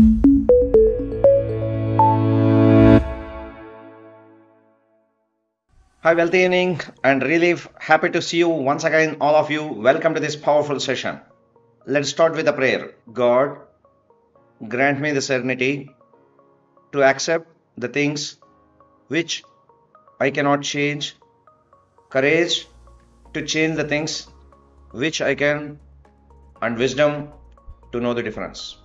Hi, wealthy evening, and really happy to see you once again, all of you. Welcome to this powerful session. Let's start with a prayer. God, grant me the serenity to accept the things which I cannot change, courage to change the things which I can, and wisdom to know the difference.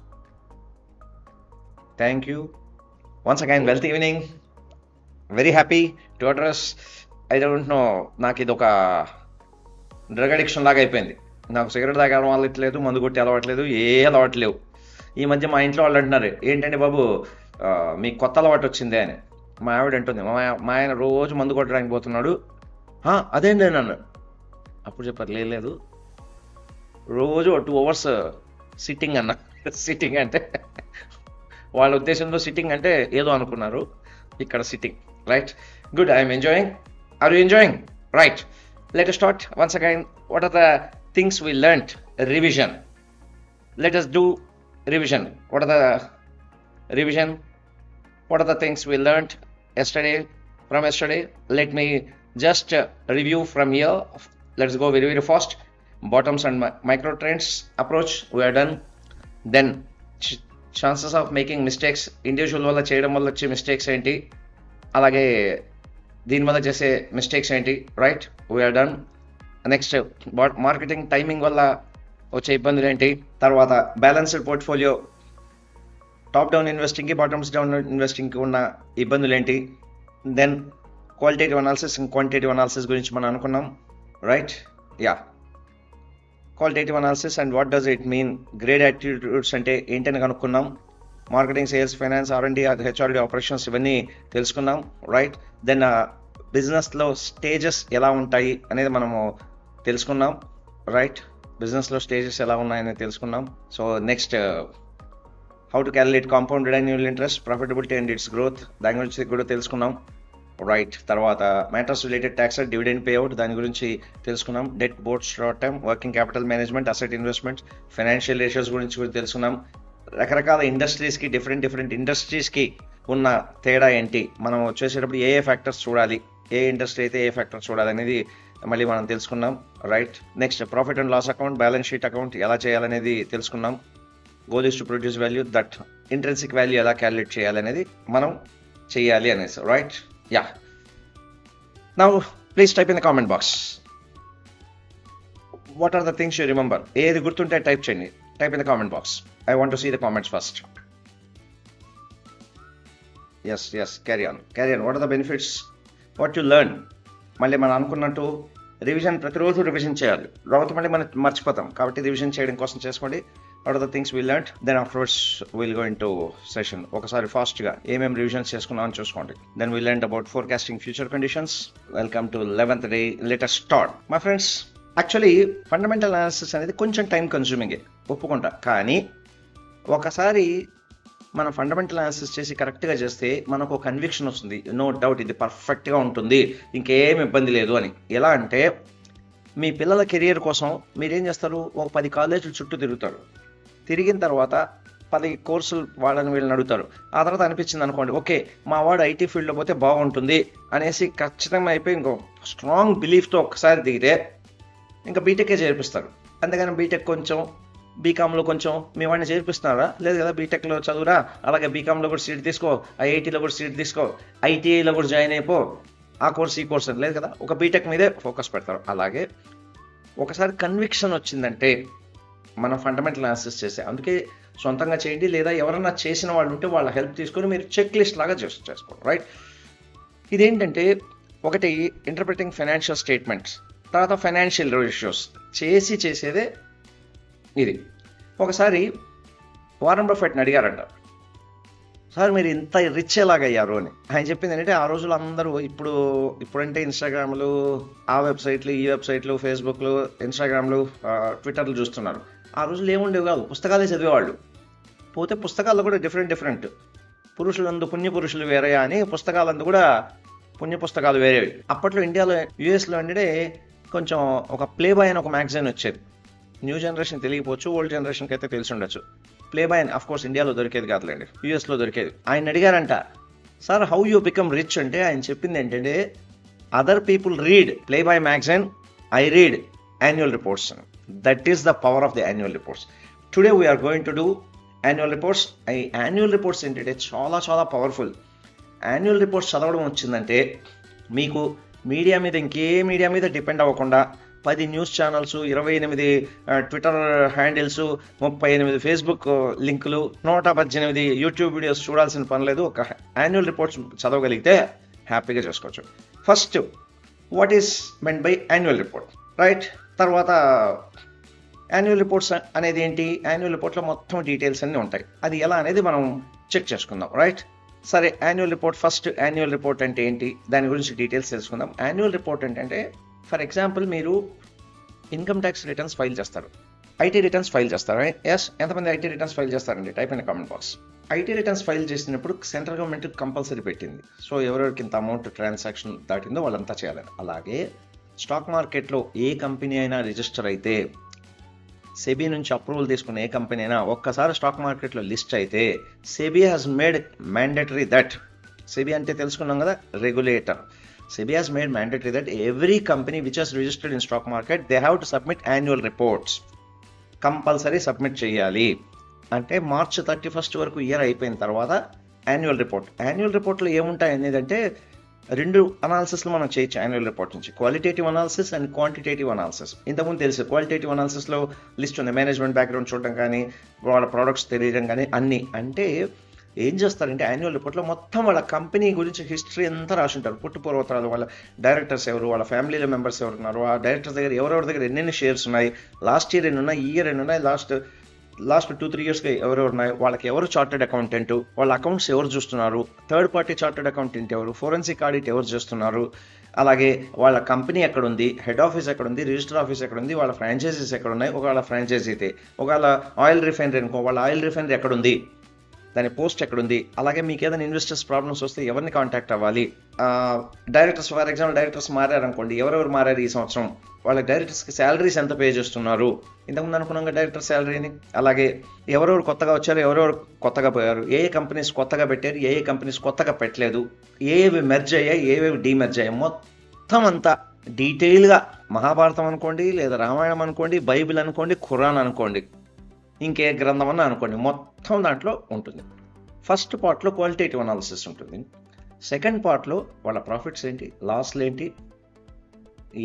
Thank you. Once again, wealthy evening. Very happy to address. I don't know, నాకు ఇది ఒక drug addiction లాగా అయిపోయింది. నాకు cigarette తాగడం అలవట్లేదు, మందు కొట్టి అలవాట్లేదు, ఏ అలవాట్లేవు. ఈ మధ్య మా ఇంట్లో వాళ్ళు అంటున్నారు, ఏంటంటే బాబు మీకు కొత్త అలవాటు వచ్చిందే అని. మా ఆవిడ అంటుంది, మా ఆయన రోజు మందు కొట్టడానికి పోతున్నాడు. అదేంటి నన్ను అప్పుడు చెప్పారు, లేదు రోజు 2 hours సిట్టింగ్ అన్న. సిట్టింగ్ అంటే వాళ్ళ ఉద్దేశంలో సిట్టింగ్ అంటే ఏదో అనుకున్నారు, ఇక్కడ sitting. Right, good. I'm enjoying. Are you enjoying? Right. Let us start once again. What are the things we learnt? Revision. Let us do revision. What are the revision? What are the things we learnt yesterday? From yesterday, let me just review from here. Let's go very fast. Bottoms and micro trends approach we are done. Then chances of making mistakes. Individual వల్ల చేయడం వల్ల వచ్చే mistakes ఏంటి, అలాగే దీనివల్ల చేసే mistakes ఏంటి. Right, we're done. Next marketing timing వల్ల వచ్చే ఇబ్బందులు ఏంటి. తర్వాత బ్యాలెన్స్డ్ పోర్ట్ఫోలియో, టాప్ డౌన్ ఇన్వెస్టింగ్కి బాటమ్స్ డౌన్ ఇన్వెస్టింగ్కి ఉన్న ఇబ్బందులు ఏంటి. Then qualitative analysis and quantitative analysis గురించి మనం అనుకున్నాం. Right, yeah, qualitative analysis and what does it mean, grade attitudes అంటే ఏంటని కనుక్కున్నాం. Marketing, sales, finance, R&D, HRD operations ఇవన్నీ తెలుసుకున్నాం. రైట్, దెన్ బిజినెస్లో స్టేజెస్ ఎలా ఉంటాయి అనేది మనము తెలుసుకున్నాం. రైట్, బిజినెస్లో స్టేజెస్ ఎలా ఉన్నాయని తెలుసుకున్నాం. So next how to calculate compounded annual interest, profitability and it's growth, దాని గురించి కూడా తెలుసుకున్నాం. రైట్, తర్వాత matters related tax, dividend payout, దాని గురించి తెలుసుకున్నాం. Debt, board, short term, working capital management, asset investment, financial ratios గురించి కూడా తెలుసుకున్నాం. రకరకాల ఇండస్ట్రీస్కి, డిఫరెంట్ ఇండస్ట్రీస్కి ఉన్న తేడా ఏంటి, మనం వచ్చేసేటప్పుడు ఏ ఫ్యాక్టర్స్ చూడాలి, ఏ ఇండస్ట్రీ అయితే ఏ ఫ్యాక్టర్స్ చూడాలి అనేది మళ్ళీ మనం తెలుసుకున్నాం. Right, next profit and loss account, balance sheet account ఎలా చేయాలనేది తెలుసుకున్నాం. Goal is to produce value, that intrinsic value ఎలా క్యాలిక్యులేట్ చేయాలనేది మనం చేయాలి అనేసి. Right, yeah. Now please type in the comment box, what are the things you remember. ఏది గుర్తుంటే టైప్ చేయండి. Type in the comment box. I want to see the comments first. Yes, carry on. What are the benefits? What you learn? మళ్ళీ మనం అనుకున్నట్టు revision, ప్రతిరోజు revision చేయాలి. తర్వాత మళ్ళీ మనం మర్చిపోతాం, కాబట్టి రివిజన్ చేయడం కోసం చేసుకోండి. What are the things we learned. Then afterwards will go in to session. ఒకసారి ఫాస్ట్గా ఏమేమి రివిజన్స్ చేసుకున్నామని చూసుకోండి. Then we learned about forecasting future conditions. Welcome to 11th day. Let us start. My friends, actually fundamental analysis అనేది కొంచెం time కన్స్యూమింగే, ఒప్పుకుంటా. కానీ ఒకసారి మనం ఫండమెంటల్ అనాలిసిస్ చేసి కరెక్ట్గా చేస్తే మనకు ఒక కన్విక్షన్ వస్తుంది, నో డౌట్ ఇది పర్ఫెక్ట్గా ఉంటుంది, ఇంకేం ఇబ్బంది లేదు అని. ఎలా అంటే, మీ పిల్లల కెరియర్ కోసం మీరేం చేస్తారు, ఒక 10 కాలేజీలు చుట్టూ తిరుగుతారు. తిరిగిన తర్వాత 10 కోర్సులు వాళ్ళని వీళ్ళని అడుగుతారు. ఆ తర్వాత అనిపించింది అనుకోండి, ఓకే మా వాడు ఐటీ ఫీల్డ్లో పోతే బాగుంటుంది అనేసి ఖచ్చితంగా అయిపోయి ఇంకో స్ట్రాంగ్ బిలీఫ్తో ఒకసారి దిగితే ఇంకా బీటెక్కే చేర్పిస్తారు. అంతేగాని బీటెక్ కొంచెం, బీకామ్లో కొంచెం మీ వాడిని చేర్పిస్తున్నారా? లేదు కదా, బీటెక్లో చదువురా, అలాగే బీకామ్లో కూడా సీట్ తీసుకో, ఐఐటీలో కూడా సీట్ తీసుకో, ఐటీఐలో కూడా జాయిన్ అయిపో, ఆ కోర్స్ ఈ కోర్స్ అని లేదు కదా, ఒక బీటెక్ మీదే ఫోకస్ పెడతారు. అలాగే ఒకసారి కన్విక్షన్ వచ్చిందంటే మనం ఫండమెంటల్ అనాలిసిస్ చేసే, అందుకే సొంతంగా చేయండి, లేదా ఎవరన్నా చేసిన వాళ్ళు ఉంటే వాళ్ళ హెల్ప్ తీసుకొని మీరు చెక్ లిస్ట్ లాగా చేసుకోండి. రైట్, ఇదేంటంటే ఒకటి ఇంటర్ప్రిటింగ్ ఫైనాన్షియల్ స్టేట్మెంట్స్, తర్వాత ఫైనాన్షియల్ రేషియోస్ చేసేదే ఇది. ఒకసారి వారన్ బఫెట్ని అడిగారంట, సార్ మీరు ఇంత రిచ్ ఎలాగయ్యారు అని. ఆయన చెప్పింది ఏంటంటే, ఆ రోజులు అందరూ ఇప్పుడంటే ఇన్స్టాగ్రామ్లు, ఆ వెబ్సైట్లు, ఈ వెబ్సైట్లు, ఫేస్బుక్లు, ఇన్స్టాగ్రామ్లు, ట్విట్టర్లు చూస్తున్నారు. ఆ రోజులు ఏముండేవి కాదు, పుస్తకాలే చదివేవాళ్ళు. పోతే పుస్తకాల్లో కూడా డిఫరెంట్ పురుషులందు పుణ్య పురుషులు వేరే అని పుస్తకాలందు కూడా పుణ్య పుస్తకాలు వేరేవి. అప్పట్లో ఇండియాలో, యూఎస్లో అంటే కొంచెం ఒక ప్లే బాయ్ అని ఒక మ్యాగజైన్ వచ్చేది. న్యూ జనరేషన్ తెలియకపోవచ్చు, ఓల్డ్ జనరేషన్కి అయితే తెలిసి ఉండొచ్చు. ప్లే బాయ్ అఫ్ కోర్స్ ఇండియాలో దొరికేది కాదులేండి, యూఎస్లో దొరికేది. ఆయన అడిగారంట, sir how you become rich అంటే ఆయన చెప్పింది ఏంటంటే, other people read playboy magazine, I read annual reports. That is the power of the annual reports. Today we're going to do annual reports. ఈ యాన్యువల్ రిపోర్ట్స్ ఏంటంటే చాలా చాలా powerful. Annual reports చదవడం వచ్చిందంటే మీకు మీడియా మీద ఇంకే media మీద డిపెండ్ అవ్వకుండా 10 news channels, 28 Twitter handles, 38 Facebook లింకులు, 118 యూట్యూబ్ వీడియోస్ చూడాల్సిన పని లేదు. ఒక యాన్యువల్ రిపోర్ట్స్ చదవగలిగితే హ్యాపీగా చేసుకోవచ్చు. First what is meant by annual report, right? తర్వాత యాన్యువల్ రిపోర్ట్స్ అనేది ఏంటి? యాన్యువల్ రిపోర్ట్లో మొత్తం డీటెయిల్స్ అన్నీ ఉంటాయి. అది ఎలా అనేది మనం చెక్ చేసుకుందాం, రైట్? సరే, annual report. First annual report అంటే ఏంటి, దాని గురించి డీటెయిల్స్ తెలుసుకుందాం. యాన్యువల్ రిపోర్ట్ ఏంటంటే, ఫర్ ఎగ్జాంపుల్ మీరు ఇన్కమ్ ట్యాక్స్ రిటర్న్స్ ఫైల్ చేస్తారు, ఐటీ రిటర్న్స్ ఫైల్ చేస్తారు. ఎస్, ఎంతమంది ఐటీ రిటర్న్స్ ఫైల్ చేస్తారండి? Type in comment box. IT returns file చేసినప్పుడు సెంట్రల్ గవర్నమెంట్ కంపల్సరీ పెట్టింది, సో ఎవరెవరికి ఇంత అమౌంట్ ట్రాన్సాక్షన్ దాటిందో వాళ్ళంతా చేయాలని. అలాగే స్టాక్ మార్కెట్లో ఏ కంపెనీ అయినా రిజిస్టర్ అయితే, సెబీ నుంచి అప్రూవల్ తీసుకున్న ఏ కంపెనీ అయినా ఒక్కసారి స్టాక్ మార్కెట్లో లిస్ట్ అయితే, SEBI has made mandatory that, SEBI అంటే తెలుసుకున్నాం కదా, regulator. SEBI has made mandatory that every company which has registered in stock market, they have to submit annual reports. Compulsory submit చేయాలి. అంటే March 31 వరకు year అయిపోయిన తర్వాత annual report. Annual రిపోర్ట్లో ఏముంటాయి అనేది అంటే, 2 అనాలిసిస్లు మనం చేయొచ్చు యాన్యువల్ రిపోర్ట్ నుంచి, qualitative analysis and quantitative analysis. ఇంతకుముందు తెలుసు, క్వాలిటేటివ్ అనాలిసిస్లో లిస్ట్ ఉంది, మేనేజ్మెంట్ బ్యాక్గ్రౌండ్ చూడడం కానీ, వాళ్ళ ప్రోడక్ట్స్ తెలియడం కానీ అన్నీ. అంటే ఏం చేస్తారంటే యాన్యువల్ రిపోర్ట్లో మొత్తం వాళ్ళ కంపెనీ గురించి హిస్టరీ అంతా రాసి ఉంటారు. పుట్టు పూర్వోత్తరాలు, వాళ్ళ డైరెక్టర్స్ ఎవరు, వాళ్ళ ఫ్యామిలీలో మెంబర్స్ ఎవరు ఉన్నారు, ఆ డైరెక్టర్స్ దగ్గర ఎవరెవరి దగ్గర ఎన్నెన్ని షేర్స్ ఉన్నాయి, లాస్ట్ ఇయర్ ఎన్ని ఉన్నాయి, ఈ ఇయర్ ఎన్ని ఉన్నాయి, లాస్ట్ 2-3 ఇయర్స్కి ఎవరెవరు ఉన్నాయి, వాళ్ళకి ఎవరు చార్టెడ్ అకౌంటెంట్, వాళ్ళ అకౌంట్స్ ఎవరు చూస్తున్నారు, థర్డ్ పార్టీ చార్టెడ్ అకౌంటెంట్ ఎవరు, ఫోరెన్సిక్ ఆడిట్ ఎవరు చేస్తున్నారు, అలాగే వాళ్ళ కంపెనీ ఎక్కడుంది, హెడ్ ఆఫీస్ ఎక్కడుంది, రిజిస్టర్ ఆఫీస్ ఎక్కడుంది, వాళ్ళ ఫ్రాంచైజీస్ ఎక్కడ ఉన్నాయి, ఒకవేళ ఫ్రాంచైజీ అయితే, ఒకవేళ ఆయిల్ రిఫైనరీ అనుకో, వాళ్ళ ఆయిల్ రిఫైనరీ ఎక్కడుంది, దాని పోస్ట్ ఎక్కడుంది, అలాగే మీకు ఏదైనా ఇన్వెస్టర్స్ ప్రాబ్లమ్స్ వస్తే ఎవరిని కాంటాక్ట్ అవ్వాలి, డైరెక్టర్స్ ఫర్ ఎగ్జాంపుల్ డైరెక్టర్స్ మారారనుకోండి, ఎవరెవరు మారారు ఈ సంవత్సరం, వాళ్ళ డైరెక్టర్స్కి శాలరీస్ ఎంత పే చేస్తున్నారు, ఇంతకుముందు అనుకున్నాం డైరెక్టర్ శాలరీని, అలాగే ఎవరెవరు కొత్తగా వచ్చారు, ఎవరెవరు కొత్తగా పోయారు, ఏ కంపెనీస్ కొత్తగా పెట్టారు, ఏ కంపెనీస్ కొత్తగా పెట్టలేదు, ఏవి మెర్జ్ అయ్యాయి, ఏవేవి డీమెర్జ్ అయ్యాయి, మొత్తం అంతా డీటెయిల్గా మహాభారతం అనుకోండి, లేదా రామాయణం అనుకోండి, బైబిల్ అనుకోండి, ఖురాన్ అనుకోండి, ఇంకే గ్రంథం అన్న అనుకోండి, మొత్తం దాంట్లో ఉంటుంది. ఫస్ట్ పార్ట్లో క్వాలిటేటివ్ అనాలిసిస్ ఉంటుంది. సెకండ్ పార్ట్లో వాళ్ళ ప్రాఫిట్స్ ఏంటి, లాస్లు ఏంటి,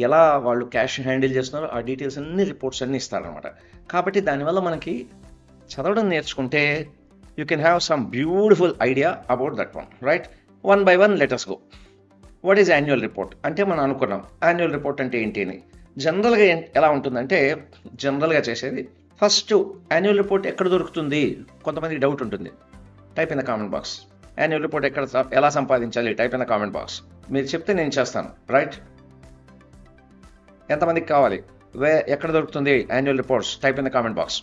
ఎలా వాళ్ళు క్యాష్ హ్యాండిల్ చేస్తున్నారో ఆ డీటెయిల్స్ అన్ని రిపోర్ట్స్ అన్నీ ఇస్తారనమాట. కాబట్టి దానివల్ల మనకి చదవడం నేర్చుకుంటే you can have some beautiful idea about that one, right? 1 by 1 let us go. What is annual report అంటే, మనం అనుకున్నాం యాన్యువల్ రిపోర్ట్ అంటే ఏంటి అని. జనరల్గా ఎలా ఉంటుందంటే, జనరల్గా చేసేది ఫస్ట్ యాన్యువల్ రిపోర్ట్ ఎక్కడ దొరుకుతుంది, కొంతమందికి డౌట్ ఉంటుంది. Type in the comment box. Annual report ఎలా సంపాదించాలి, type in the comment box. మీరు చెప్తే నేను చేస్తాను, రైట్? ఎంతమందికి కావాలి, ఎక్కడ దొరుకుతుంది annual reports, type in the comment box.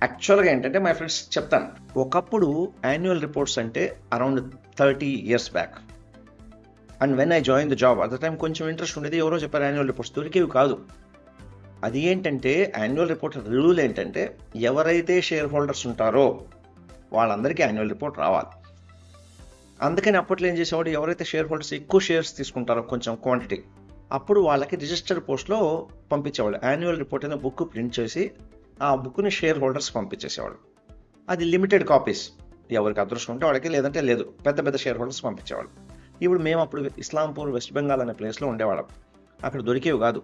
యాక్చువల్గా ఏంటంటే మై ఫ్రెండ్స్ చెప్తాను, ఒకప్పుడు యాన్యువల్ రిపోర్ట్స్ అంటే around 30 years back, and when I join the job at the time కొంచెం ఇంట్రెస్ట్ ఉండేది. ఎవరో చెప్పారు యాన్యువల్ రిపోర్ట్స్, దొరికేవి కాదు. అది ఏంటంటే యాన్యువల్ రిపోర్ట్ రూల్ ఏంటంటే, ఎవరైతే షేర్ హోల్డర్స్ ఉంటారో వాళ్ళందరికీ యాన్యువల్ రిపోర్ట్ రావాలి. అందుకని అప్పట్లో ఏం చేసేవాడు, ఎవరైతే షేర్ హోల్డర్స్ ఎక్కువ షేర్స్ తీసుకుంటారో కొంచెం క్వాంటిటీ, అప్పుడు వాళ్ళకి రిజిస్టర్ పోస్ట్లో పంపించేవాళ్ళు. యాన్యువల్ రిపోర్ట్ అనే బుక్ ప్రింట్ చేసి ఆ బుక్ని షేర్ హోల్డర్స్ పంపించేసేవాళ్ళు. అది లిమిటెడ్ కాపీస్, ఎవరికి అదృష్టం ఉంటే వాళ్ళకి, లేదంటే లేదు, పెద్ద పెద్ద షేర్ హోల్డర్స్ పంపించేవాళ్ళు. ఇప్పుడు మేము అప్పుడు ఇస్లాంపూర్ వెస్ట్ బెంగాల్ అనే ప్లేస్లో ఉండేవాళ్ళం. అక్కడ దొరికేవి కాదు.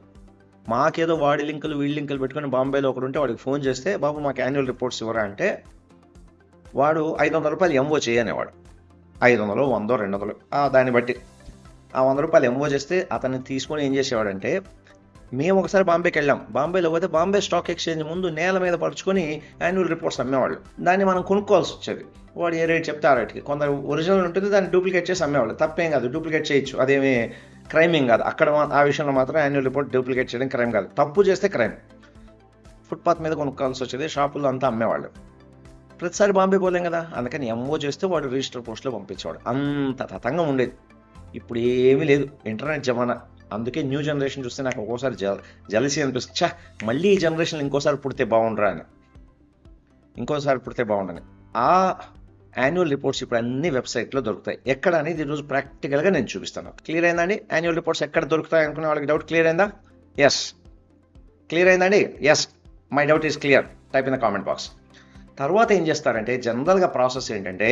మాకేదో వాడి లింకులు వీడి లింకులు పెట్టుకొని బాంబేలో ఒకడు ఉంటే వాడికి ఫోన్ చేస్తే, బాబు మాకు యాన్యువల్ రిపోర్ట్స్ ఇవ్వరా అంటే, వాడు 500 రూపాయలు ఎంఓ చేయనేవాడు. 500, 100, 200 దాన్ని బట్టి ఆ 100 రూపాయలు ఎంఓ చేస్తే అతన్ని తీసుకొని ఏం చేసేవాడంటే, మేము ఒకసారి బాంబేకి వెళ్ళాం. బాంబేలో పోతే బాంబే స్టాక్ ఎక్స్చేంజ్ ముందు నేల మీద పరుచుకొని యాన్యువల్ రిపోర్ట్స్ అమ్మేవాళ్ళు. దాన్ని మనం కొనుక్కోవాల్సి వచ్చేది. వాడు ఏ రేట్ చెప్తే ఆ రేట్కి. కొందరు ఒరిజినల్ ఉంటుంది, దాన్ని డూప్లికేట్ చేసి అమ్మేవాళ్ళు. తప్పేం కాదు, డూప్లికేట్ చేయొచ్చు, అదేమి క్రైమ్ ఏం కాదు. అక్కడ ఆ విషయంలో మాత్రం యాన్యువల్ రిపోర్ట్ డూప్లికేట్ చేయడం క్రైమ్ కాదు. తప్పు చేస్తే క్రైమ్. ఫుట్పాత్ మీద కొనుక్కోవాల్సి వచ్చేది, షాపుల్లో అంతా అమ్మేవాళ్ళు. ప్రతిసారి బాంబే పోలేం కదా, అందుకని ఎంఓ చేస్తే వాడు రిజిస్టర్ పోస్ట్లో పంపించేవాడు. అంత తతంగా ఉండేది. ఇప్పుడు ఏమీ లేదు, ఇంటర్నెట్ జమానా. అందుకే న్యూ జనరేషన్ చూస్తే నాకు ఒక్కోసారి జలసీ అనిపిస్తుంది, మళ్ళీ ఈ జనరేషన్ ఇంకోసారి పుడితే బాగుండరా అని. ఇంకోసారి పుడితే బాగుండని. ఆ యాన్యువల్ రిపోర్ట్స్ ఇప్పుడు అన్ని వెబ్సైట్లో దొరుకుతాయి. ఎక్కడ అనేది ఈరోజు ప్రాక్టికల్గా నేను చూపిస్తాను. క్లియర్ అయిందండి? యాన్యువల్ రిపోర్ట్స్ ఎక్కడ దొరుకుతాయి అనుకునే వాళ్ళకి డౌట్ క్లియర్ అయిందా? ఎస్, క్లియర్ అయిందండి? Yes, my doubt is clear. Type in the comment box. తర్వాత ఏం చేస్తారంటే జనరల్గా ప్రాసెస్ ఏంటంటే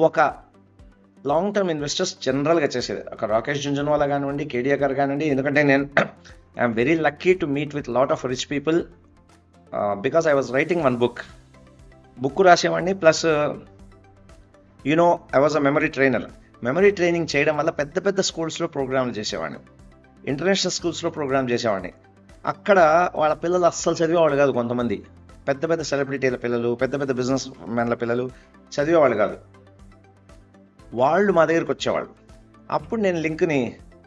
ఒక లాంగ్ టర్మ్ ఇన్వెస్టర్స్ జనరల్గా చేసేది ఒక రాకేష్ జుంజున్వాలా కానివ్వండి, కేడియా గారు కానివ్వండి. ఎందుకంటే నేను I'm very lucky to meet with lot of rich people because I was writing one book రాసేవాడిని. Plus you know I was a memory trainer. Memory training చేయడం వల్ల పెద్ద పెద్ద స్కూల్స్లో ప్రోగ్రాంలు చేసేవాడిని, ఇంటర్నేషనల్ స్కూల్స్లో ప్రోగ్రామ్ చేసేవాడిని. అక్కడ వాళ్ళ పిల్లలు అస్సలు చదివేవాళ్ళు కాదు. కొంతమంది పెద్ద పెద్ద సెలబ్రిటీల పిల్లలు, పెద్ద పెద్ద బిజినెస్ మ్యాన్ల పిల్లలు చదివేవాళ్ళు కాదు. వాళ్ళు మా దగ్గరికి వచ్చేవాళ్ళు. అప్పుడు నేను లింక్ని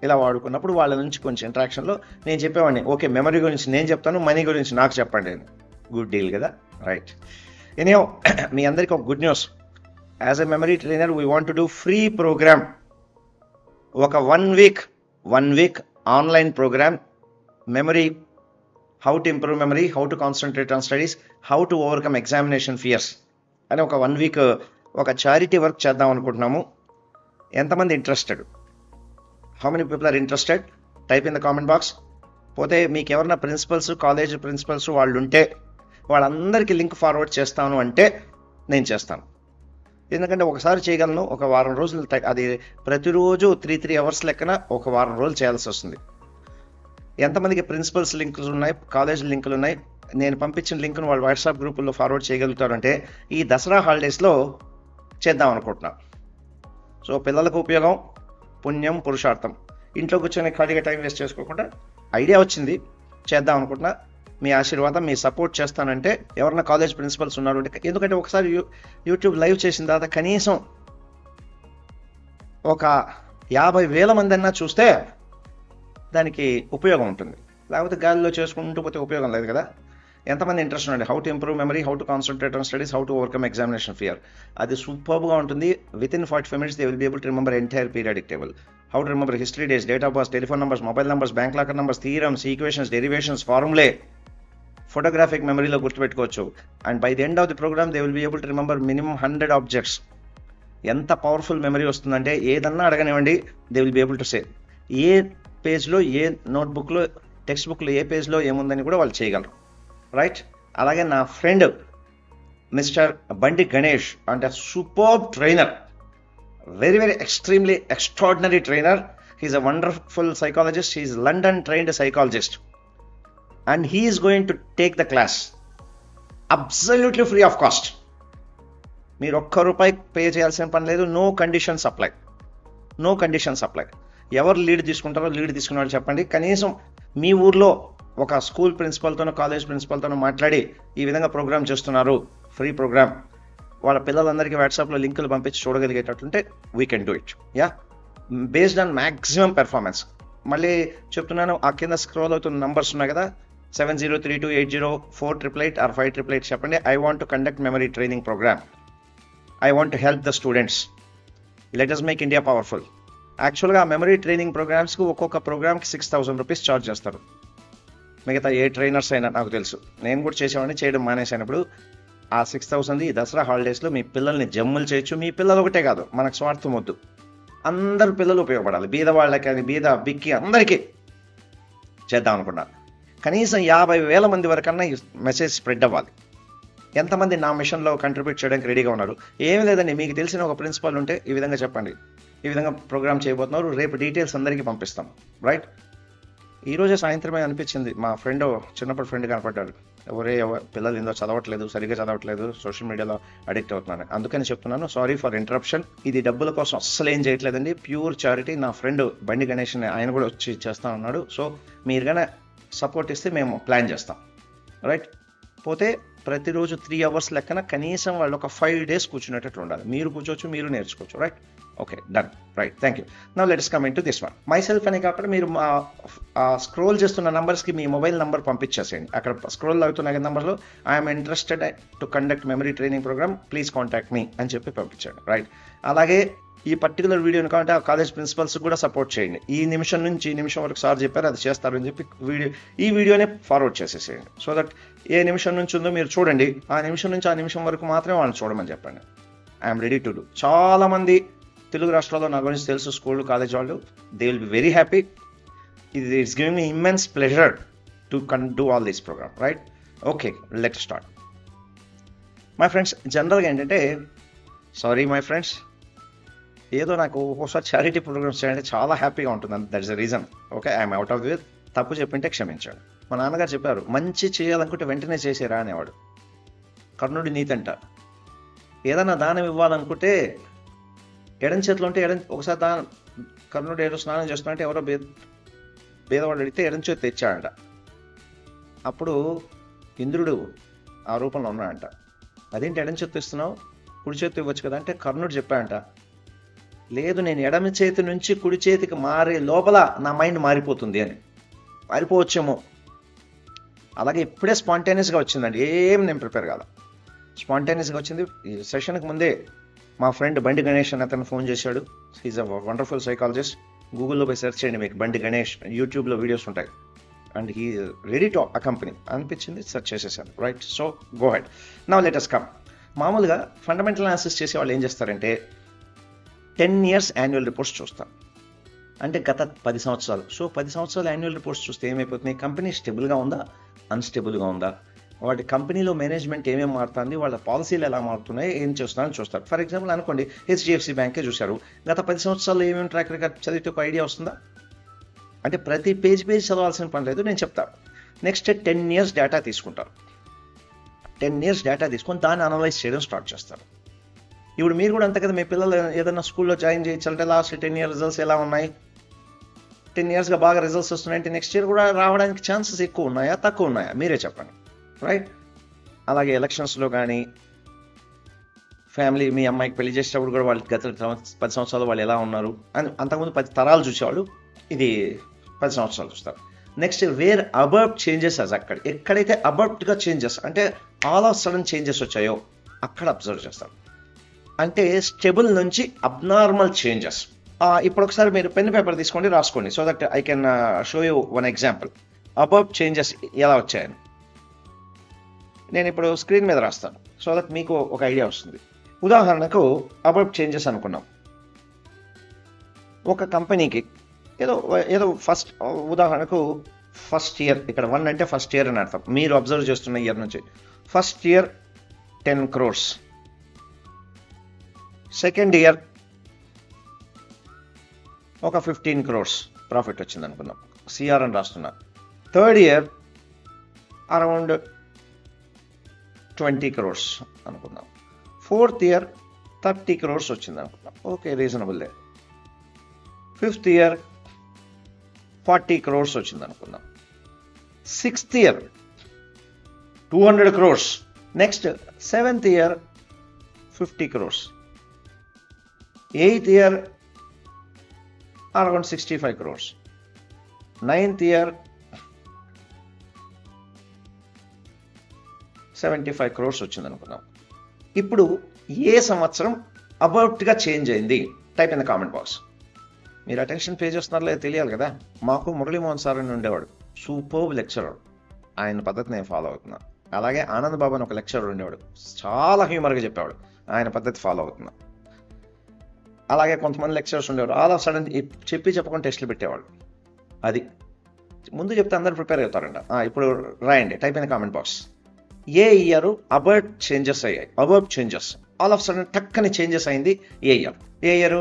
ఇలా వాడుకున్నప్పుడు వాళ్ళ నుంచి కొంచెం ఇంటరాక్షన్లో నేను చెప్పేవాడిని, ఓకే మెమరీ గురించి నేను చెప్తాను, మనీ గురించి నాకు చెప్పండి. గుడ్ డీల్ కదా, రైట్. ఎనీహౌ మీ అందరికీ ఒక good news. As a memory trainer we want to do free programme. ఒక one week online programme, memory, how to improve memory, how to concentrate on studies, how to overcome examination fears అని ఒక 1 week ఒక charity work చేద్దాం అనుకుంటున్నాము. ఎంతమంది interested? How many people are interested? Type in the comment box. పోతే మీకు ఎవరైనా principles, college principles వాళ్ళు ఉంటే వాళ్ళందరికీ లింక్ ఫార్వర్డ్ చేస్తాను అంటే నేను చేస్తాను. ఎందుకంటే ఒకసారి చేయగలను, ఒక వారం రోజులు అది ప్రతిరోజు 3 అవర్స్ లెక్కన ఒక వారం రోజులు చేయాల్సి వస్తుంది. ఎంతమందికి ప్రిన్సిపల్స్ లింకులు ఉన్నాయి, కాలేజ్ లింకులు ఉన్నాయి, నేను పంపించిన లింక్ను వాళ్ళు వాట్సాప్ గ్రూపుల్లో ఫార్వర్డ్ చేయగలుగుతారంటే ఈ దసరా హాలిడేస్లో చేద్దాం అనుకుంటున్నాను. సో పిల్లలకు ఉపయోగం, పుణ్యం, పురుషార్థం. ఇంట్లో కూర్చొని ఖాళీగా టైం వేస్ట్ చేసుకోకుండా ఐడియా వచ్చింది, చేద్దాం అనుకుంటున్నా. మీ ఆశీర్వాదం, మీ సపోర్ట్ చేస్తానంటే ఎవరన్నా కాలేజ్ ప్రిన్సిపల్స్ ఉన్నారు అంటే, ఎందుకంటే ఒకసారి యూట్యూబ్ లైవ్ చేసిన తర్వాత కనీసం ఒక 50,000 మంది అన్నా చూస్తే దానికి ఉపయోగం ఉంటుంది. లేకపోతే గాలిలో చేసుకుంటూ పోతే ఉపయోగం లేదు కదా. ఎంతమంది ఇంట్రెస్ట్ ఉండండి. How to improve memory, how to concentrate on studies, how to overcome examination fear. అది సూపర్గా ఉంటుంది. Within 45 minutes they will be able to remember entire periodic table, how to remember history days, date of birth, telephone numbers, mobile numbers, bank locker numbers, theorems, equations, derivations, formulae, photographic మెమరీలో గుర్తుపెట్టుకోవచ్చు. And by the end of the programme they will be able to remember minimum 100 objects. ఎంత powerful memory వస్తుందంటే ఏదన్నా అడగనివ్వండి, they will be able to say. ఏ పేజ్లో, ఏ నోట్బుక్లో, text బుక్లో ఏ పేజ్లో ఏముందని కూడా వాళ్ళు చేయగలరు, రైట్. అలాగే నా ఫ్రెండ్ మిస్టర్ బండి గణేష్ అంటే superb trainer, very very extremely extraordinary trainer. He is a wonderful psychologist, he is London trained psychologist and he is going to take the class absolutely free of cost. మీరు ₹1 పే చేయాల్సిన పని లేదు. No conditions apply. ఎవరు lead తీసుకుంటారో lead తీసుకున్న వాళ్ళు చెప్పండి. కనీసం మీ ఊర్లో ఒక స్కూల్ ప్రిన్సిపల్తోనో, కాలేజ్ ప్రిన్సిపల్తోనో మాట్లాడి ఈ విధంగా ప్రోగ్రామ్ చేస్తున్నారు, ఫ్రీ ప్రోగ్రామ్, వాళ్ళ పిల్లలందరికీ వాట్సాప్లో లింకులు పంపించి చూడగలిగేటట్లుంటే we can do it. Yeah, based on maximum performance. మళ్ళీ చెప్తున్నాను, ఆ కింద స్క్రోల్ అవుతున్న నంబర్స్ ఉన్నాయి కదా, 7032804888 or 5888 చెప్పండి. I want to conduct memory training program. I want to help the students. Let us make India powerful. యాక్చువల్గా మెమరీ ట్రైనింగ్ ప్రోగ్రామ్స్కి ఒక్కొక్క ప్రోగ్రామ్కి ₹6,000 ఛార్జ్ చేస్తారు. మిగతా ఏ ట్రైనర్స్ అయినా నాకు తెలుసు, నేను కూడా చేసేవాడిని, చేయడం మానేసినప్పుడు ఆ 6,000 ఈ దసరా హాలిడేస్లో మీ పిల్లల్ని జమ్ములు చేయొచ్చు. మీ పిల్లలు ఒకటే కాదు, మనకు స్వార్థం వద్దు, అందరు పిల్లలు ఉపయోగపడాలి. బీద వాళ్ళకి కానీ, బీద బిక్కి అందరికీ చేద్దాం అనుకున్నా. కనీసం 50,000 మంది వరకన్నా ఈ మెసేజ్ స్ప్రెడ్ అవ్వాలి. ఎంతమంది నా మిషన్లో కంట్రిబ్యూట్ చేయడానికి రెడీగా ఉన్నారు? ఏమి లేదండి, మీకు తెలిసిన ఒక ప్రిన్సిపల్ ఉంటే ఈ విధంగా చెప్పండి, ఈ విధంగా ప్రోగ్రామ్ చేయబోతున్నారు, రేపు డీటెయిల్స్ అందరికీ పంపిస్తాం, రైట్. ఈరోజే సాయంత్రమే అనిపించింది, మా ఫ్రెండ్, చిన్నప్పటి ఫ్రెండ్ కనపడ్డాడు. పిల్లలు ఏందో చదవట్లేదు, సరిగ్గా చదవట్లేదు, సోషల్ మీడియాలో అడిక్ట్ అవుతున్నాను. అందుకని చెప్తున్నాను, సారీ ఫర్ ఇంటరప్షన్. ఇది డబ్బుల కోసం అస్సలు ఏం చేయట్లేదండి, ప్యూర్ చారిటీ. నా ఫ్రెండ్ బండి గణేష్ ఆయన కూడా వచ్చి చేస్తా ఉన్నాడు. సో మీరు కానీ సపోర్ట్ ఇస్తే మేము ప్లాన్ చేస్తాం, రైట్. పోతే ప్రతిరోజు 3 hours లెక్కన కనీసం వాళ్ళు ఒక 5 days కూర్చునేటట్లు ఉండాలి. మీరు కూర్చోవచ్చు, మీరు నేర్చుకోవచ్చు, right. Okay, done, right, thank you. Now let's come in to this one. My self అనే కాకుండా మీరు స్క్రోల్ చేస్తున్న నంబర్స్కి మీ మొబైల్ నంబర్ పంపించేసేయండి. అక్కడ స్క్రోల్ అవుతున్న నంబర్లో I'm interested to conduct memory training program, please contact me అని చెప్పి పంపించండి, రైట్. అలాగే ఈ పర్టికులర్ వీడియోని కావాలంటే ఆ కాలేజ్ ప్రిన్సిపల్స్ కూడా సపోర్ట్ చేయండి. ఈ నిమిషం నుంచి ఈ నిమిషం వరకు సార్ చెప్పారు అది చేస్తారని చెప్పి ఈ వీడియోనే ఫార్వర్డ్ చేసేసేయండి. సో దట్ ఏ నిమిషం నుంచి ఉందో మీరు చూడండి, ఆ నిమిషం నుంచి ఆ నిమిషం వరకు మాత్రమే వాళ్ళని చూడమని చెప్పండి. I'm ready to do. చాలామంది తెలుగు రాష్ట్రాల్లో నా గురించి తెలుసు, స్కూల్ కాలేజ్ వాళ్ళు, they will be very happy. It's giving me immense pleasure to do all this program, right? Okay, let start. My friends, జనరల్గా ఏంటంటే, సారీ మై ఫ్రెండ్స్, ఏదో నాకు ఒకసారి చారిటీ ప్రోగ్రామ్స్ చేయాలంటే చాలా హ్యాపీగా ఉంటుంది. That is the reason. Okay, I'm out of with. తప్పు చెప్పింటే క్షమించాడు. మా నాన్నగారు చెప్పారు, మంచి చేయాలనుకుంటే వెంటనే చేసేరా అనేవాడు. కర్ణుడి నీతి అంట. ఏదైనా దానం ఇవ్వాలనుకుంటే ఎడం చేతిలో ఉంటే ఒకసారి కర్ణుడు ఏదో స్నానం చేస్తున్నట్టే ఎవరో పేదవాడు అడిగితే ఎడం చేతి తెచ్చాడంట. అప్పుడు ఇంద్రుడు ఆ రూపంలో ఉన్నాడంట. అదేంటి ఎడం చేతి ఇస్తున్నావు, కుడి చేతి ఇవ్వచ్చు కదా అంటే కర్ణుడు చెప్పాడంట, లేదు నేను ఎడమ చేతి నుంచి కుడి చేతికి మారే లోపల నా మైండ్ మారిపోతుంది అని. మారిపోవచ్చేమో. అలాగే ఇప్పుడే స్పాంటేనియస్గా వచ్చిందండి, ఏం నేను ప్రిపేర్ కాల, స్పాంటేనియస్గా వచ్చింది. ఈ సెషన్కి ముందే మా ఫ్రెండ్ బండి గణేష్ అని అతను ఫోన్ చేశాడు. He's a wonderful psychologist. గూగుల్లో పోయి సెర్చ్ చేయండి, మీకు బండి గణేష్ యూట్యూబ్లో వీడియోస్ ఉంటాయి. And he ready to accompany అనిపించింది, సెర్చ్ చేసేసాను. Right, so go head. Now let us come. మామూలుగా ఫండమెంటల్ అనాలిసిస్ చేసే వాళ్ళు ఏం చేస్తారంటే 10 years యాన్యువల్ రిపోర్ట్స్ చూస్తారు. అంటే గత 10 సంవత్సరాలు. సో 10 సంవత్సరాలు యాన్యువల్ రిపోర్ట్స్ చూస్తే ఏమైపోతుంది, కంపెనీ స్టెబుల్గా ఉందా, అన్స్టెబుల్గా ఉందా, వాటి కంపెనీలో మేనేజ్మెంట్ ఏమేమి మారుతుంది, వాళ్ళ పాలసీలు ఎలా మారుతున్నాయి, ఏం చేస్తున్నారని చూస్తారు. ఫర్ ఎగ్జాంపుల్ అనుకోండి, హెచ్డిఎఫ్సి బ్యాంకే చూశారు. గత 10 సంవత్సరాలు ఏమేమి ట్రాక్ రికార్డ్ చదివితే ఒక ఐడియా వస్తుందా? అంటే ప్రతి పేజ్ చదవాల్సిన పని లేదు, నేను చెప్తాను. నెక్స్ట్ 10 years డేటా తీసుకుంటారు. 10 years డేటా తీసుకొని దాన్ని అనలైజ్ చేయడం స్టార్ట్ చేస్తారు. ఇప్పుడు మీరు కూడా అంతే కదా, మీ పిల్లలు ఏదైనా స్కూల్లో జాయిన్ చేయించాలంటే లాస్ట్ 10 years రిజల్ట్స్ ఎలా ఉన్నాయి, 10 yearsగా బాగా రిజల్ట్స్ వస్తున్నాయంటే నెక్స్ట్ ఇయర్ కూడా రావడానికి ఛాన్సెస్ ఎక్కువ ఉన్నాయా తక్కువ ఉన్నాయా మీరే చెప్పండి, రైట్? అలాగే ఎలక్షన్స్లో కానీ, ఫ్యామిలీ మీ అమ్మాయికి పెళ్లి చేసేటప్పుడు కూడా వాళ్ళు గత 10 సంవత్సరాలు వాళ్ళు ఎలా ఉన్నారు అని, అంతకుముందు 10 తరాలు చూసేవాళ్ళు, ఇది 10 సంవత్సరాలు చూస్తారు. నెక్స్ట్ వేర్ అబర్ట్ చేంజెస్ ఎక్కడైతే అబర్ట్గా చేంజెస్ అంటే ఆల్ ఆఫ్ సడన్ చేంజెస్ వచ్చాయో అక్కడ అబ్జర్వ్ చేస్తారు. అంటే స్టెబుల్ నుంచి అబ్నార్మల్ చేంజెస్. ఇప్పుడు ఒకసారి మీరు పెన్ పేపర్ తీసుకోండి, రాసుకోండి, so that I can show you one example Abbott changes ఎలా వచ్చాయని. నేను ఇప్పుడు స్క్రీన్ మీద రాస్తాను, సో దట్ మీకు ఒక ఐడియా వస్తుంది. ఉదాహరణకు అబర్ట్ చేంజెస్ అనుకున్నాం. ఒక కంపెనీకి ఏదో ఫస్ట్, ఉదాహరణకు ఫస్ట్ ఇయర్, ఇక్కడ 1 అంటే ఫస్ట్ ఇయర్ అని అర్థం, మీరు అబ్జర్వ్ చేస్తున్న ఇయర్ నుంచి. First year 10 crores, second year ఒక 15 crores ప్రాఫిట్ వచ్చింది అనుకుందాం, సిఆర్ అని రాస్తున్నా. థర్డ్ ఇయర్ అరౌండ్ 20 crores అనుకుందాం. ఫోర్త్ ఇయర్ 30 crores వచ్చింది అనుకుందాం, okay reasonable. Fifth year 40 crores వచ్చింది అనుకుందాం. Sixth year 200 crores. Next seventh year 50 crores. Eighth year around 65 crores. Ninth year 75 crores వచ్చింది అనుకుందాం. ఇప్పుడు ఏ సంవత్సరం అబౌట్గా చేంజ్ అయింది? Type in the comment box. మీరు అటెన్షన్ పే చేస్తున్నారో లేదో తెలియాలి కదా. మాకు మురళీమోహన్ సార్ అని ఉండేవాడు, సూపర్బ్ లెక్చరర్, ఆయన పద్ధతి నేను ఫాలో అవుతున్నా. అలాగే ఆనంద్ బాబు అని ఒక లెక్చరర్ ఉండేవాడు, చాలా హ్యూమర్గా చెప్పేవాడు, ఆయన పద్ధతి ఫాలో అవుతున్నా. అలాగే కొంతమంది లెక్చరర్స్ ఉండేవారు, ఆల్ ఆఫ్ సడన్ చెప్పకుండా టెస్టులు పెట్టేవాళ్ళు. అది ముందు చెప్తే అందరూ ప్రిపేర్ అవుతారంట. ఇప్పుడు రాయండి, type in the comment box. ఏ ఇయర్ అబర్ట్ చేంజెస్ అయ్యాయి? Abrupt changes all of sudden టక్కని చేంజెస్ అయింది ఏ ఇయర్? ఏ ఇయర్?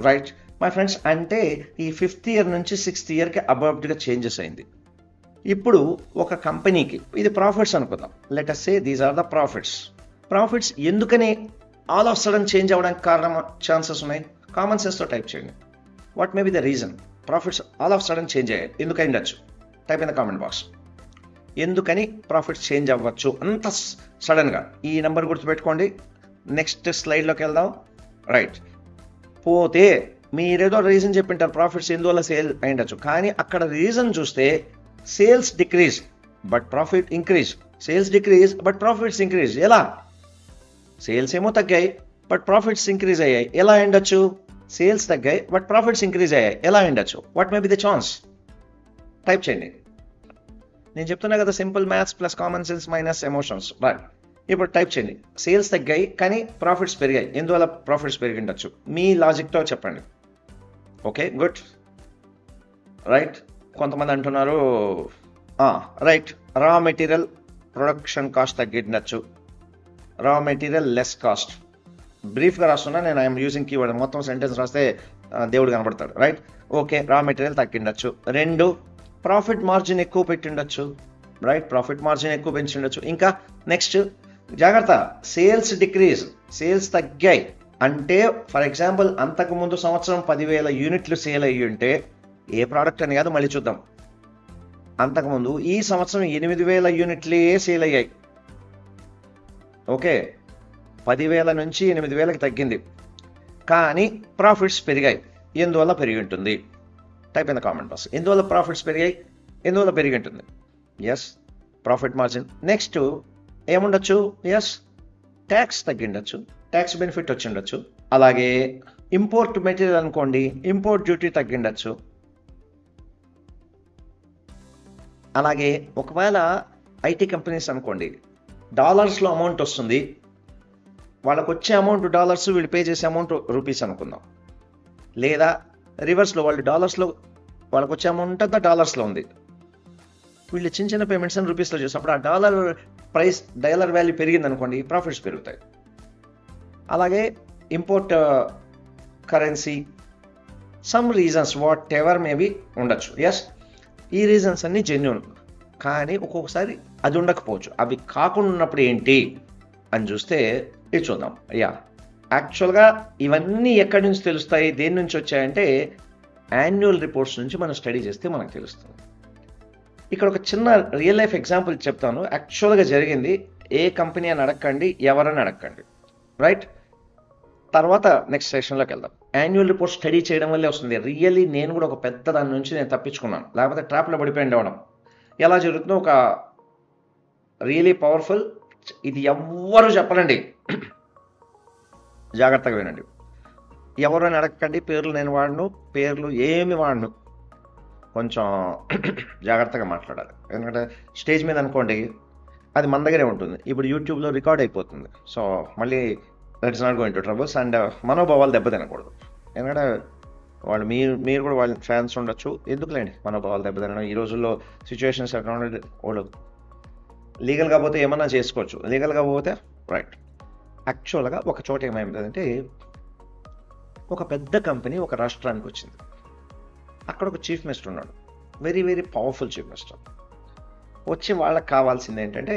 రైట్ మై ఫ్రెండ్స్, అంటే ఈ 5th year నుంచి 6th yearకి అబర్ట్గా చేంజెస్ అయింది. ఇప్పుడు ఒక కంపెనీకి ఇది ప్రాఫిట్స్ అనుకుందాం, let us say these are the profits. Profits ఎందుకని ఆల్ ఆఫ్ సడన్ చేంజ్ అవ్వడానికి కారణం ఛాన్సెస్ ఉన్నాయి? కామన్ సెన్స్తో టైప్ చేయండి. What may be the reason profits all of sudden change అయ్యాయి? ఎందుకు అయిండొచ్చు? Type in the comment box. ఎందుకని ప్రాఫిట్స్ చేంజ్ అవ్వచ్చు అంత సడన్గా? ఈ నెంబర్ గుర్తుపెట్టుకోండి. నెక్స్ట్ స్లైడ్లోకి వెళ్దాం. రైట్, పోతే మీరేదో రీజన్ చెప్పింటారు ప్రాఫిట్స్ ఎందువల్ల సేల్ అయ్యిండొచ్చు, కానీ అక్కడ రీజన్ చూస్తే sales decrease but profit increase, sales decrease but profits increase. ఎలా? సేల్స్ ఏమో తగ్గాయి బట్ ప్రాఫిట్స్ ఇంక్రీజ్ అయ్యాయి, ఎలా అయ్యిండొచ్చు? సేల్స్ తగ్గాయి బట్ ప్రాఫిట్స్ ఇంక్రీజ్ అయ్యాయి, ఎలా ఉండొచ్చు? What may be the chance? Type చేయండి. నేను చెప్తున్నా కదా, simple maths plus common sense minus emotions. Right, ఇప్పుడు టైప్ చేయండి. సేల్స్ తగ్గాయి కానీ ప్రాఫిట్స్ పెరిగాయి, ఎందువల్ల ప్రాఫిట్స్ పెరిగి ఉండొచ్చు? మీ లాజిక్తో చెప్పండి. Okay, good. రైట్, కొంతమంది అంటున్నారు right, raw material production cost తగ్గిండొచ్చు, raw material less cost. బ్రీఫ్గా రాస్తున్నా నేను, ఐఎమ్ యూజింగ్ కీవర్డ్. మొత్తం సెంటెన్స్ రాస్తే దేవుడు కనబడతాడు. రైట్, ఓకే, రా మెటీరియల్ తగ్గిండొచ్చు. 2, ప్రాఫిట్ మార్జిన్ ఎక్కువ పెట్టిండొచ్చు. రైట్, ప్రాఫిట్ మార్జిన్ ఎక్కువ పెంచిండొచ్చు. ఇంకా నెక్స్ట్ జాగ్రత్త, సేల్స్ డిక్రీజ్, సేల్స్ తగ్గాయి అంటే ఫర్ ఎగ్జాంపుల్ అంతకుముందు సంవత్సరం 10,000 యూనిట్లు సేల్ అయ్యి ఉంటే, ఏ ప్రోడక్ట్ అని కాదు మళ్ళీ చూద్దాం, అంతకుముందు ఈ సంవత్సరం 8,000 యూనిట్లే సేల్ అయ్యాయి. ఓకే, 10,000 నుంచి 8,000కి తగ్గింది కానీ ప్రాఫిట్స్ పెరిగాయి, ఎందువల్ల పెరిగి ఉంటుంది? Type in the comment box. ఎందువల్ల ప్రాఫిట్స్ పెరిగాయి, ఎందువల్ల పెరిగి ఉంటుంది? Yes, profit margin. నెక్స్ట్ ఏముండొచ్చు? ఎస్, ట్యాక్స్ తగ్గిండొచ్చు, ట్యాక్స్ బెనిఫిట్ వచ్చిండొచ్చు. అలాగే ఇంపోర్ట్ మెటీరియల్ అనుకోండి, ఇంపోర్ట్ డ్యూటీ తగ్గిండొచ్చు. అలాగే ఒకవేళ ఐటీ కంపెనీస్ అనుకోండి, డాలర్స్లో అమౌంట్ వస్తుంది, వాళ్ళకు వచ్చే అమౌంట్ డాలర్స్, వీళ్ళు పే చేసే అమౌంట్ రూపీస్ అనుకుందాం. లేదా రివర్స్లో, వాళ్ళు డాలర్స్లో, వాళ్ళకు వచ్చే అమౌంట్ అంతా డాలర్స్లో ఉంది, వీళ్ళు చిన్న చిన్న పేమెంట్స్ అని రూపీస్లో చేసినప్పుడు ఆ డాలర్ ప్రైస్, డాలర్ వాల్యూ పెరిగింది అనుకోండి, ప్రాఫిట్స్ పెరుగుతాయి. అలాగే import currency, some reasons what ever maybe ఉండొచ్చు. ఎస్, ఈ రీజన్స్ అన్నీ జెన్యూన్, కానీ ఒక్కొక్కసారి అది ఉండకపోవచ్చు. అవి కాకుండా ఉన్నప్పుడు ఏంటి అని చూస్తే ఇది చూద్దాం. యాక్చువల్గా ఇవన్నీ ఎక్కడి నుంచి తెలుస్తాయి, దేని నుంచి వచ్చాయంటే యాన్యువల్ రిపోర్ట్స్ నుంచి మనం స్టడీ చేస్తే మనకు తెలుస్తుంది. ఇక్కడ ఒక చిన్న రియల్ లైఫ్ ఎగ్జాంపుల్ చెప్తాను, యాక్చువల్గా జరిగింది. ఏ కంపెనీ అని అడగండి, ఎవరని అడగండి. రైట్, తర్వాత నెక్స్ట్ సెషన్లోకి వెళ్దాం. యాన్యువల్ రిపోర్ట్ స్టడీ చేయడం వల్లే వస్తుంది. రియల్లీ నేను కూడా ఒక పెద్ద దాని నుంచి నేను తప్పించుకున్నాను, లేకపోతే ట్రాప్లో పడిపోయింది అవ్వడం. ఎలా జరుగుతుందో ఒక రియలీ పవర్ఫుల్, ఇది ఎవ్వరు చెప్పరండి, జాగ్రత్తగా వినండి. ఎవరు అని అడగకండి, పేర్లు నేను వాడను, పేర్లు ఏమి వాడను, కొంచెం జాగ్రత్తగా మాట్లాడాలి. ఎందుకంటే స్టేజ్ మీద అనుకోండి, అది మన దగ్గరే ఉంటుంది, ఇప్పుడు యూట్యూబ్లో రికార్డ్ అయిపోతుంది. సో మళ్ళీ that's not going to troubles. And మనోభావాలు దెబ్బతినకూడదు, ఎందుకంటే వాళ్ళు మీరు కూడా వాళ్ళ ఫ్యాన్స్ ఉండొచ్చు, ఎందుకులేండి మనోభావాలు దెబ్బతినడం. ఈ రోజుల్లో సిచ్యువేషన్స్ ఎక్కడ ఉండే వాళ్ళు లీగల్గా పోతే ఏమన్నా చేసుకోవచ్చు, లీగల్గా పోతే రైట్. యాక్చువల్గా ఒక చోట ఏమైందంటే, ఒక పెద్ద కంపెనీ ఒక రాష్ట్రానికి వచ్చింది. అక్కడ ఒక చీఫ్ మినిస్టర్ ఉన్నాడు, very very powerful chief minister. వచ్చి వాళ్ళకి కావాల్సింది ఏంటంటే,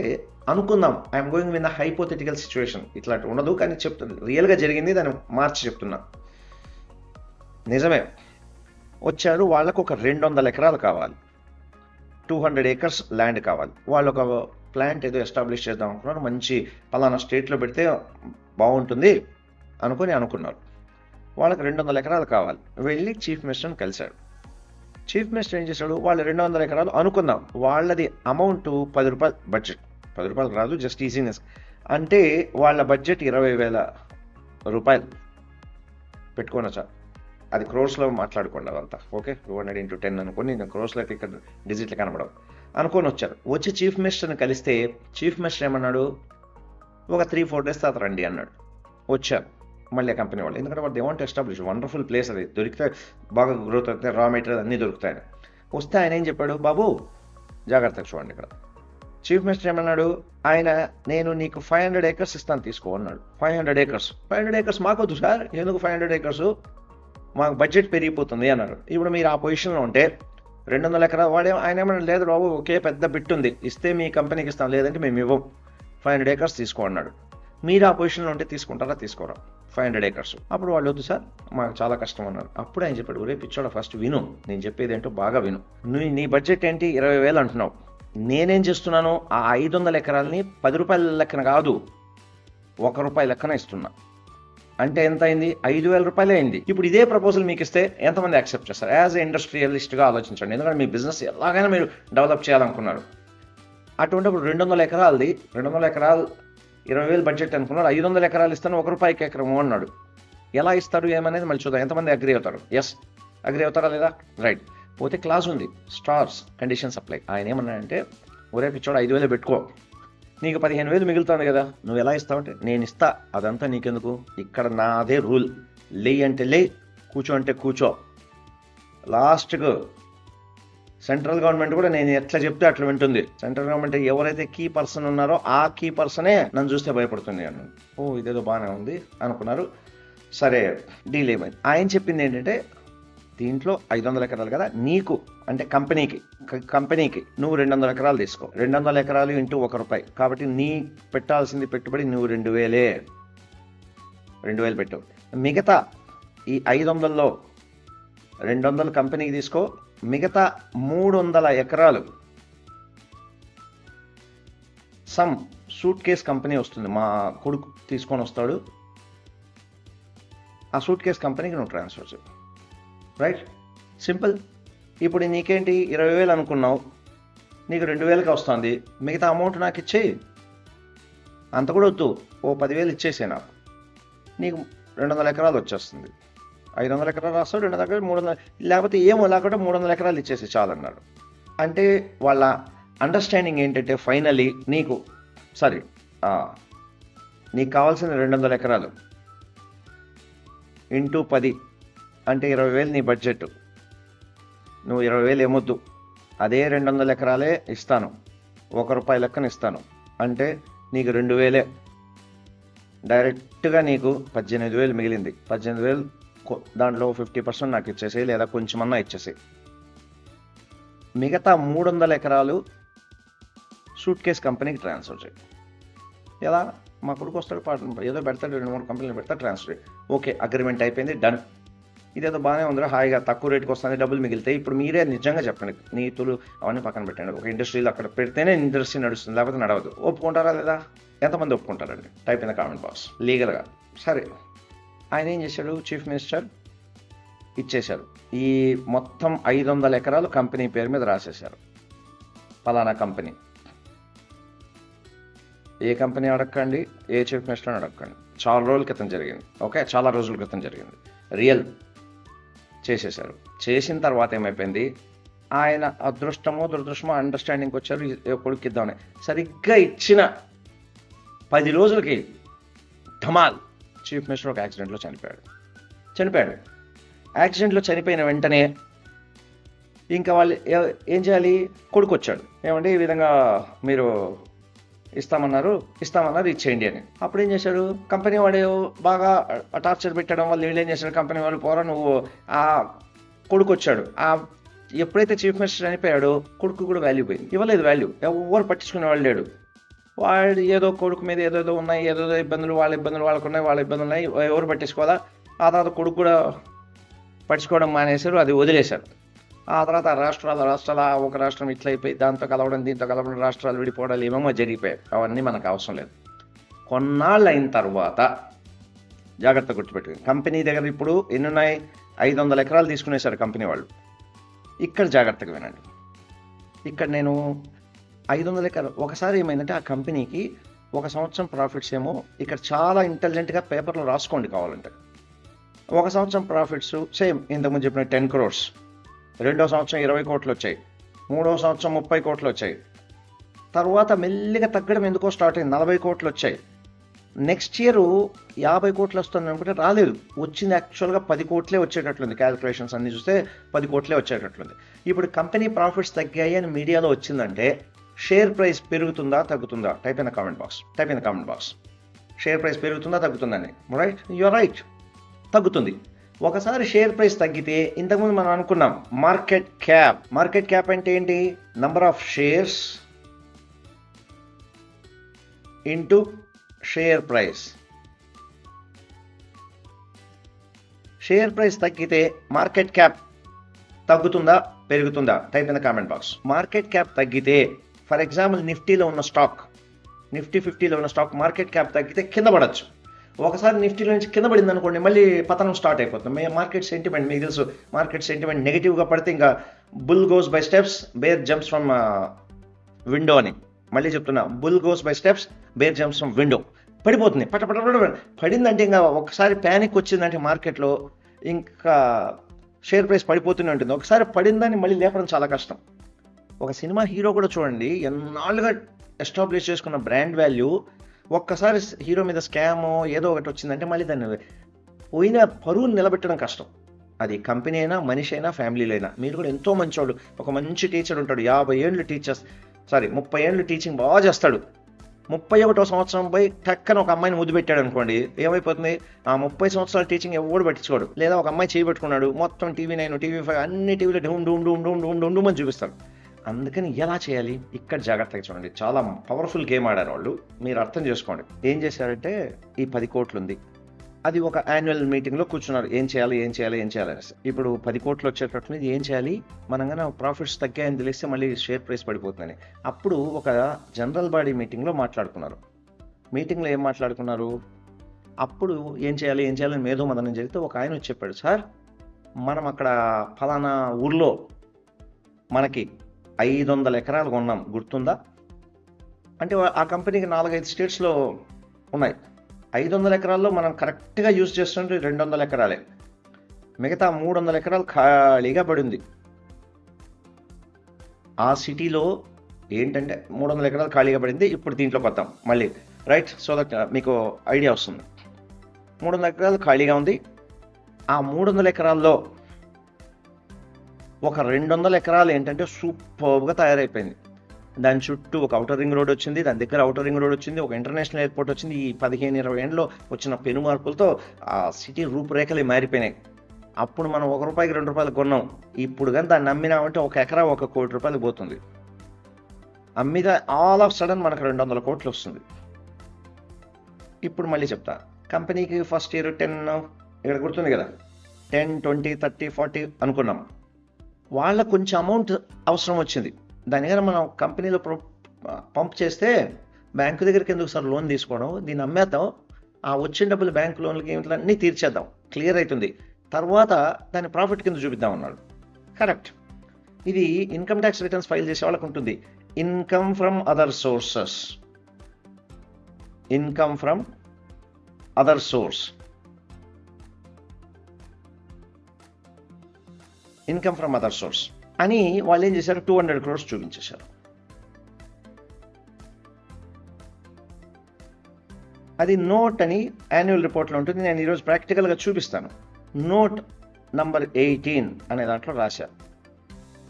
అనుకుందాం, I'm going win the hypothetical situation, ఇట్లాంటి ఉండదు కానీ చెప్తుంది, రియల్గా జరిగింది, దాన్ని మార్చి చెప్తున్నా. నిజమే, వచ్చారు, వాళ్ళకు ఒక 200 ఎకరాలు కావాలి, 200 acres ల్యాండ్ కావాలి. వాళ్ళు ఒక ప్లాంట్ ఏదో ఎస్టాబ్లిష్ చేద్దాం అనుకున్నారు, మంచి పలానా స్టేట్లో పెడితే బాగుంటుంది అనుకున్నారు. వాళ్ళకి 200 ఎకరాలు కావాలి. వెళ్ళి చీఫ్ మినిస్టర్ని కలిశాడు. చీఫ్ మినిస్టర్ ఏం చేశాడు, వాళ్ళు 200 ఎకరాలు అనుకుందాం, వాళ్ళది అమౌంట్ 10 రూపాయలు బడ్జెట్, 10 రూపాయలు రాదు, జస్ట్ ఈజీనెస్ అంటే వాళ్ళ బడ్జెట్ 20,000 రూపాయలు పెట్టుకోనొచ్చా. అది క్రోర్స్లో మాట్లాడుకోండి అదంతా. ఓకే, 200 into 10 అనుకోని, నేను క్రోర్స్లో అయితే ఇక్కడ డిజిట్లు కనబడవు అనుకొని వచ్చారు. వచ్చి చీఫ్ మినిస్టర్ని కలిస్తే చీఫ్ మినిస్టర్ ఏమన్నాడు, ఒక 3-4 days తర్వాత రండి అన్నాడు. వచ్చారు మళ్ళీ కంపెనీ వాళ్ళు, ఎందుకంటే వాళ్ళు they want establish, wonderful place, అది దొరికితే బాగా గ్రోత్ అవుతాయి, రా మెటీరియల్ అన్నీ దొరుకుతాయని. వస్తే ఆయన ఏం చెప్పాడు, బాబు జాగ్రత్తగా చూడండి. ఇక్కడ చీఫ్ మినిస్టర్ ఏమన్నాడు, నేను నీకు 500 acres ఇస్తాను తీసుకో అన్నాడు. 500 acres మాకొద్దు సార్, ఎందుకు 500 acres, మాకు బడ్జెట్ పెరిగిపోతుంది అన్నారు. ఇప్పుడు మీరు ఆ పొజిషన్లో ఉంటే 200 ఎకరాలు ఆయన ఏమన్నా, లేదు బాబు ఒకే పెద్ద బిట్ ఉంది, ఇస్తే మీ కంపెనీకి ఇస్తాం, లేదంటే మేము ఇవ్వం, 500 acres తీసుకో అన్నాడు. మీరు ఆ పొజిషన్లో ఉంటే తీసుకుంటారా, తీసుకోరా 500 acres? అప్పుడు వాళ్ళు వద్దు సార్ మాకు చాలా కష్టం అన్నారు. అప్పుడు ఆయన చెప్పాడు, ఒరే పిచ్చోడ, ఫస్ట్ విను, నేను చెప్పేది ఏంటో బాగా విను. నీ బడ్జెట్ ఏంటి, 20,000 అంటున్నావు, నేనేం చేస్తున్నాను, ఆ 500 ఎకరాలని 10 రూపాయల లెక్కన కాదు, 1 రూపాయి లెక్కన ఇస్తున్నా. అంటే ఎంత అయింది, 5,000 రూపాయలే అయింది. ఇప్పుడు ఇదే ప్రపోజల్ మీకు ఇస్తే ఎంతమంది యాక్సెప్ట్ చేస్తారు? యాజ్ ఎ ఇండస్ట్రియలిస్ట్గా ఆలోచించండి, ఎందుకంటే మీ బిజినెస్ ఎలాగైనా మీరు డెవలప్ చేయాలనుకున్నారు. అటువంటిప్పుడు 200 ఎకరాలది, 200 ఎకరాలు 20,000 బడ్జెట్ అనుకున్నాడు, 500 ఎకరాలు ఇస్తాను, 1 రూపాయికి ఎకరము అన్నాడు. ఎలా ఇస్తారు ఏమనేది మళ్ళీ చూద్దాం. ఎంతమంది అగ్రి అవుతారు? ఎస్, అగ్రి అవుతారా లేదా? రైట్. పోతే క్లాస్ ఉంది, స్టార్స్ కండిషన్స్ అప్లై. ఆయన ఏమన్నాడంటే, ఒరే పిచ్చోడు 5,000 పెట్టుకో, నీకు 15,000 మిగులుతుంది కదా, నువ్వు ఎలా ఇస్తావంటే, నేను ఇస్తా, అదంతా నీకెందుకు, ఇక్కడ నాదే రూల్, లేయి అంటే లే, కూర్చో అంటే కూర్చో. లాస్ట్కు సెంట్రల్ గవర్నమెంట్ కూడా నేను ఎట్లా చెప్తే అట్లా వింటుంది. సెంట్రల్ గవర్నమెంట్ ఎవరైతే కీ పర్సన్ ఉన్నారో ఆ కీ పర్సనే నన్ను చూస్తే భయపడుతుంది అని. ఓ ఇదేదో బాగానే ఉంది అనుకున్నారు. సరే, డీల్ ఏమైంది. ఆయన చెప్పింది ఏంటంటే, దీంట్లో 500 ఎకరాలు కదా నీకు, అంటే కంపెనీకి నువ్వు 200 ఎకరాలు తీసుకో, 200 ఎకరాలు ఇంటూ ₹1, కాబట్టి నీ పెట్టాల్సింది పెట్టుబడి నువ్వు 2,000 పెట్టు. మిగతా ఈ 500లో 200 కంపెనీకి తీసుకో, మిగతా 300 ఎకరాలు సమ్ సూట్ కేస్ కంపెనీ వస్తుంది, మా కొడుకు తీసుకొని వస్తాడు, ఆ సూట్ కేస్ కంపెనీకి నువ్వు ట్రాన్స్ఫర్ చేయి. Right, simple. ఇప్పుడు నీకేంటి 20,000 అనుకున్నావు, నీకు 2,000కి వస్తుంది, మిగతా అమౌంట్ నాకు ఇచ్చేయి. అంత కూడా వద్దు, ఓ 10,000 ఇచ్చేసే నాకు, నీకు 200 ఎకరాలు వచ్చేస్తుంది. 500 ఎకరాలు రాస్తాడు, 200 ఎకరాలు, 300, లేకపోతే ఏమో లేకుండా 300 ఎకరాలు ఇచ్చేసి చాలన్నాడు. అంటే వాళ్ళ అండర్స్టాండింగ్ ఏంటంటే, ఫైనలీ నీకు నీకు కావాల్సిన 200 ఎకరాలు ఇంటూ 10 అంటే 20,000 నీ బడ్జెట్, నువ్వు 20,000 ఏమొద్దు, అదే 200 ఎకరాలే ఇస్తాను, ₹1 లెక్కన ఇస్తాను, అంటే నీకు 2,000, డైరెక్ట్గా నీకు 18,000 మిగిలింది. 18,000 దాంట్లో 50% నాకు ఇచ్చేసేయి, లేదా కొంచెమన్నా ఇచ్చేసేయి. మిగతా 300 ఎకరాలు సూట్ కేస్ కంపెనీకి ట్రాన్స్ఫర్ చేయి. ఎలా, మా కొడుకు వస్తాడు, ఏదో పెడతాడు, 2-3 కంపెనీలు పెడతాడు, ట్రాన్స్ఫర్. ఓకే, అగ్రిమెంట్ అయిపోయింది, డన్. ఇదేదో బాగానే ఉందిరా, హాయిగా తక్కువ రేటుకి వస్తుంది, డబ్బులు మిగిలితాయి. ఇప్పుడు మీరే నిజంగా చెప్పండి, నీతులు అవన్నీ పక్కన పెట్టండి, ఒక ఇండస్ట్రీలో అక్కడ పెడితేనే ఇండస్ట్రీ నడుస్తుంది, లేకపోతే నడవదు. ఒప్పుకుంటారా లేదా? ఎంతమంది ఒప్పుకుంటారండి? Type in the comment box. లీగల్గా సరే. ఆయన ఏం చేశాడు, చీఫ్ మినిస్టర్ ఇచ్చేశారు, ఈ మొత్తం 500 ఎకరాలు కంపెనీ పేరు మీద రాసేశారు. పలానా కంపెనీ, ఏ కంపెనీ అడగండి, ఏ చీఫ్ మినిస్టర్ అడగండి. చాలా రోజుల క్రితం జరిగింది, ఓకే, చాలా రోజుల క్రితం జరిగింది, రియల్. చేసేశారు. చేసిన తర్వాత ఏమైపోయింది, ఆయన అదృష్టమో దురదృష్టమో అండర్స్టాండింగ్కి వచ్చారు, కొడుకు ఇద్దామని. సరిగ్గా ఇచ్చిన 10 రోజులకి ధమాల్, చీఫ్ మినిస్టర్ ఒక యాక్సిడెంట్లో చనిపోయాడు. యాక్సిడెంట్లో చనిపోయిన వెంటనే ఇంకా వాళ్ళు ఏం చేయాలి, కొడుకు వచ్చాడు, ఏమంటే ఈ విధంగా మీరు ఇస్తామన్నారు, ఇచ్చేయండి అని. అప్పుడు ఏం చేశాడు, కంపెనీ వాడు బాగా టార్చర్ పెట్టడం వల్ల వీళ్ళు ఏం చేశాడు, కంపెనీ వాళ్ళు పోరా నువ్వు, ఆ కొడుకు వచ్చాడు, ఎప్పుడైతే చీఫ్ మినిస్టర్ చనిపోయాడో కొడుకు కూడా వాల్యూ పోయింది, ఇవ్వలేదు వాల్యూ, ఎవరు పట్టించుకునే వాళ్ళు లేడు. వాడు ఏదో కొడుకు మీద ఏదేదో ఉన్నాయి, ఏదేదో ఇబ్బందులు, వాళ్ళ ఇబ్బందులు వాళ్ళకున్నాయి, వాళ్ళ ఇబ్బందులు ఉన్నాయి, ఎవరు పట్టించుకోవాలా. ఆ తర్వాత కొడుకు కూడా పట్టించుకోవడం మానేశారు, అది వదిలేశారు. ఆ తర్వాత రాష్ట్రాల ఒక రాష్ట్రం ఇట్లా అయిపోయి దాంతో కలవడం దీంతో కలవడం, రాష్ట్రాలు విడిపోవడాలు ఏమేమో జరిగిపోయాయి. అవన్నీ మనకు అవసరం లేదు. కొన్నాళ్ళు అయిన తర్వాత జాగ్రత్త గుర్తుపెట్టుకుని, కంపెనీ దగ్గర ఇప్పుడు ఎన్ని ఉన్నాయి, 500 ఎకరాలు తీసుకునేశారు కంపెనీ వాళ్ళు. ఇక్కడ జాగ్రత్తగా వినండి, ఇక్కడ నేను 500 ఎకరాలు, ఒకసారి ఏమైందంటే ఆ కంపెనీకి 1 సంవత్సరం ప్రాఫిట్స్ ఏమో, ఇక్కడ చాలా ఇంటెలిజెంట్గా పేపర్లో రాసుకోండి కావాలంటే, 1 సంవత్సరం ప్రాఫిట్స్ సేమ్ ఇంతకుముందు చెప్పిన 10 crores, 2వ సంవత్సరం 20 కోట్లు వచ్చాయి, 3వ సంవత్సరం 30 కోట్లు వచ్చాయి, తర్వాత మెల్లిగా తగ్గడం ఎందుకో స్టార్ట్ అయింది, 40 కోట్లు వచ్చాయి. నెక్స్ట్ ఇయర్ 50 కోట్లు వస్తుంది అనుకుంటే రాలేదు, వచ్చింది యాక్చువల్గా 10 కోట్లే వచ్చేటట్లుంది. క్యాలిక్యులేషన్స్ అన్ని చూస్తే 10 కోట్లే వచ్చేటట్లుంది. ఇప్పుడు కంపెనీ ప్రాఫిట్స్ తగ్గాయి అని మీడియాలో వచ్చిందంటే షేర్ ప్రైస్ పెరుగుతుందా తగ్గుతుందా? Type in the comment box. Share price పెరుగుతుందా తగ్గుతుందని. రైట్, యూఆర్ రైట్, తగ్గుతుంది. ఒకసారి షేర్ ప్రైస్ తగ్గితే, ఇంతకుముందు మనం అనుకున్నాం మార్కెట్ క్యాప్ అంటే ఏంటి, number of shares into share price. Share price తగ్గితే మార్కెట్ క్యాప్ తగ్గుతుందా పెరుగుతుందా? Type in the comment box. Market cap తగ్గితే, ఫర్ ఎగ్జాంపుల్ నిఫ్టీలో ఉన్న స్టాక్, నిఫ్టీ 50లో ఉన్న స్టాక్ మార్కెట్ క్యాప్ తగ్గితే కింద పడచ్చు. ఒకసారి నిఫ్టీలో నుంచి కింద పడింది అనుకోండి, మళ్ళీ పతనం స్టార్ట్ అయిపోతుంది. మార్కెట్ సెంటిమెంట్ మీకు తెలుసు, మార్కెట్ సెంటిమెంట్ నెగిటివ్గా పడితే ఇంకా bull goes by steps, bear jumps from window అని. మళ్ళీ చెప్తున్నా, bull goes by steps, bear jumps from window. పడిపోతుంది. పట పట పట పట. పడిందంటే ఇంకా ఒకసారి ప్యానిక్ వచ్చిందంటే మార్కెట్లో ఇంకా షేర్ ప్రైస్ పడిపోతూనే ఉంటుంది. ఒకసారి పడిందని మళ్ళీ లేపడం చాలా కష్టం. ఒక సినిమా హీరో కూడా చూడండి, ఎన్నాళ్ళుగా ఎస్టాబ్లిష్ చేసుకున్న బ్రాండ్ వాల్యూ ఒక్కసారి హీరో మీద స్కామో ఏదో ఒకటి వచ్చిందంటే మళ్ళీ దాన్ని పోయిన పరువుని నిలబెట్టడం కష్టం. అది కంపెనీ అయినా, మనిషి అయినా, ఫ్యామిలీలో అయినా. మీరు కూడా ఎంతో మంచోడు, ఒక మంచి టీచర్ ఉంటాడు, 50 ఏళ్ళు 30 ఏళ్ళు టీచింగ్ బాగా చేస్తాడు. 31వ సంవత్సరం పోయి టక్కన ఒక అమ్మాయిని ముద్దు పెట్టాడు అనుకోండి, ఏమైపోతుంది? ఆ 30 సంవత్సరాల టీచింగ్ ఎవడు పట్టించుకోడు. లేదా ఒక అమ్మాయి చేయబెట్టుకున్నాడు, మొత్తం TV9, TV5 అన్ని టీవీలో డూమ్ డూమ్ డూమ్ డూమ్ డూమ్ డూమ్ డూమ్ అని చూపిస్తాడు. అందుకని ఎలా చేయాలి? ఇక్కడ జాగ్రత్తగా చూడండి. చాలా పవర్ఫుల్ గేమ్ ఆడారు వాళ్ళు, మీరు అర్థం చేసుకోండి. ఏం చేశారంటే, ఈ 10 కోట్లు ఉంది, అది ఒక యాన్యువల్ మీటింగ్లో కూర్చున్నారు, ఏం చేయాలి అనేసి. ఇప్పుడు 10 కోట్లు వచ్చేటట్లు ఏం చేయాలి, మనం కానీ ప్రాఫిట్స్ తగ్గాయని తెలిస్తే మళ్ళీ షేర్ ప్రైస్ పడిపోతుందని. అప్పుడు ఒక జనరల్ బాడీ మీటింగ్లో మాట్లాడుకున్నారు. మీటింగ్లో ఏం మాట్లాడుకున్నారు? అప్పుడు ఏం చేయాలి అని మేధో మదనం జరిగితే ఒక ఆయన వచ్చి చెప్పాడు, సార్ మనం అక్కడ ఫలానా ఊర్లో మనకి 500 ఎకరాలు కొన్నాం, గుర్తుందా? అంటే ఆ కంపెనీకి 4-5 స్టేట్స్లో ఉన్నాయి. 500 ఎకరాల్లో మనం కరెక్ట్గా యూజ్ చేస్తుంటే 200 ఎకరాలే, మిగతా 300 ఎకరాలు ఖాళీగా పడింది. ఆ సిటీలో ఏంటంటే 300 ఎకరాలు ఖాళీగా పడింది. ఇప్పుడు దీంట్లోకి వద్దాం మళ్ళీ, రైట్? సో దట్ మీకు ఐడియా వస్తుంది. 300 ఎకరాలు ఖాళీగా ఉంది. ఆ 300 ఎకరాల్లో ఒక 200 ఎకరాలు ఏంటంటే సూపర్గా తయారైపోయింది. దాని చుట్టూ ఒక ఔటర్ రింగ్ రోడ్ వచ్చింది, దాని దగ్గర ఔటర్ రింగ్ రోడ్ వచ్చింది, ఒక ఇంటర్నేషనల్ ఎయిర్పోర్ట్ వచ్చింది. ఈ 15-20 ఏళ్ళలో వచ్చిన పెను మార్పులతో ఆ సిటీ రూపురేఖలు మారిపోయినాయి. అప్పుడు మనం ₹1, ₹2 కొన్నాం. ఇప్పుడు కానీ దాన్ని అమ్మినామంటే ఒక ఎకరా ₹1 కోటి పోతుంది. అమ్మితే ఆల్ ఆఫ్ సడన్ మనకు 200 కోట్లు వస్తుంది. ఇప్పుడు మళ్ళీ చెప్తా, కంపెనీకి ఫస్ట్ ఇయర్ 10, ఇక్కడ గుర్తుంది కదా, 10, 20, 30, 40 అనుకున్నాం. వాళ్ళకు కొంచెం అమౌంట్ అవసరం వచ్చింది. దాని కానీ మనం కంపెనీలో పంప్ చేస్తే బ్యాంకు దగ్గరికి ఎందుకు సార్ లోన్ తీసుకోవడం, దీన్ని అమ్మేద్దాం, ఆ వచ్చిన డబ్బులు బ్యాంకు లోన్లకి అన్నీ తీర్చేద్దాం, క్లియర్ అవుతుంది, తర్వాత దాన్ని ప్రాఫిట్ కింద చూపిద్దాం అన్నాడు. కరెక్ట్. ఇది ఇన్కమ్ ట్యాక్స్ రిటర్న్స్ ఫైల్ చేసే వాళ్ళకు ఉంటుంది. Income from other sources, income from other source, income from other source అని వాళ్ళు ఏం చేశారు, 200 crores చూపించేశారు. అది నోట్ అని యాన్యువల్ రిపోర్ట్లో ఉంటుంది. నేను ఈరోజు ప్రాక్టికల్గా చూపిస్తాను. నోట్ నంబర్ 18 అనే దాంట్లో రాశారు.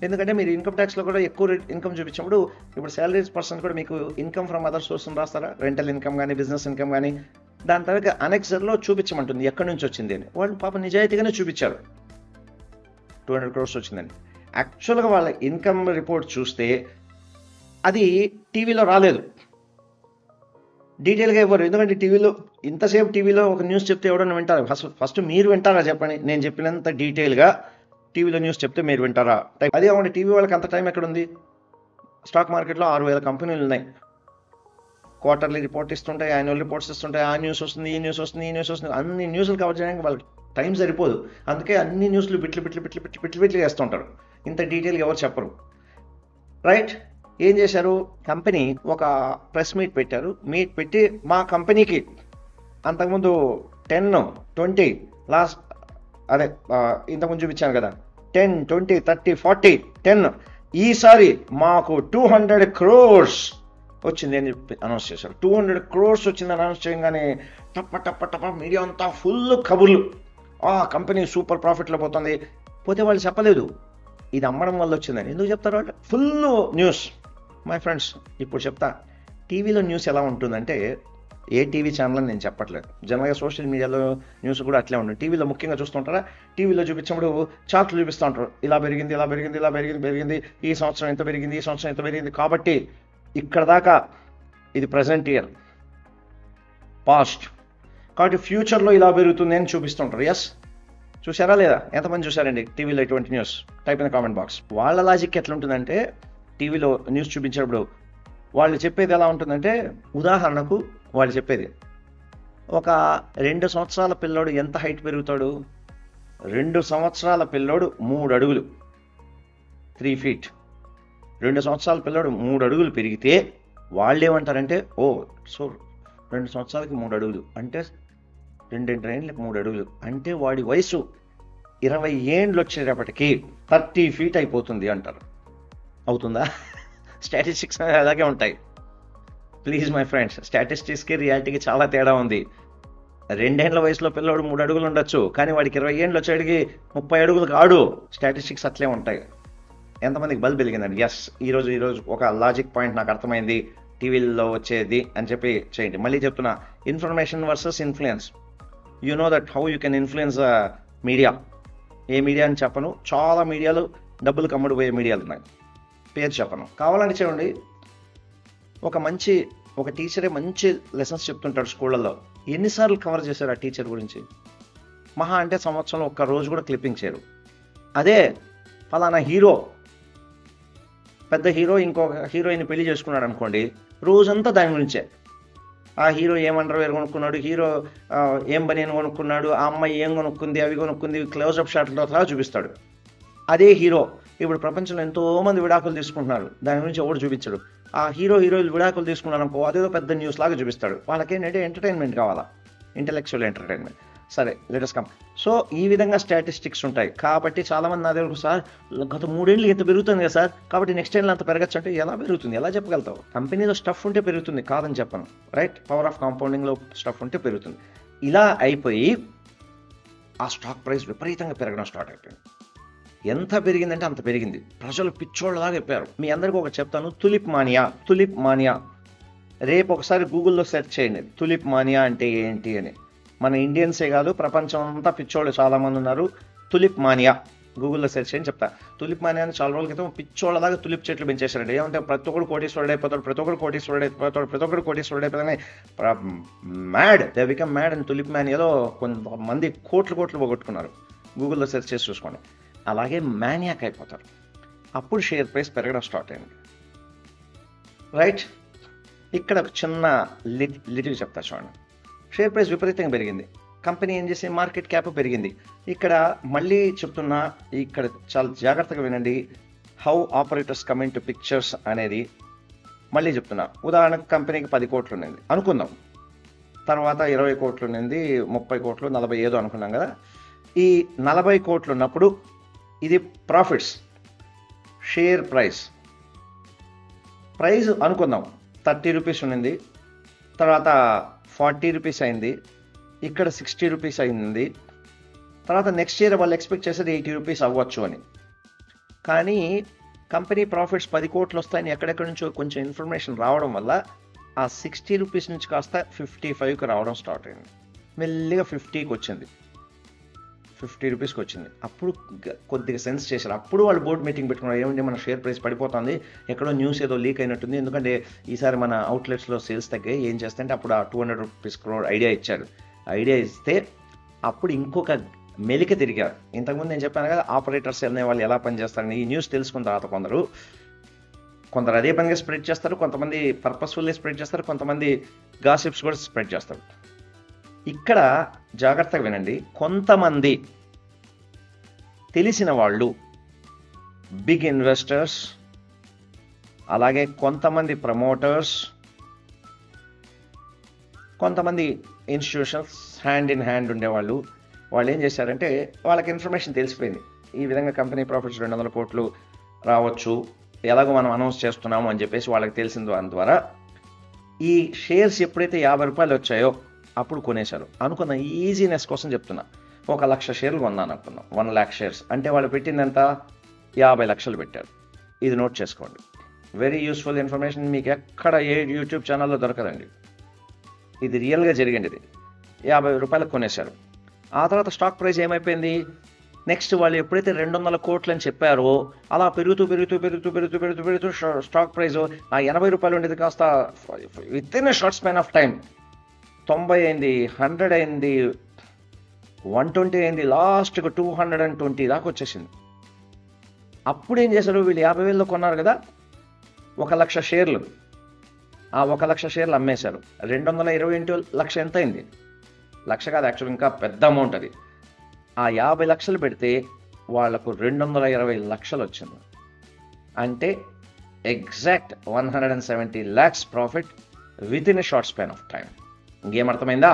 ఎందుకంటే మీరు ఇన్కమ్ ట్యాక్స్లో కూడా ఎక్కువ ఇన్కమ్ చూపించినప్పుడు, ఇప్పుడు శాలరీస్ పర్సన్ కూడా మీకు ఇన్కమ్ ఫ్రమ్ అదర్ సోర్స్ రాస్తారా, రెంటల్ ఇన్కమ్ కానీ, బిజినెస్ ఇన్కమ్ కానీ, దాని తర్వాత అనెక్సర్లో చూపించమంటుంది ఎక్కడి నుంచి వచ్చింది అని. వాళ్ళు పాప నిజాయితీగానే చూపించారు 200 crores వచ్చిందని. యాక్చువల్గా వాళ్ళ ఇన్కమ్ రిపోర్ట్ చూస్తే అది టీవీలో రాలేదు, డీటెయిల్గా ఇవ్వరు. ఎందుకంటే ఇంతసేపు టీవీలో ఒక న్యూస్ చెప్తే ఎవడన్నా వింటారా? ఫస్ట్ మీరు వింటారా చెప్పండి. నేను చెప్పినంత డీటెయిల్గా టీవీలో న్యూస్ చెప్తే మీరు వింటారా? అదే అవును, టీవీ వాళ్ళకి అంత టైం ఎక్కడుంది? స్టాక్ మార్కెట్లో 6,000 కంపెనీలు ఉన్నాయి, క్వార్టర్లీ రిపోర్ట్ ఇస్తుంటాయి, యాన్యువల్ రిపోర్ట్స్ ఇస్తుంటాయి, ఆ న్యూస్ వస్తుంది, ఈ న్యూస్ వస్తుంది, అన్ని న్యూస్లు కవర్ చేయడానికి వాళ్ళకి టైం సరిపోదు. అందుకే అన్ని న్యూస్లు బిట్లు వేస్తుంటారు. ఇంత డీటెయిల్గా ఎవరు చెప్పరు, రైట్? ఏం చేశారు, కంపెనీ ఒక ప్రెస్ మీట్ పెట్టారు. మీట్ పెట్టి మా కంపెనీకి అంతకుముందు 10, 20 లాస్ట్ అదే ఇంతకుముందు చూపించాను కదా, 10, 20, 30, 40, 10 ఈసారి మాకు 200 crores వచ్చింది అని చెప్పి అనౌన్స్ చేశారు. 200 crores వచ్చిందని అనౌన్స్ చేయగానే టప్ప మీడియా అంతా ఫుల్ కబుర్లు, ఆ కంపెనీ సూపర్ ప్రాఫిట్లో పోతుంది. పోతే వాళ్ళు చెప్పలేదు ఇది అమ్మడం వల్ల వచ్చిందని. ఎందుకు చెప్తారు వాళ్ళు? Full news. మై ఫ్రెండ్స్, ఇప్పుడు చెప్తా, టీవీలో న్యూస్ ఎలా ఉంటుందంటే, ఏ టీవీ ఛానల్ అని నేను చెప్పట్లేదు, జనరల్గా సోషల్ మీడియాలో న్యూస్ కూడా అట్లే ఉంటుంది. టీవీలో ముఖ్యంగా చూస్తుంటారా, టీవీలో చూపించినప్పుడు చార్ట్లు చూపిస్తూ ఉంటారు, ఇలా పెరిగింది, ఈ సంవత్సరం ఎంత పెరిగింది, కాబట్టి ఇక్కడ దాకా ఇది ప్రజెంట్ ఇయర్, పాస్ట్, కాబట్టి ఫ్యూచర్లో ఇలా పెరుగుతుంది అని చూపిస్తుంటారు. ఎస్, చూసారా లేదా? ఎంతమంది చూసారండి టీవీలో ఇటువంటి news? Type in comment box. వాళ్ళ లాజిక్ ఎట్లుంటుందంటే, టీవీలో న్యూస్ చూపించినప్పుడు వాళ్ళు చెప్పేది ఎలా ఉంటుందంటే, ఉదాహరణకు వాళ్ళు చెప్పేది, ఒక 2 సంవత్సరాల పిల్లోడు ఎంత హైట్ పెరుగుతాడు? 2 సంవత్సరాల పిల్లోడు 3 అడుగులు, 3 feet. 2 సంవత్సరాల పిల్లోడు 3 అడుగులు పెరిగితే వాళ్ళు ఏమంటారంటే, ఓ సో 2 సంవత్సరాలకి 3 అడుగులు అంటే 2 ట్రైన్లకు 3 అడుగులు అంటే వాడి వయసు 20 ఏండ్లు వచ్చేటప్పటికి 30 feet అయిపోతుంది అంటారు. అవుతుందా? స్టాటిస్టిక్స్ అలాగే ఉంటాయి. ప్లీజ్ మై ఫ్రెండ్స్, స్టాటిస్టిక్స్కి రియాలిటీకి చాలా తేడా ఉంది. 2 ఏళ్ల వయసులో పిల్లోడు 3 అడుగులు ఉండొచ్చు, కానీ వాడికి 20 ఏండ్లు వచ్చేటికి 30 అడుగులు కాడు. స్టాటిస్టిక్స్ అట్లే ఉంటాయి. ఎంతమందికి బల్బ్ వెలిగిందండి? ఎస్, ఈరోజు ఒక లాజిక్ పాయింట్ నాకు అర్థమైంది, టీవీల్లో వచ్చేది అని చెప్పి చేయండి. మళ్ళీ చెప్తున్నా, information versus influence. You know that how you can influence media. A media అని చెప్పను, చాలా మీడియాలు డబ్బులు కమ్ముడుపోయే మీడియాలు ఉన్నాయి, పేరు చెప్పను. కావాలంటే చూడండి, ఒక టీచరే మంచి లెసన్స్ చెప్తుంటాడు స్కూళ్ళల్లో. ఎన్నిసార్లు కవర్ చేశారు ఆ టీచర్ గురించి? మహా అంటే సంవత్సరంలో ఒక్క రోజు కూడా క్లిప్పింగ్ చేయరు. అదే ఫలానా హీరో, పెద్ద హీరో ఇంకొక హీరోయిన్ పెళ్లి చేసుకున్నాడు అనుకోండి, రోజంతా దాని గురించే. ఆ హీరో ఏం అండర్వేర్ కొనుక్కున్నాడు, హీరో ఏం బనియన్ కొనుక్కున్నాడు, ఆ అమ్మాయి ఏం కొనుక్కుంది, అవి కొనుక్కుంది, క్లోజప్ షాట్లతో సహా చూపిస్తాడు. అదే హీరో ఇప్పుడు ప్రపంచంలో ఎంతోమంది విడాకులు తీసుకుంటున్నారు, దాని గురించి ఎవరు చూపించడు. ఆ హీరోయిన్లు విడాకులు తీసుకున్నాడు అనుకో, అదేదో పెద్ద న్యూస్ లాగా చూపిస్తాడు. వాళ్ళకేంటంటే ఎంటర్టైన్మెంట్ కావాలా, ఇంటెలెక్చువల్ ఎంటర్టైన్మెంట్. సరే, లెటస్ కమ్. సో ఈ విధంగా స్టాటిస్టిక్స్ ఉంటాయి. కాబట్టి చాలామంది నా దగ్గర, సార్ గత 3 ఏళ్ళు ఇంత పెరుగుతుంది కదా సార్, కాబట్టి నెక్స్ట్ ఏళ్ళు అంత పెరగచ్చు అంటే ఎలా పెరుగుతుంది, ఎలా చెప్పగలుగుతావు? కంపెనీలో స్టఫ్ ఉంటే పెరుగుతుంది, కాదని చెప్పను, రైట్? పవర్ ఆఫ్ కాంపౌండింగ్లో స్టఫ్ ఉంటే పెరుగుతుంది. ఇలా అయిపోయి ఆ స్టాక్ ప్రైస్ విపరీతంగా పెరగడం స్టార్ట్ అయిపోయింది. ఎంత పెరిగిందంటే అంత పెరిగింది. ప్రజలు పిచ్చోళ్ళలాగా అయిపోయారు. మీ అందరికీ ఒకటి చెప్తాను, తులిప్ మానియా. రేపు ఒకసారి గూగుల్లో సెర్చ్ చేయండి, తులిప్ మానియా అంటే ఏంటి అని. మన ఇండియన్సే కాదు, ప్రపంచం అంతా పిచ్చోళ్ళు చాలామంది ఉన్నారు. తులిప్ మానియా గూగుల్లో సెర్చ్ చేయని చెప్తా. తులిప్ మానియా అని చాలా రోజుల క్రితం పిచ్చోళ్ళలాగా తులిప్ చెట్లు పెంచేశారండి. ఏమంటే ప్రతి ఒక్కరు కోటీశ్వరుడు అయిపోతాడని మ్యాడ్, దే బికమ్ మ్యాడ్ అని తులిప్ మానియాలో కొంతమంది కోట్లు పోగొట్టుకున్నారు. గూగుల్లో సెర్చ్ చేసి చూసుకోండి. అలాగే మ్యానియాక్ అయిపోతారు. అప్పుడు షేర్ ప్రైస్ పెరగడం స్టార్ట్ అయింది, రైట్? ఇక్కడ ఒక చిన్న లిటిల్ చెప్తా చూడండి. షేర్ ప్రైస్ విపరీతంగా పెరిగింది. కంపెనీ ఏం చేసి మార్కెట్ క్యాప్ పెరిగింది. ఇక్కడ మళ్ళీ చెప్తున్నా, ఇక్కడ చాలా జాగ్రత్తగా వినండి. How operators come in to pictures అనేది మళ్ళీ చెప్తున్నా. ఉదాహరణకు కంపెనీకి 10 కోట్లు ఉన్నది అనుకుందాం, తర్వాత 20 కోట్లు ఉన్నది, 30 కోట్లు, 40 ఏదో అనుకున్నాం కదా. ఈ 40 కోట్లు ఉన్నప్పుడు ఇది ప్రాఫిట్స్. షేర్ ప్రైస్ అనుకుందాం 30 రూపీస్ ఉన్నది, తర్వాత 40 రూపీస్ అయింది, ఇక్కడ 60 రూపీస్ అయింది, తర్వాత నెక్స్ట్ ఇయర్ వాళ్ళు ఎక్స్పెక్ట్ చేసేది 80 రూపీస్ అవ్వచ్చు అని. కానీ కంపెనీ ప్రాఫిట్స్ 10 కోట్లు వస్తాయని ఎక్కడెక్కడి నుంచో కొంచెం ఇన్ఫర్మేషన్ రావడం వల్ల ఆ 60 రూపీస్ నుంచి కాస్త 55కి రావడం స్టార్ట్ అయింది. మెల్లిగా 50కి వచ్చింది, 50 రూపీస్కి వచ్చింది. అప్పుడు కొద్దిగా సెన్స్ చేశారు. అప్పుడు వాళ్ళు బోర్డు మీటింగ్ పెట్టుకున్నారు. ఏమంటే మన షేర్ ప్రైస్ పడిపోతుంది, ఎక్కడో న్యూస్ ఏదో లీక్ అయినట్టుంది, ఎందుకంటే ఈసారి మన అవుట్లెట్స్లో సేల్స్ తగ్గాయి, ఏం చేస్తుంటే అప్పుడు ఆ 200 రూపీస్ క్రోర్ ఐడియా ఇచ్చారు. ఐడియా ఇస్తే అప్పుడు ఇంకొక మెలిక తిరిగారు. ఇంతకుముందు నేను చెప్పాను కదా, ఆపరేటర్స్ అనే వాళ్ళు ఎలా పనిచేస్తారని. ఈ న్యూస్ తెలుసుకున్న తర్వాత కొందరు అదే పనిగా స్ప్రెడ్ చేస్తారు, కొంతమంది పర్పస్ఫుల్లీ స్ప్రెడ్ చేస్తారు, కొంతమంది గాసిప్స్ కూడా స్ప్రెడ్ చేస్తారు. ఇక్కడ జాగ్రత్తగా వినండి. కొంతమంది తెలిసిన వాళ్ళు, బిగ్ ఇన్వెస్టర్స్, అలాగే కొంతమంది ప్రమోటర్స్, కొంతమంది ఇన్స్టిట్యూషన్స్ హ్యాండ్ ఇన్ హ్యాండ్ ఉండేవాళ్ళు, వాళ్ళు ఏం చేశారంటే వాళ్ళకి ఇన్ఫర్మేషన్ తెలిసిపోయింది. ఈ విధంగా కంపెనీ ప్రాఫిట్స్ 200 కోట్లు రావచ్చు, ఎలాగో మనం అనౌన్స్ చేస్తున్నాము అని చెప్పేసి వాళ్ళకి తెలిసిన దాని ద్వారా ఈ షేర్స్ ఎప్పుడైతే 50 రూపాయలు వచ్చాయో అప్పుడు కొనేశారు. అనుకున్న ఈజీనెస్ కోసం చెప్తున్నా, 1,00,000 షేర్లు కొన్నాను అనుకున్నాం, 1 lakh షేర్స్ అంటే వాళ్ళు పెట్టింది ఎంత, 50 లక్షలు పెట్టారు. ఇది నోట్ చేసుకోండి, వెరీ యూస్ఫుల్ ఇన్ఫర్మేషన్. మీకు ఎక్కడ ఏ యూట్యూబ్ ఛానల్లో దొరకదండి, ఇది రియల్గా జరిగింది. ఇది 50 రూపాయలకు కొనేశారు. ఆ తర్వాత స్టాక్ ప్రైస్ ఏమైపోయింది, నెక్స్ట్ వాళ్ళు ఎప్పుడైతే 200 కోట్లు అని చెప్పారో అలా పెరుగుతూ స్టాక్ ప్రైస్ ఆ 80 రూపాయలు ఉండేది కాస్త with in a short span of time 90 అయింది, 100 అయింది, 120 అయింది, లాస్ట్కి 220 దాకా వచ్చేసింది. అప్పుడు ఏం చేశారు, వీళ్ళు 50,000లో కొన్నారు కదా 1,00,000 షేర్లు, ఆ 1,00,000 షేర్లు అమ్మేశారు. 220 ఇంటూ 1,00,000 ఎంత అయింది, 1,00,000 కాదు యాక్చువల్, ఇంకా పెద్ద అమౌంట్ అది. ఆ 50 లక్షలు పెడితే వాళ్లకు 220 లక్షలు వచ్చింది. అంటే exact 170 lakhs profit with in a short span of time. Game అర్థమైందా?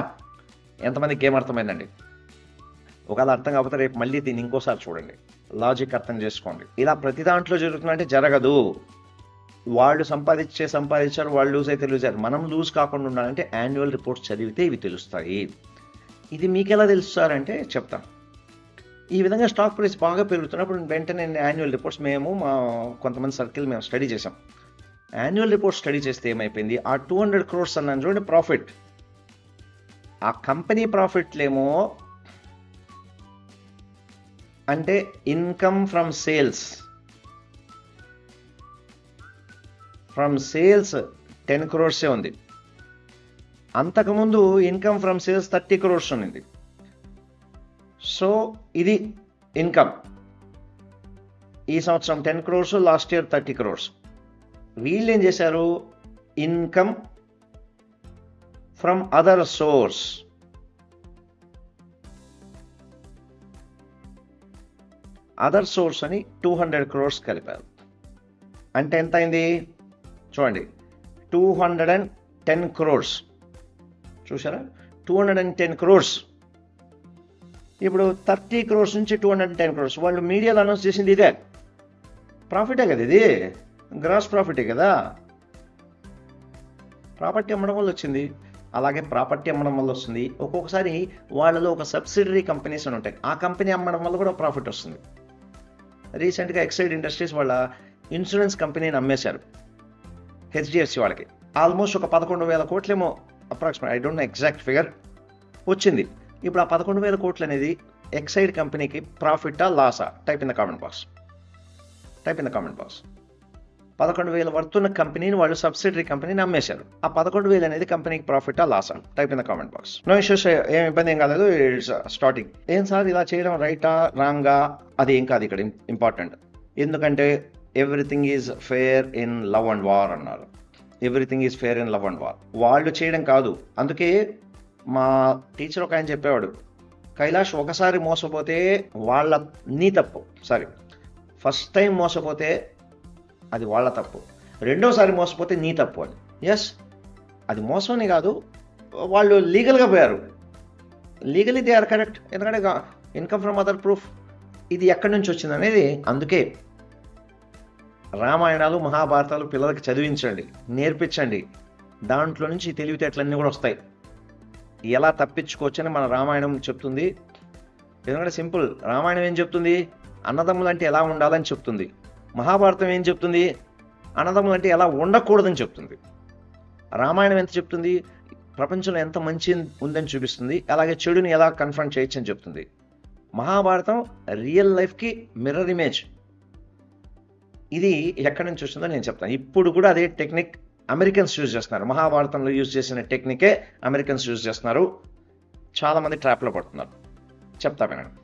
ఎంతమందికి గేమ్ అర్థమైందండి? ఒకవేళ అర్థం కాకపోతే రేపు మళ్ళీ దీన్ని ఇంకోసారి చూడండి, లాజిక్ అర్థం చేసుకోండి. ఇలా ప్రతి దాంట్లో జరుగుతుందంటే జరగదు. వాళ్ళు సంపాదించారు, వాళ్ళు లూజ్ అయితే లూజ్ అయ్యారు. మనం లూజ్ కాకుండా ఉండాలంటే యాన్యువల్ రిపోర్ట్స్ చదివితే ఇవి తెలుస్తాయి. ఇది మీకు ఎలా తెలుస్తారంటే చెప్తాను. ఈ విధంగా స్టాక్ ప్రైస్ బాగా పెరుగుతున్నప్పుడు వెంటనే యాన్యువల్ రిపోర్ట్స్ మేము మా కొంతమంది సర్కిల్ మేము స్టడీ చేసాం. యాన్యువల్ రిపోర్ట్ స్టడీ చేస్తే ఏమైపోయింది, ఆ 200 crores అన్నాను చూడండి ప్రాఫిట్, ఆ కంపెనీ ప్రాఫిట్లేమో అంటే ఇన్కమ్ ఫ్రమ్ సేల్స్ 10 crores ఉంది. అంతకుముందు ఇన్కమ్ ఫ్రమ్ సేల్స్ 30 crores ఉంది. సో ఇది ఇన్కమ్ ఈ సంవత్సరం 10 crores, లాస్ట్ ఇయర్ 30 crores. వీళ్ళు ఏం చేశారు, ఇన్కమ్ ఫ్రమ్ అదర్ సోర్స్ అని 200 crores కలిపారు. అంటే ఎంత అయింది చూడండి, 210 crores. చూసారా, 210 crores. ఇప్పుడు 30 crores నుంచి 210 crores వాళ్ళు మీడియాలో అనౌన్స్ చేసింది ఇదే ప్రాఫిటే కదా, ఇది గ్రాస్ ప్రాఫిటే కదా. ప్రాపర్టీ అమ్మడం వల్ల వచ్చింది. అలాగే ప్రాపర్టీ అమ్మడం వల్ల వస్తుంది. ఒక్కొక్కసారి వాళ్ళలో ఒక సబ్సిడరీ కంపెనీస్ అని ఉంటాయి, ఆ కంపెనీ అమ్మడం వల్ల కూడా ప్రాఫిట్ వస్తుంది. రీసెంట్గా ఎక్సైడ్ ఇండస్ట్రీస్ వాళ్ళ ఇన్సూరెన్స్ కంపెనీని అమ్మేశారు హెచ్డిఎఫ్సి వాళ్ళకి. ఆల్మోస్ట్ ఒక 11,000 కోట్లేమో approximate, I don't know exact figure వచ్చింది. ఇప్పుడు ఆ 11,000 కోట్లు అనేది ఎక్సైడ్ కంపెనీకి ప్రాఫిటా లాసా? టైప్ ఇన్ ద కామెంట్ బాక్స్. 11,000 వర్తున్న కంపెనీని వాళ్ళు సబ్సిడరీ కంపెనీని అమ్మేశారు. ఆ 11,000 అనేది కంపెనీకి ప్రాఫిటా లాసా? టైప్ ఇన్ ద కామెంట్ బాక్స్. నో ఇష్యూస్, ఏం ఇబ్బంది ఏం కాలేదు. It's starting. ఏం సార్ ఇలా చేయడం రైటా రాంగా? అది ఏం కాదు ఇక్కడ ఇంపార్టెంట్. ఎందుకంటే everything is fair in love and war అన్నారు. Everything is fair in love and war. వాళ్ళు చేయడం కాదు. అందుకే మా టీచర్ ఒక ఆయన చెప్పేవాడు, కైలాష్ ఒకసారి మోసపోతే నీ తప్పు, సారీ ఫస్ట్ టైం మోసపోతే అది వాళ్ళ తప్పు, రెండోసారి మోసపోతే నీ తప్పు అని. ఎస్, అది మోసం అని కాదు, వాళ్ళు లీగల్గా పోయారు, లీగలీ దే ఆర్ కరెక్ట్. ఎందుకంటే ఇన్కమ్ ఫ్రమ్ అదర్ ప్రూఫ్ ఇది ఎక్కడి నుంచి వచ్చింది అనేది. అందుకే రామాయణాలు మహాభారతాలు పిల్లలకి చదివించండి, నేర్పించండి. దాంట్లో నుంచి తెలివితేటలన్నీ కూడా వస్తాయి. ఎలా తప్పించుకోవచ్చని మన రామాయణం చెప్తుంది. ఎందుకంటే సింపుల్, రామాయణం ఏం చెప్తుంది, అన్నదమ్ములు అంటే ఎలా ఉండాలని చెప్తుంది. మహాభారతం ఏం చెప్తుంది, అన్నదమ్ములు అంటే ఎలా ఉండకూడదని చెప్తుంది. రామాయణం ఎంత చెప్తుంది, ప్రపంచంలో ఎంత మంచి ఉందని చూపిస్తుంది, అలాగే చెడుని ఎలా కన్ఫ్రంట్ చేయొచ్చు అని చెప్తుంది. మహాభారతం రియల్ లైఫ్కి మిర్రర్ ఇమేజ్. ఇది ఎక్కడి నుంచి వచ్చిందో నేను చెప్తాను. ఇప్పుడు కూడా అదే టెక్నిక్ అమెరికన్స్ యూజ్ చేస్తున్నారు. మహాభారతంలో యూజ్ చేసిన టెక్నికే అమెరికన్స్ యూజ్ చేస్తున్నారు. చాలామంది ట్రాప్లో పడుతున్నారు. చెప్తా వినండి.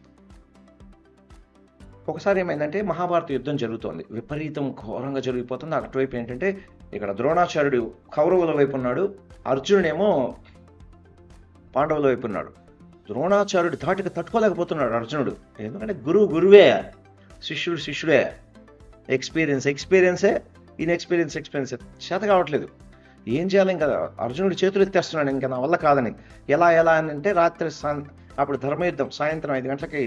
ఒకసారి ఏమైందంటే మహాభారత యుద్ధం జరుగుతోంది, విపరీతం ఘోరంగా జరిగిపోతుంది. అటువైపు ఏంటంటే ఇక్కడ ద్రోణాచార్యుడు కౌరవుల వైపు ఉన్నాడు, అర్జునుడేమో పాండవుల వైపు ఉన్నాడు. ద్రోణాచార్యుడు ధాటికి తట్టుకోలేకపోతున్నాడు అర్జునుడు. ఎందుకంటే గురువే, శిష్యుడే. ఎక్స్పీరియన్సే ఇన్ఎక్స్పీరియన్సే చేత కావట్లేదు. ఏం చేయాలి, ఇంకా అర్జునుడు చేతులు ఎత్తేస్తున్నాడు, ఇంకా నా వల్ల కాదని. ఎలా అని అంటే రాత్రి అప్పుడు ధర్మయుద్ధం సాయంత్రం 5 గంటలకి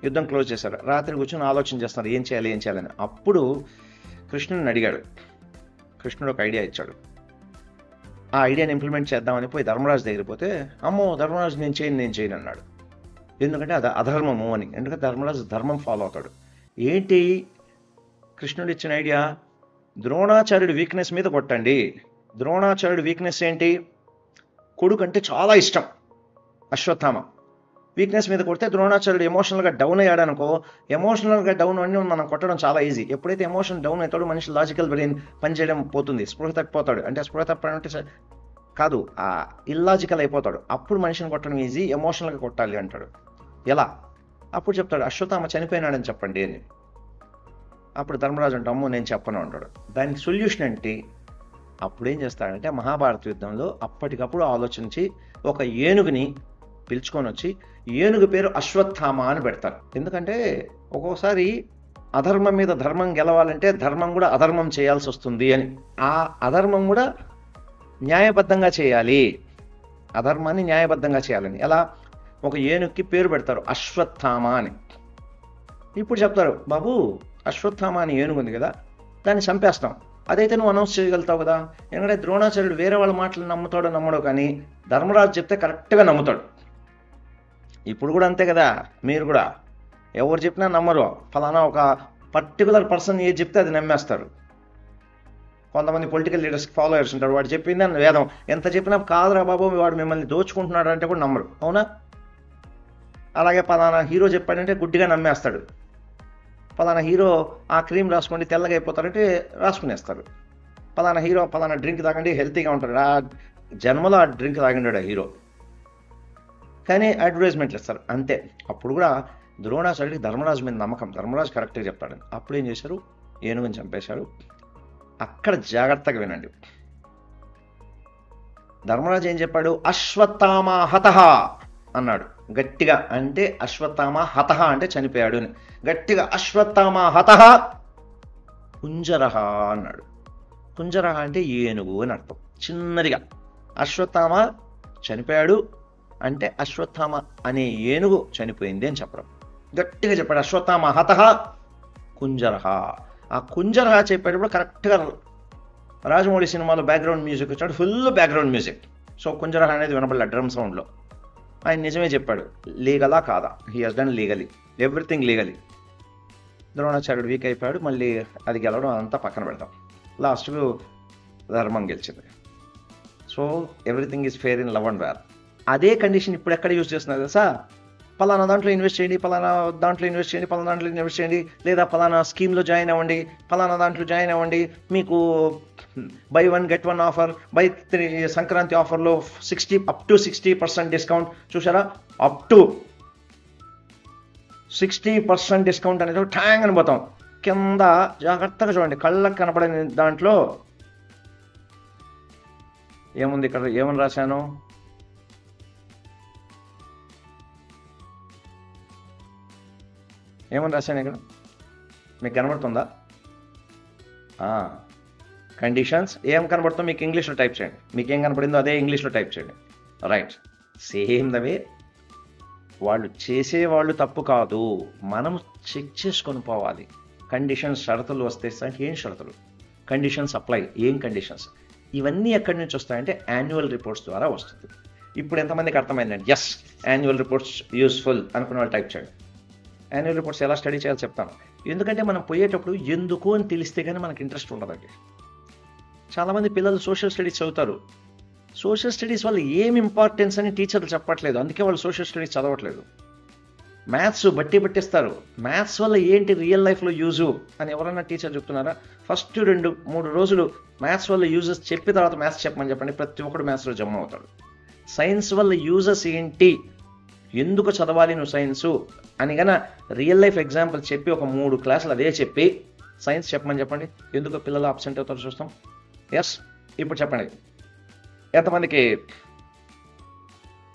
యుద్ధం క్లోజ్ చేశారు. రాత్రి కూర్చొని ఆలోచన చేస్తున్నారు ఏం చేయాలని. అప్పుడు కృష్ణుడిని అడిగాడు. కృష్ణుడు ఒక ఐడియా ఇచ్చాడు. ఆ ఐడియాని ఇంప్లిమెంట్ చేద్దామని పోయి ధర్మరాజు దగ్గర పోతే, అమ్మో ధర్మరాజు నేను చేయను అన్నాడు. ఎందుకంటే అది అధర్మము అని. ఎందుకంటే ధర్మరాజు ధర్మం ఫాలో అవుతాడు. ఏంటి కృష్ణుడు ఇచ్చిన ఐడియా, ద్రోణాచార్యుడి వీక్నెస్ మీద కొట్టండి. ద్రోణాచార్యుడి వీక్నెస్ ఏంటి, కొడుకు అంటే చాలా ఇష్టం అశ్వత్థామ. వీక్నెస్ మీద కొడితే ద్రోణాచార్యుడు ఎమోషనల్గా డౌన్ అయ్యాడనుకో, ఎమోషనల్గా డౌన్ అని మనం కొట్టడం చాలా ఈజీ. ఎప్పుడైతే ఎమోషన్ డౌన్ అవుతాడో మనిషి లాజికల్ బ్రెయిన్ పనిచేయడం పోతుంది, స్పృహ తప్పిపోతాడు. అంటే స్పృహ తప్పడంటే కాదు, ఇల్లాజికల్ అయిపోతాడు. అప్పుడు మనిషిని కొట్టడం ఈజీ, ఎమోషనల్గా కొట్టాలి అంటాడు. ఎలా? అప్పుడు చెప్తాడు అశ్వత్థామ చనిపోయినాడని చెప్పండి అని. అప్పుడు ధర్మరాజు అంటే అమ్మో నేను చెప్పను అంటాడు. దానికి సొల్యూషన్ ఏంటి? అప్పుడు ఏం చేస్తాడంటే మహాభారత యుద్ధంలో అప్పటికప్పుడు ఆలోచించి ఒక ఏనుగుని పిలుచుకొని వచ్చి ఏనుగు పేరు అశ్వత్థామ అని పెడతారు. ఎందుకంటే ఒక్కోసారి అధర్మం మీద ధర్మం గెలవాలంటే ధర్మం కూడా అధర్మం చేయాల్సి వస్తుంది అని. ఆ అధర్మం కూడా న్యాయబద్ధంగా చేయాలి, అధర్మాన్ని న్యాయబద్ధంగా చేయాలని. ఎలా? ఒక ఏనుగుకి పేరు పెడతారు అశ్వత్థామ అని. ఇప్పుడు చెప్తారు, బాబు అశ్వత్థామ అని ఏనుగు ఉంది కదా, దాన్ని చంపేస్తాం. అదైతే నువ్వు అనౌన్స్ చేయగలుగుతావు కదా. ఎందుకంటే ద్రోణాచార్యుడు వేరే వాళ్ళ మాటలు నమ్ముతాడో నమ్మడో, కానీ ధర్మరాజు చెప్తే కరెక్ట్గా నమ్ముతాడు. ఇప్పుడు కూడా అంతే కదా, మీరు కూడా ఎవరు చెప్పినా నమ్మరు. ఫలానా ఒక పర్టికులర్ పర్సన్ ఏది చెప్తే అది నమ్మేస్తారు. కొంతమంది పొలిటికల్ లీడర్స్కి ఫాలోయర్స్ ఉంటారు, వాడు చెప్పింది అని వేదం, ఎంత చెప్పినా కాదురా బాబు వాడు మిమ్మల్ని దోచుకుంటున్నాడు అంటే కూడా నమ్మరు, అవునా? అలాగే ఫలానా హీరో చెప్పాడంటే గుడ్డిగా నమ్మేస్తాడు. ఫలానా హీరో ఆ క్రీమ్ రాసుకోండి తెల్లగా అయిపోతారంటే రాసుకునేస్తారు. ఫలానా హీరో ఫలానా డ్రింక్ తాగండి హెల్తీగా ఉంటాడు, ఆ జన్మలో ఆ డ్రింక్ తాగిండాడు ఆ హీరో, కానీ అడ్వర్టైజ్మెంట్లు ఇస్తారు అంతే. అప్పుడు కూడా ద్రోణాచార్యుడికి ధర్మరాజు మీద నమ్మకం, ధర్మరాజు కరెక్ట్గా చెప్తాడని. అప్పుడు ఏం చేశారు? ఏనుగుని చంపేశాడు. అక్కడ జాగ్రత్తగా వినండి, ధర్మరాజు ఏం చెప్పాడు? అశ్వత్థామ హతః అన్నాడు గట్టిగా. అంటే అశ్వత్థామ హతః అంటే చనిపోయాడు అని. గట్టిగా అశ్వత్థామ హతః కుంజరః అన్నాడు. కుంజరః అంటే ఏనుగు అని అర్థం. చిన్నదిగా అశ్వత్థామ చనిపోయాడు అంటే అశ్వత్థామ అనే ఏనుగు చనిపోయింది అని చెప్పడం. గట్టిగా చెప్పాడు అశ్వత్థామ హతః కుంజరః. ఆ కుంజరః చెప్పేటప్పుడు కరెక్ట్గా రాజమౌళి సినిమాలో బ్యాక్గ్రౌండ్ మ్యూజిక్ వచ్చాడు, ఫుల్ బ్యాక్గ్రౌండ్ మ్యూజిక్. సో కుంజరః అనేది వినపడలే డ్రమ్ సౌండ్లో. ఆయన నిజమే చెప్పాడు, లీగలా కాదా, he has done legally, everything legally. Dronacharyudu week అయిపోయాడు, మళ్ళీ అది గెలవడం అంతా పక్కన పెడతాం. లాస్ట్కు ధర్మం గెలిచింది. So everything is fair in love and war. అదే కండిషన్ ఇప్పుడు ఎక్కడ యూజ్ చేస్తున్నారు తెలుసా? పలానా దాంట్లో ఇన్వెస్ట్ చేయండి, పలానా దాంట్లో ఇన్వెస్ట్ చేయండి, పలానా దాంట్లో ఇన్వెస్ట్ చేయండి, లేదా పలానా స్కీమ్లో జాయిన్ అవ్వండి, పలానా దాంట్లో జాయిన్ అవ్వండి, మీకు by 1 get 1 offer, by 3 Sankranti ఆఫర్లో అప్ టు 60% డిస్కౌంట్. చూసారా, అప్ టు 60% డిస్కౌంట్ అనేది ట్యాంగ్ అని పోతాం. కింద జాగ్రత్తగా చూడండి, కళ్ళకు కనపడని దాంట్లో ఏముంది, ఇక్కడ ఏమని రాశాను? ఏమని రాశాను ఇక్కడ మీకు కనబడుతుందా? కండిషన్స్ ఏం కనబడుతుందో మీకు ఇంగ్లీష్లో టైప్ చేయండి. మీకు ఏం కనపడిందో అదే ఇంగ్లీష్లో టైప్ చేయండి. రైట్, సేమ్ ద వే వాళ్ళు చేసేవాళ్ళు తప్పు కాదు, మనం చెక్ చేసుకొని పోవాలి. కండిషన్స్ షరతులు వస్తే ఏం షరతులు, కండిషన్స్ అప్లై, ఏం కండిషన్స్, ఇవన్నీ ఎక్కడి నుంచి వస్తాయంటే యాన్యువల్ రిపోర్ట్స్ ద్వారా వస్తుంది. ఇప్పుడు ఎంతమందికి అర్థమైందండి? ఎస్, యాన్యువల్ రిపోర్ట్స్ యూస్ఫుల్ అనుకున్న వాళ్ళు టైప్ చేయండి. యాన్యువల్ రిపోర్ట్స్ ఎలా స్టడీ చేయాలో చెప్తాను. ఎందుకంటే మనం పోయేటప్పుడు ఎందుకు అని తెలిస్తే కానీ మనకు ఇంట్రెస్ట్ ఉండదండి. చాలామంది పిల్లలు సోషల్ స్టడీస్ చదువుతారు, సోషల్ స్టడీస్ వల్ల ఏం ఇంపార్టెన్స్ అని టీచర్లు చెప్పట్లేదు, అందుకే వాళ్ళు సోషల్ స్టడీస్ చదవట్లేదు. మ్యాథ్స్ బట్టి పట్టిస్తారు, మ్యాథ్స్ వల్ల ఏంటి రియల్ లైఫ్లో యూజు అని ఎవరైనా టీచర్ చెప్తున్నారా? ఫస్ట్ 2-3 రోజులు మ్యాథ్స్ వల్ల యూజెస్ చెప్పిన తర్వాత మ్యాథ్స్ చెప్పమని చెప్పండి, ప్రతి ఒక్కడు మ్యాథ్స్లో జమ అవుతాడు. సైన్స్ వల్ల యూజెస్ ఏంటి, ఎందుకు చదవాలి నువ్వు సైన్సు అని గన రియల్ లైఫ్ ఎగ్జాంపుల్ చెప్పి ఒక 3 క్లాసులు అదే చెప్పి సైన్స్ చెప్పమని చెప్పండి, ఎందుకు పిల్లలు అబ్సెంట్ అవుతారో చూస్తాం. ఎస్, ఇప్పుడు చెప్పండి ఎంతమందికి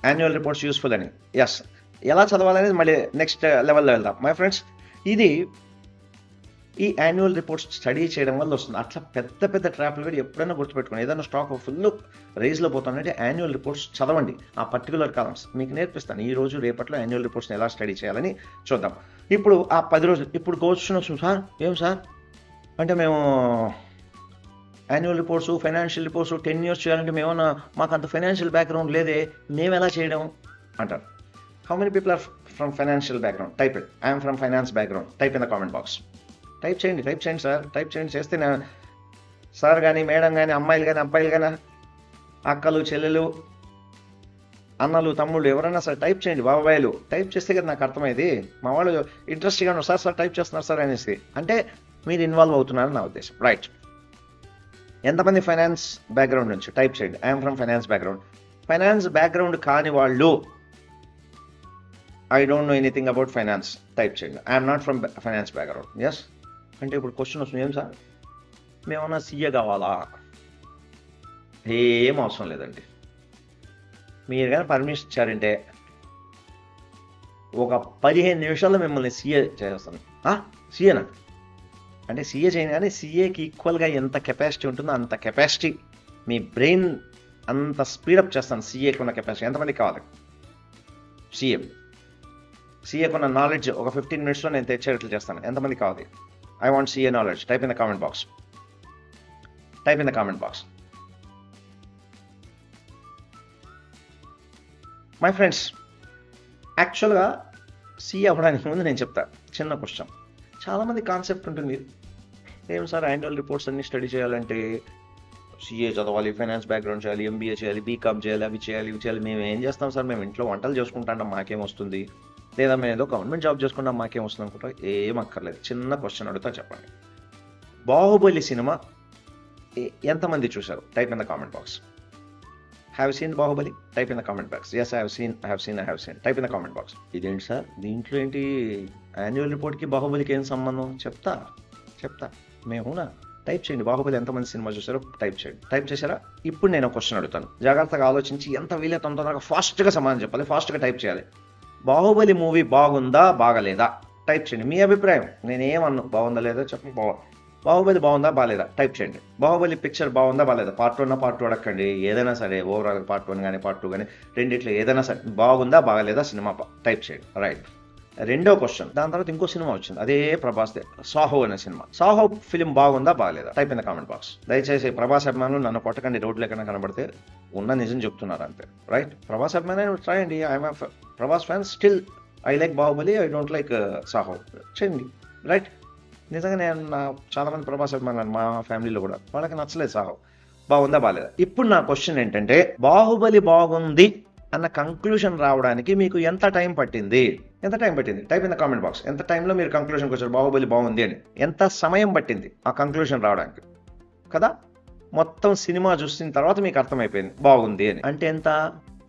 యాన్యువల్ రిపోర్ట్స్ యూస్ఫుల్ అని? ఎస్, ఎలా చదవాలనేది మళ్ళీ నెక్స్ట్ లెవెల్లో వెళ్దాం మై ఫ్రెండ్స్. ఇది ఈ యాన్యువల్ రిపోర్ట్స్ స్టడీ చేయడం వల్ల వస్తుంది. అట్లా పెద్ద పెద్ద ట్రాప్లు కూడా ఎప్పుడైనా గుర్తుపెట్టుకోండి. ఏదైనా స్టాక్ ఫుల్ రేజ్లో పోతుందంటే యాన్యువల్ రిపోర్ట్స్ చదవండి, ఆ పర్టికులర్ కాలమ్స్ మీకు నేర్పిస్తాను. ఈ రోజు రేపట్లో యాన్యువల్ రిపోర్ట్స్ని ఎలా స్టడీ చేయాలని చూద్దాం. ఇప్పుడు ఆ 10 రోజులు ఇప్పుడు క్వశ్చన్ వస్తుంది, సార్ ఏం సార్ అంటే మేము annual reports financial reports 10 years చేయాలంటే మేమన్నా మాకు అంత ఫైనాన్షియల్ బ్యాక్గ్రౌండ్ లేదే, మేము ఎలా చేయడం అంటారు. How many people are from financial background? Type it, I'm from finance background, type in the comment box. Type చేయండి సార్, టైప్ చేయండి. చేస్తే సార్ కానీ మేడం కానీ అమ్మాయిలు కానీ అబ్బాయిలు కానీ అక్కలు చెల్లెలు అన్నలు తమ్ముళ్ళు ఎవరైనా సార్ టైప్ చేయండి, బాబాయిలు టైప్ చేస్తే కదా నాకు అర్థమైంది. మా వాళ్ళు ఇంట్రెస్ట్గా ఉన్నారు, సార్ టైప్ చేస్తున్నారు సార్ అనేసి, అంటే మీరు ఇన్వాల్వ్ అవుతున్నారని నా ఉద్దేశం. రైట్, ఎంతమంది ఫైనాన్స్ బ్యాక్గ్రౌండ్ నుంచి టైప్ చేయండి, I'm from finance background. Finance background కాని వాళ్ళు I don't know anything about finance type చేయండి, I'm not from finance background. Yes అంటే ఇప్పుడు క్వశ్చన్ వస్తుంది, ఏం సార్ మేమన్నా సీఏ కావాలా? ఏం అవసరం లేదండి. మీరు కానీ పర్మిషన్ ఇచ్చారంటే ఒక 15 నిమిషాల్లో మిమ్మల్ని సీఏ చేస్తాను. సీఏనా అంటే సీఏ చేయను, కానీ సీఏకి ఈక్వల్గా ఎంత కెపాసిటీ ఉంటుందో అంత కెపాసిటీ మీ బ్రెయిన్ అంత స్పీడప్ చేస్తాను సీఏకి ఉన్న కెపాసిటీ. ఎంతమందికి కావాలి? సీఏకి ఉన్న నాలెడ్జ్ ఒక 15 minutesలో నేను తెచ్చేటట్లు చేస్తాను. ఎంతమంది కావాలి? I want CA knowledge. Type in the comment box. My friends, యాక్చువల్గా సీఏ అవ్వడానికి ముందు నేను చెప్తా చిన్న క్వశ్చన్. చాలామంది కాన్సెప్ట్ ఉంటుంది, ఏం సార్ యాన్యువల్ రిపోర్ట్స్ అన్ని స్టడీ చేయాలంటే సీఏ చదవాలి, ఫైనాన్స్ బ్యాక్గ్రౌండ్ చేయాలి, ఎంబీఏ చేయాలి, బీకామ్ చేయాలి, అవి చేయాలి. మేము ఏం చేస్తాం సార్? మేము ఇంట్లో వంటలు చేసుకుంటాం, మాకేం వస్తుంది? లేదా మేము ఏదో గవర్నమెంట్ జాబ్ చేసుకుంటాం, మాకేం వస్తుంది అనుకుంటా? ఏం అక్కర్లేదు. చిన్న క్వశ్చన్ అడుగుతా, చెప్పండి. బాహుబలి సినిమా ఎంతమంది చూశారు? Type in the comment box. Have seen Baahubali? Type in the comment box. Yes, I have seen. Type in the comment box. ఇదేంటి సార్, దీంట్లో ఏంటి యాన్యువల్ రిపోర్ట్కి బాహుబలికి ఏం సంబంధం? చెప్తా. మేమునా? టైప్ చేయండి, బాహుబలి ఎంతమంది సినిమా చూసారో టైప్ చేయండి. టైప్ చేశారా? ఇప్పుడు నేను క్వశ్చన్ అడుగుతాను, జాగ్రత్తగా ఆలోచించి ఎంత వీలైతే తొందరగా ఫాస్ట్గా సమాధానం చెప్పాలి, ఫాస్ట్గా టైప్ చేయాలి. బాహుబలి మూవీ బాగుందా బాగలేదా? టైప్ చేయండి. మీ అభిప్రాయం, నేనేమన్నా బాగుందా లేదా చెప్పండి. బాహుబలి బాగుందా బాగాలేదా? టైప్ చేయండి. బాహుబలి పిక్చర్ బాగుందా బాగాలేదా? పార్ట్ 1 పార్ట్ 2 అడగండి, ఏదైనా సరే, ఓవరాల్ పార్ట్ 1 కానీ పార్ట్ 2 కానీ రెండిట్లో ఏదైనా సరే, బాగుందా బాగాలేదా సినిమా టైప్ చేయండి. రైట్. రెండో క్వశ్చన్, దాని తర్వాత ఇంకో సినిమా వచ్చింది, అదే ప్రభాస్, సాహో అనే సినిమా. సాహో ఫిలిం బాగుందా బాగాలేదా? Type in the comment box. దయచేసి ప్రభాస్ అభిమానులు నన్ను కొట్టకండి, రోడ్లు ఎక్కడ కనబడితే, ఉన్న నిజం చెప్తున్నారు అంతే. రైట్. ప్రభాస్ అభిమానులు ట్రై అండి, I'm Prabhas fan still. I like Baahubali, I don't like Saaho. చేయండి. రైట్. నిజంగా నేను చాలా మంది ప్రభాస్ అభిమానులు మా ఫ్యామిలీలో కూడా, వాళ్ళకి నచ్చలేదు సాహో. బాగుందా బాగాలేదా? ఇప్పుడు నా క్వశ్చన్ ఏంటంటే, బాహుబలి బాగుంది అన్న కంక్లూషన్ రావడానికి మీకు ఎంత టైం పట్టింది? Type in the comment box. ఎంత టైంలో మీరు కంక్లూషన్కి వచ్చారు బాహుబలి బాగుంది అని? ఎంత సమయం పట్టింది ఆ కంక్లూషన్ రావడానికి? కదా, మొత్తం సినిమా చూసిన తర్వాత మీకు అర్థమైపోయింది బాగుంది అని. అంటే ఎంత?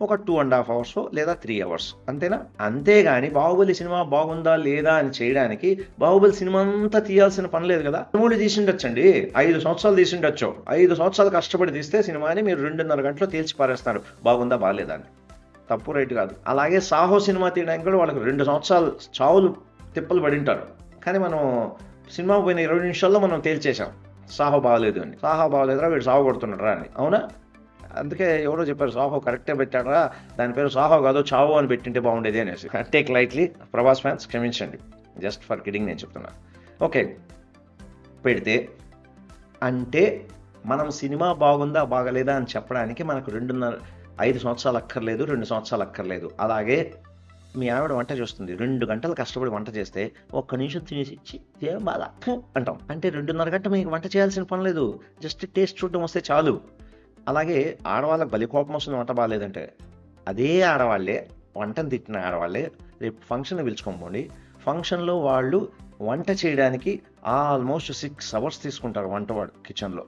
ఒక 2.5 hours లేదా 3 hours, అంతేనా? అంతేగాని బాహుబలి సినిమా బాగుందా లేదా అని చేయడానికి బాహుబలి సినిమా అంతా తీయాల్సిన పని లేదు కదా. 3 తీసిండొచ్చండి, 5 సంవత్సరాలు తీసిండొచ్చు. 5 సంవత్సరాలు కష్టపడి తీస్తే సినిమాని మీరు 2.5 గంటలో తేల్చి పారేస్తారు బాగుందా బాగాలేదా అని. తప్పు, రైట్ కాదు. అలాగే సాహో సినిమా తీయడానికి కూడా వాళ్ళకి 2 సంవత్సరాలు చావులు తిప్పలు పడి ఉంటారు. కానీ మనం సినిమా పోయిన 20 నిమిషాల్లో మనం తేల్చేసాం సాహో బాగలేదు అని. సాహో బాగలేదురా, వీడు సాహో కొడుతున్నాడు అని. అవునా? అందుకే ఎవరో చెప్పారు సాహో కరెక్టే పెట్టాడరా, దాని పేరు సాహో కాదు చావో అని పెట్టింటే బాగుండేది అనేసి. టేక్ లైట్లీ ప్రభాస్ ఫ్యాన్స్, క్షమించండి, జస్ట్ ఫర్ కిడింగ్ నేను చెప్తున్నా. ఓకే, పెడితే అంటే మనం సినిమా బాగుందా బాగలేదా అని చెప్పడానికి మనకు 5 సంవత్సరాలు అక్కర్లేదు, 2 సంవత్సరాలు అక్కర్లేదు. అలాగే మీ ఆవిడ వంట చేస్తుంది, 2 గంటలు కష్టపడి వంట చేస్తే ఒక్క నిమిషం తినేసి ఇచ్చి ఏం బాగా అంటాం. అంటే 2.5 గంట మీకు వంట చేయాల్సిన పని లేదు, జస్ట్ టేస్ట్ చూడడం వస్తే చాలు. అలాగే ఆడవాళ్ళకి బలి కోపం వస్తుంది వంట బాగాలేదంటే. అదే ఆడవాళ్ళే, వంటను తిట్టిన ఆడవాళ్ళే రేపు ఫంక్షన్ పిలుచుకోండి, ఫంక్షన్లో వాళ్ళు వంట చేయడానికి ఆల్మోస్ట్ 6 hours తీసుకుంటారు వంటవాడు కిచెన్లో.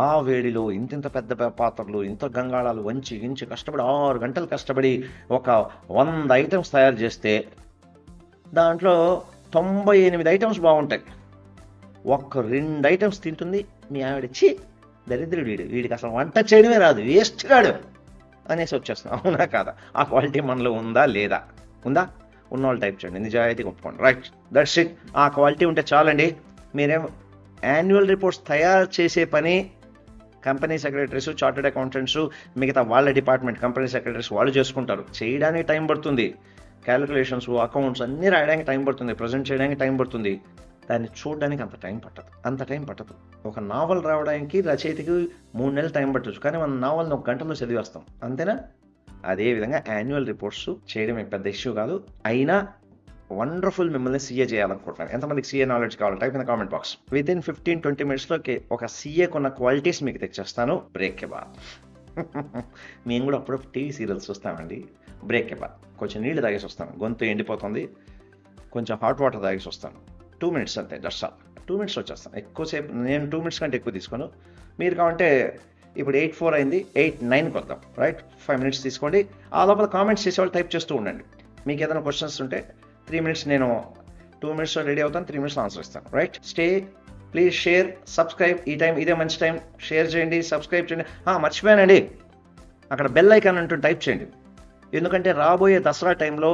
ఆ వేడిలో ఇంత పెద్ద పాత్రలు, ఇంత గంగాళాలు వంచి గించి కష్టపడి 6 గంటలు కష్టపడి ఒక 100 items తయారు చేస్తే దాంట్లో 98 items బాగుంటాయి. 2 items తింటుంది మీ ఆవిడ, చి దరిద్రుడు వీడికి అసలు వంట చేయడమే రాదు, వేస్ట్ కాడు అనేసి వచ్చేస్తున్నాం. అవునా కాదా? ఆ క్వాలిటీ మనలో ఉందా లేదా? ఉందా? ఉన్నవాళ్ళు టైప్ చేయండి, నిజాయితీ ఒప్పుకోండి. Right, that's it. ఆ క్వాలిటీ ఉంటే చాలండి. మీరేం యాన్యువల్ రిపోర్ట్స్ తయారు చేసే పని కంపెనీ సెక్రటరీస్, చార్టెడ్ అకౌంటెంట్స్, మిగతా వాళ్ళ డిపార్ట్మెంట్ కంపెనీ సెక్రటరీస్ వాళ్ళు చేసుకుంటారు. చేయడానికి టైం పడుతుంది, క్యాలిక్యులేషన్స్, అకౌంట్స్ అన్నీ రాయడానికి టైం పడుతుంది, ప్రజెంట్ చేయడానికి టైం పడుతుంది. దాన్ని చూడడానికి అంత టైం పట్టదు. ఒక నావల్ రావడానికి రచయితకి 3 నెలలు టైం పట్టచ్చు, కానీ మన నావల్ని 1 గంటలో చదివేస్తాం, అంతేనా? అదేవిధంగా యాన్యువల్ రిపోర్ట్స్ చేయడం పెద్ద ఇష్యూ కాదు. అయినా వండర్ఫుల్ మిమ్మల్ని సీఏ చేయాలనుకుంటున్నాను. ఎంతమందికి సీఏ నాలెడ్జ్ కావాలి? Type in the comment box. Within 15-20 minutesలో ఒక సీఏకు ఉన్న క్వాలిటీస్ మీకు తెచ్చేస్తాను. బ్రేక్ కే బాద్. మేము కూడా అప్పుడు టీవీ సీరియల్స్ చూస్తామండి. బ్రేక్ కే బాద్ కొంచెం నీళ్ళు తాగేసి వస్తాను, గొంతు ఎండిపోతుంది, కొంచెం హాట్ వాటర్ తాగేసి వస్తాను. 2 minutes అంతే, దట్స్ ఆల్. 2 minutes వచ్చేస్తాను. ఎక్కువసేపు నేను 2 minutes కంటే ఎక్కువ తీసుకోను. మీరు కావాలంటే ఇప్పుడు 8:04 అయింది, 8:09కి వద్దాం. రైట్, 5 minutes తీసుకోండి. ఆ లోపల కామెంట్స్ చేసేవాళ్ళు టైప్ చేస్తూ ఉండండి. మీకు ఏదైనా క్వశ్చన్స్ ఉంటే 3 minutes, నేను 2 minutesలో రెడీ అవుతాను, 3 minutesలో ఆన్సర్ ఇస్తాను. Right, stay, please share, subscribe. ఈ టైం ఇదే మంచి టైం, షేర్ చేయండి, సబ్స్క్రైబ్ చేయండి. మర్చిపోయానండి, అక్కడ బెల్ ఐకాన్ అంటూ టైప్ చేయండి. ఎందుకంటే రాబోయే దసరా టైంలో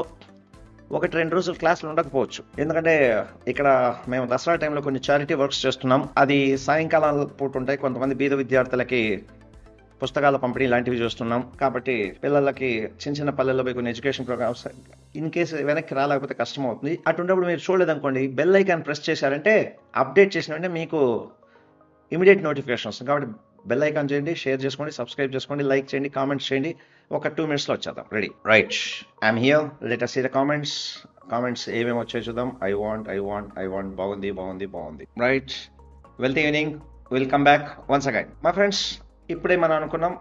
1-2 రోజులు క్లాసులు ఉండకపోవచ్చు. ఎందుకంటే ఇక్కడ మేము దసరా టైంలో కొన్ని చారిటీ వర్క్స్ చేస్తున్నాం. అది సాయంకాలం పూట ఉంటాయి. కొంతమంది బీద విద్యార్థులకి పుస్తకాల పంపిణీ లాంటివి చూస్తున్నాం. కాబట్టి పిల్లలకి చిన్న పల్లెల్లో పోయి కొన్ని ఎడ్యుకేషన్ ప్రోగ్రామ్స్ ఇన్ కేసు వెనక్కి రాలేకపోతే కష్టం అవుతుంది. అటువంటిప్పుడు మీరు చూడలేదనుకోండి, బెల్ ఐకాన్ ప్రెస్ చేశారంటే అప్డేట్ చేసిన వెంటనే మీకు ఇమీడియట్ నోటిఫికేషన్ వస్తుంది. కాబట్టి బెల్ ఐకాన్ చేయండి, షేర్ చేసుకోండి, సబ్స్క్రైబ్ చేసుకోండి, లైక్ చేయండి, కామెంట్స్ చేయండి. ఒక 2 minutesలో వచ్చేద్దాం. Ready? Right, I'm here. Let us see the comments ఏమేమి వచ్చాయి చూద్దాం. ఐ వాంట్ బాగుంది. Right, wealthy evening, will come back once again. My friends, ఇప్పుడే మనం అనుకున్నాం,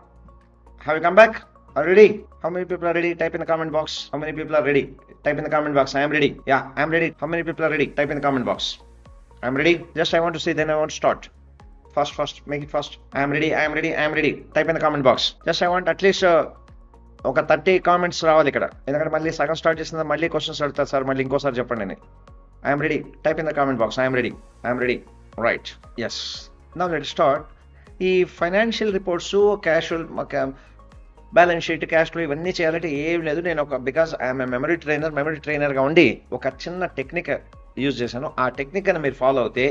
have you come back? Are you ready? How many people are ready? Type in the comment box. How many people are ready? Type in the comment box. I am ready. Yeah, I am ready. How many people are ready? Type in the comment box. I am ready. Just I want to see, then I want to start. Fast. Make it fast. I am ready. Type in the comment box. Just I want at least ఒక 30 comments రావాలి ఇక్కడ. ఎందుకంటే మళ్ళీ సగం start చేసిన మళ్ళీ questions అడుగుతారు sir, మళ్ళీ ఇంకోసారి చెప్పండి అని. I'm ready. Type in the comment box. I'm ready. Right, yes. Now let start. ఈ financial reports, casual balance sheet, cash flow ఇవన్నీ చేయాలంటే ఏం లేదు. నేను బికాస్ ఐఎమ్ మెమరీ ట్రైనర్గా ఉండి ఒక చిన్న టెక్నిక్ యూజ్ చేశాను. ఆ టెక్నిక్ అని మీరు ఫాలో అవుతే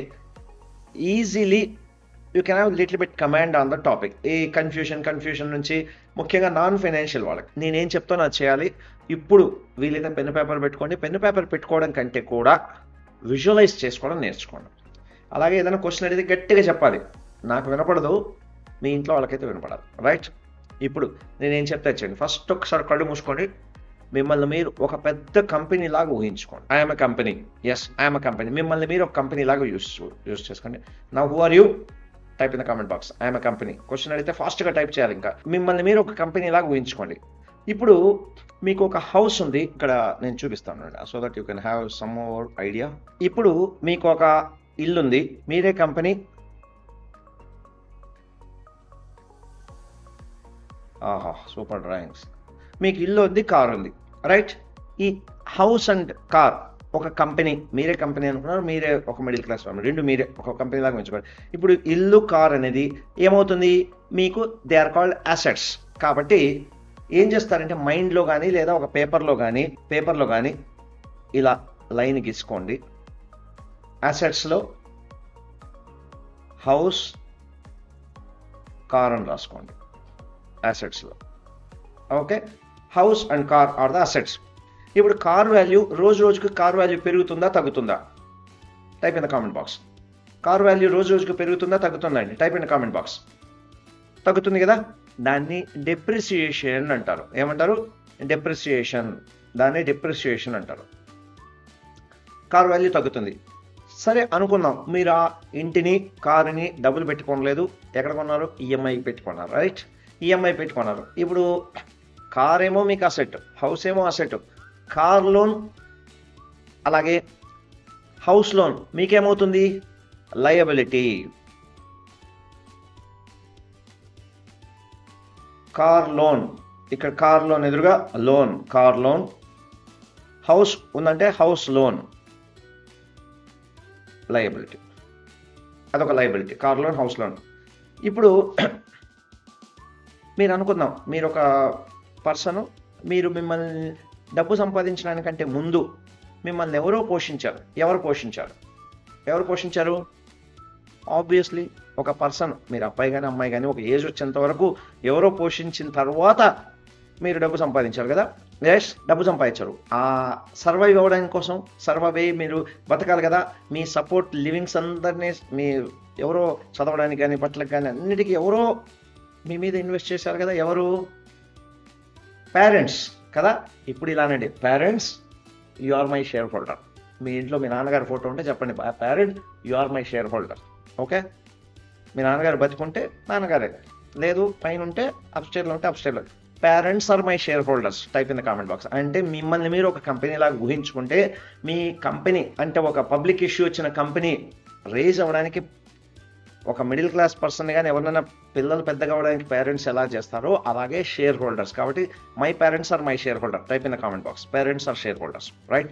easily you can have little bit command on the topic. ఈ కన్ఫ్యూషన్ నుంచి ముఖ్యంగా నాన్ ఫైనాన్షియల్ వాళ్ళకి నేనేం చెప్తానో అది చేయాలి. ఇప్పుడు వీలైతే పెన్ పేపర్ పెట్టుకోండి. పెన్ పేపర్ పెట్టుకోవడం కంటే కూడా విజువలైజ్ చేసుకోవడం నేర్చుకోండి. అలాగే ఏదైనా క్వశ్చన్ అడిగితే గట్టిగా చెప్పాలి. నాకు వినపడదు, మీ ఇంట్లో వాళ్ళకైతే వినపడాలి. రైట్, ఇప్పుడు నేనేం చెప్తా ఇచ్చండి. ఫస్ట్ ఒకసారి కళ్ళు మూసుకోండి. మిమ్మల్ని మీరు ఒక పెద్ద కంపెనీ లాగా ఊహించుకోండి. I'm a company. Yes, I'm a company. మిమ్మల్ని మీరు ఒక కంపెనీ లాగా యూస్ చేసుకోండి. Now who are you? Type in the comment box. I'm a company. Question అడిగితే ఫాస్ట్గా టైప్ చేయాలి. ఇంకా మిమ్మల్ని మీరు ఒక కంపెనీ లాగా ఊహించుకోండి. ఇప్పుడు మీకు ఒక హౌస్ ఉంది. ఇక్కడ నేను చూపిస్తాను, so that you can have some more idea. ఇప్పుడు మీకు ఒక ఇల్లు ఉంది, మీరే కంపెనీ. ఆహా, సూపర్ డ్రాయింగ్స్. మీకు ఇల్లు ఉంది, కార్ ఉంది. రైట్, ఈ హౌస్ అండ్ కార్ ఒక కంపెనీ, మీరే కంపెనీ అనుకున్నారు, మీరే ఒక మిడిల్ క్లాస్ ఫ్యామిలీ, రెండు మీరే ఒక కంపెనీ లాగా ఉంచుకోండి. ఇప్పుడు ఇల్లు, కార్ అనేది ఏమవుతుంది మీకు? They are called assets. కాబట్టి ఏం చేస్తారంటే మైండ్లో కానీ లేదా ఒక పేపర్లో కానీ ఇలా లైన్ గీసుకోండి. అసెట్స్లో హౌస్, కార్ అని రాసుకోండి. అసెట్స్లో okay, house and car are the assets. ఇప్పుడు కార్ వాల్యూ రోజుకి కార్ వాల్యూ పెరుగుతుందా తగ్గుతుందా? Type in the comment box. Car value రోజుకి పెరుగుతుందా తగ్గుతుందా అండి? Type in the comment box. తగ్గుతుంది కదా, దాన్ని డెప్రిసియేషన్ అంటారు. ఏమంటారు? దాన్ని డెప్రిసియేషన్ అంటారు. కార్ వాల్యూ తగ్గుతుంది. సరే అనుకుందాం, మీరు ఆ ఇంటిని, కారుని డబ్బులు పెట్టుకోలేదు, ఎక్కడ కొన్నారు? ఈఎంఐ పెట్టుకున్నారు. రైట్, ఈఎంఐ పెట్టుకున్నారు. ఇప్పుడు కార్ ఏమో మీకు అసెట్, హౌస్ ఏమో అసెట్. కార్ లోన్ అలాగే హౌస్ లోన్ మీకేమవుతుంది? లయబిలిటీ. కార్ లోన్, ఇక్కడ కార్ లోన్ ఎదురుగా లోన్, కార్ లోన్. హౌస్ ఉందంటే హౌస్ లోన్, లయబిలిటీ. అదొక liability, car loan, house loan. ఇప్పుడు మీరు అనుకుందాం, మీరు ఒక పర్సన్, మీరు మిమ్మల్ని డబ్బు సంపాదించడానికంటే ముందు మిమ్మల్ని ఎవరో పోషించారు. ఎవరు పోషించారు? ఆబ్వియస్లీ ఒక పర్సన్, మీరు అబ్బాయి కానీ అమ్మాయి కానీ ఒక ఏజ్ వచ్చేంత వరకు ఎవరో పోషించిన తర్వాత మీరు డబ్బు సంపాదించారు కదా. ఎస్, డబ్బు సంపాదించారు. ఆ సర్వైవ్ అవ్వడానికి కోసం, సర్వైవ్ అయ్యి మీరు బతకాలి కదా. మీ సపోర్ట్ లివింగ్స్ అందరినీ మీ ఎవరో చదవడానికి కానీ, బట్టలకు కానీ, అన్నిటికీ ఎవరో మీ మీద ఇన్వెస్ట్ చేశారు కదా. ఎవరు? పేరెంట్స్ కదా. ఇప్పుడు ఇలానండి, parents you are my share holder. మీ ఇంట్లో మీ నాన్నగారి ఫోటో ఉంటే చెప్పండి, parent you are my share holder. Okay, మీ నాన్నగారు బతికుంటే నాన్నగారే, లేదు పైన ఉంటే అప్స్టేర్లో ఉంటే అప్స్టేర్లో. Parents are my shareholders. Type in the comment box. అంటే మిమ్మల్ని మీరు ఒక కంపెనీ లాగా ఊహించుకుంటే, మీ కంపెనీ అంటే ఒక పబ్లిక్ ఇష్యూ వచ్చిన కంపెనీ రేజ్ అవ్వడానికి ఒక మిడిల్ క్లాస్ పర్సన్ కానీ ఎవరైనా పిల్లలు పెద్దగా అవ్వడానికి పేరెంట్స్ ఎలా చేస్తారో అలాగే షేర్ హోల్డర్స్. కాబట్టి my parents are my share holder. Type in the comment box. Parents are share holders. Right,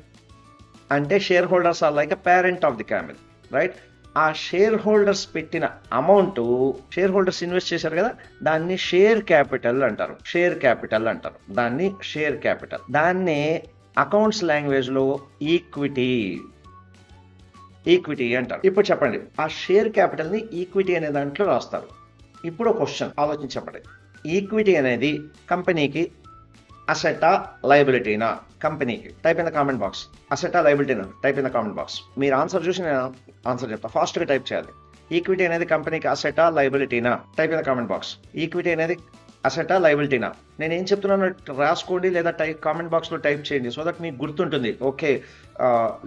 అంటే share holders are like a parent of the family. Right, ఆ షేర్ హోల్డర్స్ పెట్టిన amount, share holders invest చేశారు కదా, దాన్ని share capital అంటారు. దాన్ని share capital. దాన్ని accounts లాంగ్వేజ్లో ఈక్విటీ అంటారు. ఇప్పుడు చెప్పండి, ఆ షేర్ క్యాపిటల్ని ఈక్విటీ అనే దాంట్లో రాస్తారు. ఇప్పుడు క్వశ్చన్ ఆలోచించి చెప్పండి. ఈక్విటీ అనేది కంపెనీకి అసెటా లయబిలిటీనా? కంపెనీకి. Type in the comment box. అసెటా లయబిలిటీనా? Type in the comment box. మీరు ఆన్సర్ చూసి నేను ఆన్సర్ చెప్తా. ఫాస్ట్గా టైప్ చేయాలి. ఈక్విటీ అనేది కంపెనీకి అసెటా లయబిలిటీనా? Type in the comment box. Equity అనేది అసెటా లయబిలిటీనా? నేను ఏం చెప్తున్నాను రాసుకోండి, లేదా కామెంట్ బాక్స్లో టైప్ చేయండి, సో దట్ మీకు గుర్తుంటుంది. ఓకే,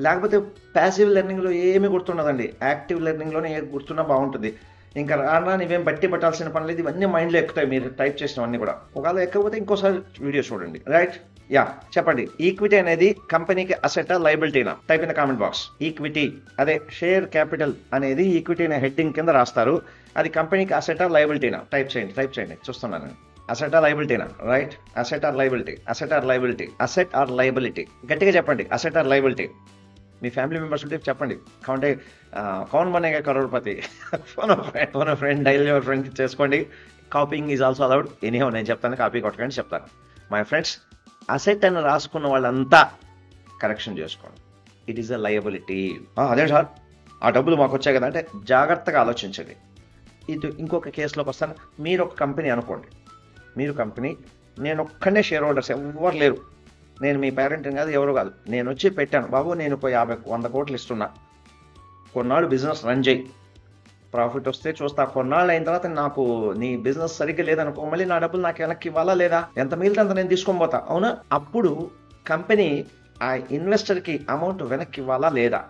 లేకపోతే ప్యాసివ్ లెర్నింగ్లో ఏమీ గుర్తుండదండి, యాక్టివ్ లెర్నింగ్లోనే ఏ గుర్తున్నా బాగుంటుంది. ఇంకా రానా ఇవేం బట్టి పట్టాల్సిన పని లేదు, ఇవన్నీ మైండ్లో ఎక్కుతాయి మీరు టైప్ చేసినవన్నీ కూడా. ఒకవేళ ఎక్కకపోతే ఇంకోసారి వీడియో చూడండి. రైట్, యా చెప్పండి. ఈక్విటీ అనేది కంపెనీకి అసెటా లయబిలిటీనా? Type in the comment box. Equity అదే షేర్ క్యాపిటల్ అనేది ఈక్విటీ అనే హెడ్డింగ్ కింద రాస్తారు. అది కంపెనీకి అసెటా లయబిలిటీనా? టైప్ చేయండి చూస్తున్నాను. అసెట్ ఆర్ లయబిలిటీనా? Right, asset or liability, asset or liability, asset or liability. గట్టిగా చెప్పండి, అసెట్ ఆర్ లయబిలిటీ. మీ ఫ్యామిలీ మెంబర్స్ ఉంటే చెప్పండి. కావంటే Kaun Banega Crorepati, phone friend daily friend చేసుకోండి. Copying is also allowed. Anyhow నేను చెప్తాను, కాపీ కొట్టకండి చెప్తాను. మై ఫ్రెండ్స్, అసెట్ అని రాసుకున్న వాళ్ళంతా కరెక్షన్ చేసుకోండి. It is a liability. అదే సార్, ఆ డబ్బులు మాకు వచ్చాయి కదా అంటే జాగ్రత్తగా ఆలోచించండి. ఇది ఇంకొక కేసులోకి వస్తాను. మీరు ఒక కంపెనీ అనుకోండి, మీరు కంపెనీ, నేను ఒక్కనే షేర్ హోల్డర్స్, ఎవరు లేరు. నేను మీ పేరెంట్ని కాదు, ఎవరు కాదు. నేను వచ్చి పెట్టాను, బాబు నేను 50-100 కోట్లు ఇస్తున్నా, కొన్నాళ్ళు బిజినెస్ రన్ చేయి, ప్రాఫిట్ వస్తే చూస్తా, కొన్నాళ్ళు అయిన తర్వాత నాకు నీ బిజినెస్ సరిగ్గా లేదనుకో, మళ్ళీ నా డబ్బులు నాకు వెనక్కి ఇవ్వాలా లేదా? ఎంత మిగిలితే అంత నేను తీసుకొని పోతా, అవునా? అప్పుడు కంపెనీ ఆ ఇన్వెస్టర్కి అమౌంట్ వెనక్కి ఇవ్వాలా లేదా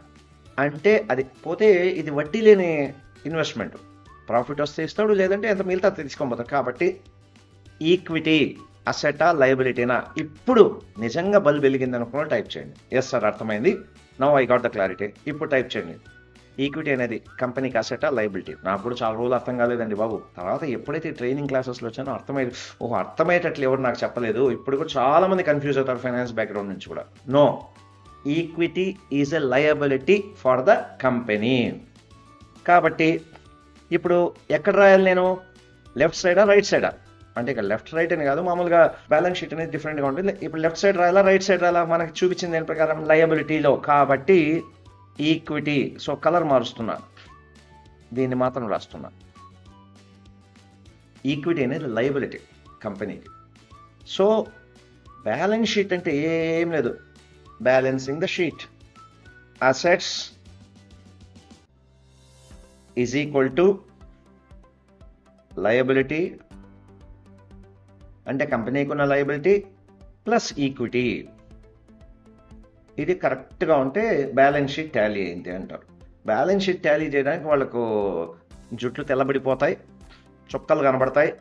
అంటే, అది పోతే ఇది వడ్డీ లేని ఇన్వెస్ట్మెంట్, ప్రాఫిట్ వస్తే ఇస్తాడు, లేదంటే ఎంత మిగిలితే అంత తీసుకొని పోతాడు. కాబట్టి ఈక్విటీ అసెటా లయబిలిటీనా? ఇప్పుడు నిజంగా బల్బ్ వెలిగింది అనుకున్న టైప్ చేయండి. ఎస్ సార్, అర్థమైంది, now I got the clarity. ఇప్పుడు టైప్ చేయండి, ఈక్విటీ అనేది కంపెనీకి అసెటా లయబిలిటీ. నాకు కూడా చాలా రోజులు అర్థం కాలేదండి బాబు. తర్వాత ఎప్పుడైతే ట్రైనింగ్ క్లాసెస్లో వచ్చానో అర్థమయ్యేటట్లు ఎవరు నాకు చెప్పలేదు. ఇప్పుడు కూడా చాలా మంది కన్ఫ్యూజ్ అవుతారు ఫైనాన్స్ బ్యాక్గ్రౌండ్ నుంచి కూడా. No, equity is a liability for the company. కాబట్టి ఇప్పుడు ఎక్కడ రాయాలి నేను? లెఫ్ట్ సైడా రైట్ సైడా? అంటే ఇక లెఫ్ట్ రైట్ అని కాదు, మామూలుగా బ్యాలెన్స్ షీట్ అనేది డిఫరెంట్గా ఉంటుంది. ఇప్పుడు లెఫ్ట్ సైడ్ రాయాలా రైట్ సైడ్ రాయాలా? మనకి చూపించింది దాని ప్రకారం లయబిలిటీలో, కాబట్టి ఈక్విటీ. సో కలర్ మారుస్తున్నా, దీన్ని మాత్రం రాస్తున్నా. ఈక్విటీ అనేది లయబిలిటీ కంపెనీకి. సో బ్యాలెన్స్ షీట్ అంటే ఏం లేదు, balancing the sheet. Assets is equal to liability, అంటే కంపెనీకి ఉన్న లయబిలిటీ ప్లస్ ఈక్విటీ. ఇది కరెక్ట్గా ఉంటే బ్యాలెన్స్ షీట్ టాలీ అయింది అంటారు. బ్యాలెన్స్ షీట్ టాలీ చేయడానికి వాళ్ళకు జుట్లు తెల్లబడిపోతాయి, చుక్కలు కనబడతాయి,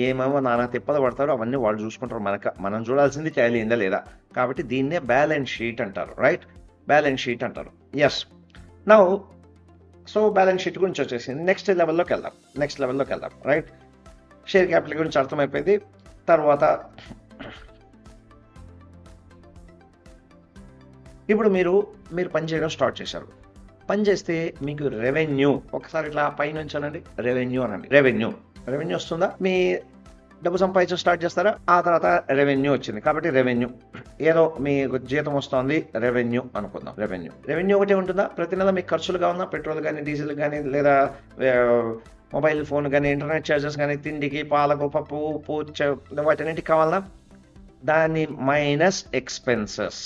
ఏమేమో నానా తిప్పలు పడతారు, అవన్నీ వాళ్ళు చూసుకుంటారు. మనం చూడాల్సింది టాలీ అయిందా లేదా. కాబట్టి దీన్నే బ్యాలెన్స్ షీట్ అంటారు. రైట్, బ్యాలెన్స్ షీట్ అంటారు. Yes, now so balance sheet గురించి వచ్చేసింది. నెక్స్ట్ లెవెల్లోకి వెళ్దాం. రైట్, షేర్ క్యాపిటల్ గురించి అర్థమైపోయింది. తర్వాత ఇప్పుడు మీరు పని చేయడం స్టార్ట్ చేశారు. పని చేస్తే మీకు రెవెన్యూ, ఒకసారి ఇట్లా పైనుంచి అనండి, రెవెన్యూ అనండి. రెవెన్యూ వస్తుందా? మీ డబ్బు సంపాదించడం స్టార్ట్ చేస్తారా? ఆ తర్వాత రెవెన్యూ వచ్చింది, కాబట్టి రెవెన్యూ, ఏదో మీకు జీతం వస్తుంది, రెవెన్యూ అనుకుందాం. రెవెన్యూ ఒకటే ఉంటుందా? ప్రతి నెల మీకు ఖర్చులు కావాలన్నా, పెట్రోల్ కానీ, డీజిల్ కానీ, లేదా మొబైల్ ఫోన్ కానీ, ఇంటర్నెట్ ఛార్జెస్ కానీ, తిండికి, పాలకు, పప్పు, ఉప్పు, వాటన్నిటికి కావాలన్నా, దాన్ని మైనస్ ఎక్స్పెన్సెస్.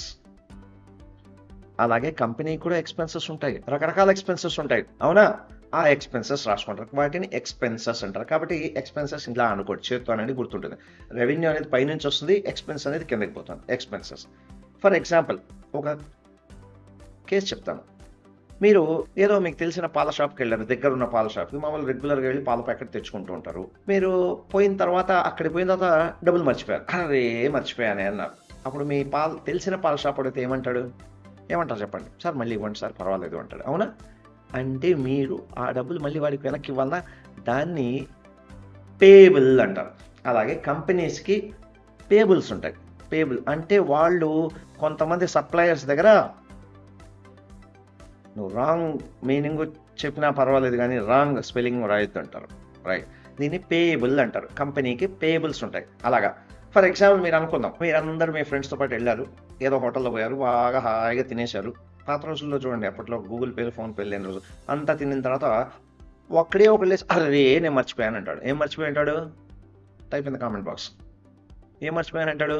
అలాగే కంపెనీకి కూడా ఎక్స్పెన్సెస్ ఉంటాయి, రకరకాల ఎక్స్పెన్సెస్ ఉంటాయి, అవునా? ఆ ఎక్స్పెన్సెస్ రాసుకుంటారు, వాటిని ఎక్స్పెన్సెస్ అంటారు. కాబట్టి ఎక్స్పెన్సెస్ ఇలా అనుకోండి, చేత్తో అనేది గుర్తుంటుంది. రెవెన్యూ అనేది పైనుంచి వస్తుంది, ఎక్స్పెన్స్ అనేది కిందకి పోతుంది, ఎక్స్పెన్సెస్. ఫర్ ఎగ్జాంపుల్ ఒక కేసు చెప్తాను. మీరు ఏదో మీకు తెలిసిన పాల షాప్కి వెళ్ళారు, దగ్గర ఉన్న పాల షాప్కి, మామూలు రెగ్యులర్గా వెళ్ళి పాల ప్యాకెట్ తెచ్చుకుంటూ ఉంటారు. మీరు పోయిన తర్వాత అక్కడికి పోయిన తర్వాత డబ్బులు మర్చిపోయారు. అరే మర్చిపోయానే అన్నారు. అప్పుడు మీ తెలిసిన పాల షాప్ అడిగితే ఏమంటారు చెప్పండి? సార్ మళ్ళీ ఇవ్వండి సార్, పర్వాలేదు అంటాడు, అవునా? అంటే మీరు ఆ డబ్బులు మళ్ళీ వాడికి వెనక్కి ఇవ్వాలన్నా, దాన్ని పేబుల్ అంటారు. అలాగే కంపెనీస్కి పేబుల్స్ ఉంటాయి. పేబుల్ అంటే వాళ్ళు కొంతమంది సప్లయర్స్ దగ్గర, నువ్వు రాంగ్ మీనింగ్ చెప్పినా పర్వాలేదు కానీ రాంగ్ స్పెల్లింగ్ రాయొద్దు అంటారు. రైట్, దీన్ని పేబుల్ అంటారు. కంపెనీకి పేబుల్స్ ఉంటాయి. అలాగా ఫర్ ఎగ్జాంపుల్ మీరు అనుకుందాం, మీరు అందరూ మీ ఫ్రెండ్స్తో పాటు వెళ్ళారు, ఏదో హోటల్లో పోయారు, బాగా హాయిగా తినేశారు. పాత రోజుల్లో చూడండి, అప్పట్లో గూగుల్ పేలు, ఫోన్ పేలు లేని రోజు, అంతా తినిన తర్వాత ఒకళ్ళు లేసి అరే నేను మర్చిపోయాను అంటాడు. ఏం మర్చిపోయి అంటాడు? Type in the comment box. ఏం మర్చిపోయాను అంటాడు,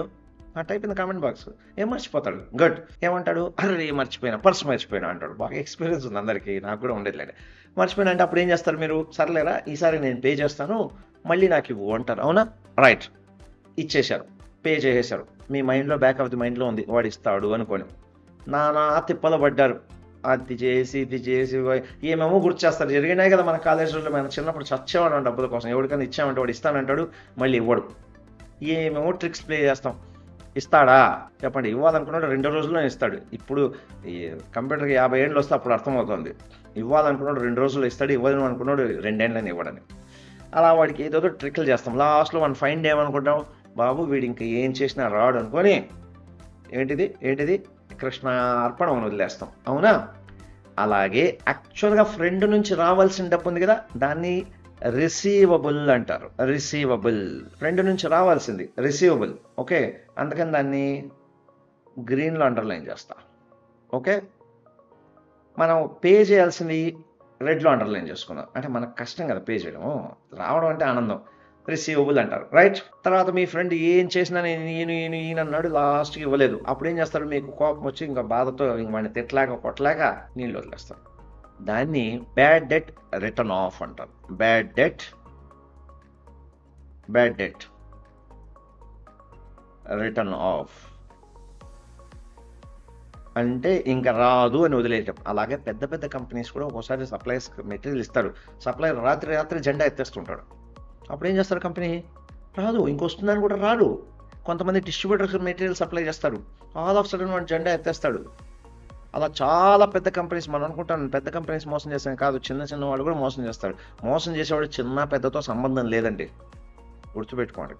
type in the comment box. ఏం మర్చిపోతాడు, గుడ్. ఏమంటాడు, అరే మర్చిపోయినా, పర్స్ మర్చిపోయినా అంటాడు. బాగా ఎక్స్పీరియన్స్ ఉంది అందరికీ, నాకు కూడా ఉండేదిలేండి. మర్చిపోయినా అంటే అప్పుడు ఏం చేస్తారు మీరు, సర్లేరా ఈసారి నేను పే చేస్తాను మళ్ళీ నాకు ఇవ్వు అంటారు. అవునా, రైట్, ఇచ్చేశారు, పే చేసేశారు. మీ మైండ్లో బ్యాక్ ఆఫ్ ది మైండ్లో ఉంది వాడు ఇస్తాడు అనుకోని. నానా తిప్పలు పడ్డారు, అది చేసి ఇది చేసి ఏమేమో గుర్తు చేస్తారు. జరిగినాయి కదా మన కాలేజీలో, మనం చిన్నప్పుడు చచ్చేవాడు డబ్బుల కోసం. ఎవరికైనా ఇచ్చామంటే వాడు ఇస్తానంటాడు, మళ్ళీ ఇవ్వడు. ఏమేమో ట్రిక్స్ ప్లే చేస్తాం. ఇస్తాడా చెప్పండి, ఇవ్వాలనుకున్నాడు 2 రోజుల్లో ఇస్తాడు. ఇప్పుడు ఈ కంప్యూటర్కి 50 ఏళ్ళు వస్తే అప్పుడు అర్థమవుతుంది. ఇవ్వాలనుకున్నాడు 2 రోజుల్లో ఇస్తాడు, ఇవ్వను అనుకున్నాడు 2 ఏళ్ళని ఇవ్వడని. అలా వాడికి ఏదో ట్రిక్లు చేస్తాం. లాస్ట్లో మనం ఫైండ్ ఏమనుకుంటాం, బాబు వీడు ఇంకా ఏం చేసినా రాడు అనుకొని ఏంటిది కృష్ణ అర్పణ అని వదిలేస్తాం. అవునా, అలాగే యాక్చువల్గా ఫ్రెండ్ నుంచి రావాల్సిన డబ్బు ఉంది కదా, దాన్ని రిసీవబుల్ అంటారు. రిసీవబుల్, ఫ్రెండ్ నుంచి రావాల్సింది రిసీవబుల్. ఓకే, అందుకని దాన్ని గ్రీన్లో అండర్లైన్ చేస్తా. ఓకే, మనం పే చేయాల్సింది రెడ్లో అండర్లైన్ చేసుకుందాం. అంటే మనకు కష్టం కదా పే చేయడం, రావడం అంటే ఆనందం. రిసీవబుల్ అంటారు, రైట్. తర్వాత మీ ఫ్రెండ్ ఏం చేసినా ఈయన అన్నాడు, లాస్ట్కి ఇవ్వలేదు. అప్పుడు ఏం చేస్తాడు, మీకు కోపం వచ్చి ఇంకా బాధతో వాడిని తిట్టలేక కొట్టలేక నీళ్ళు వదిలేస్తాడు. దాన్ని బ్యాడ్ డెట్ రిటర్న్ ఆఫ్ అంటారు. బ్యాడ్ డెట్ రిటర్న్ ఆఫ్ అంటే ఇంకా రాదు అని వదిలేయటం. అలాగే పెద్ద పెద్ద కంపెనీస్ కూడా ఒక్కోసారి సప్లైస్ మెటీరియల్ ఇస్తాడు, సప్లైర్ రాత్రి జెండా ఎత్తేస్తుంటాడు. అప్పుడు ఏం చేస్తారు, కంపెనీ రాదు, ఇంకొస్తుందని కూడా రాదు. కొంతమంది డిస్ట్రిబ్యూటర్స్ మెటీరియల్ సప్లై చేస్తారు, ఆల్ ఆఫ్ సడన్ వాడు జెండా ఎత్తేస్తాడు. అలా చాలా పెద్ద కంపెనీస్, మనం అనుకుంటాం పెద్ద కంపెనీస్ మోసం చేస్తాను, కాదు, చిన్న వాడు కూడా మోసం చేస్తాడు. మోసం చేసేవాడు చిన్న పెద్దతో సంబంధం లేదండి, గుర్తుపెట్టుకోండి.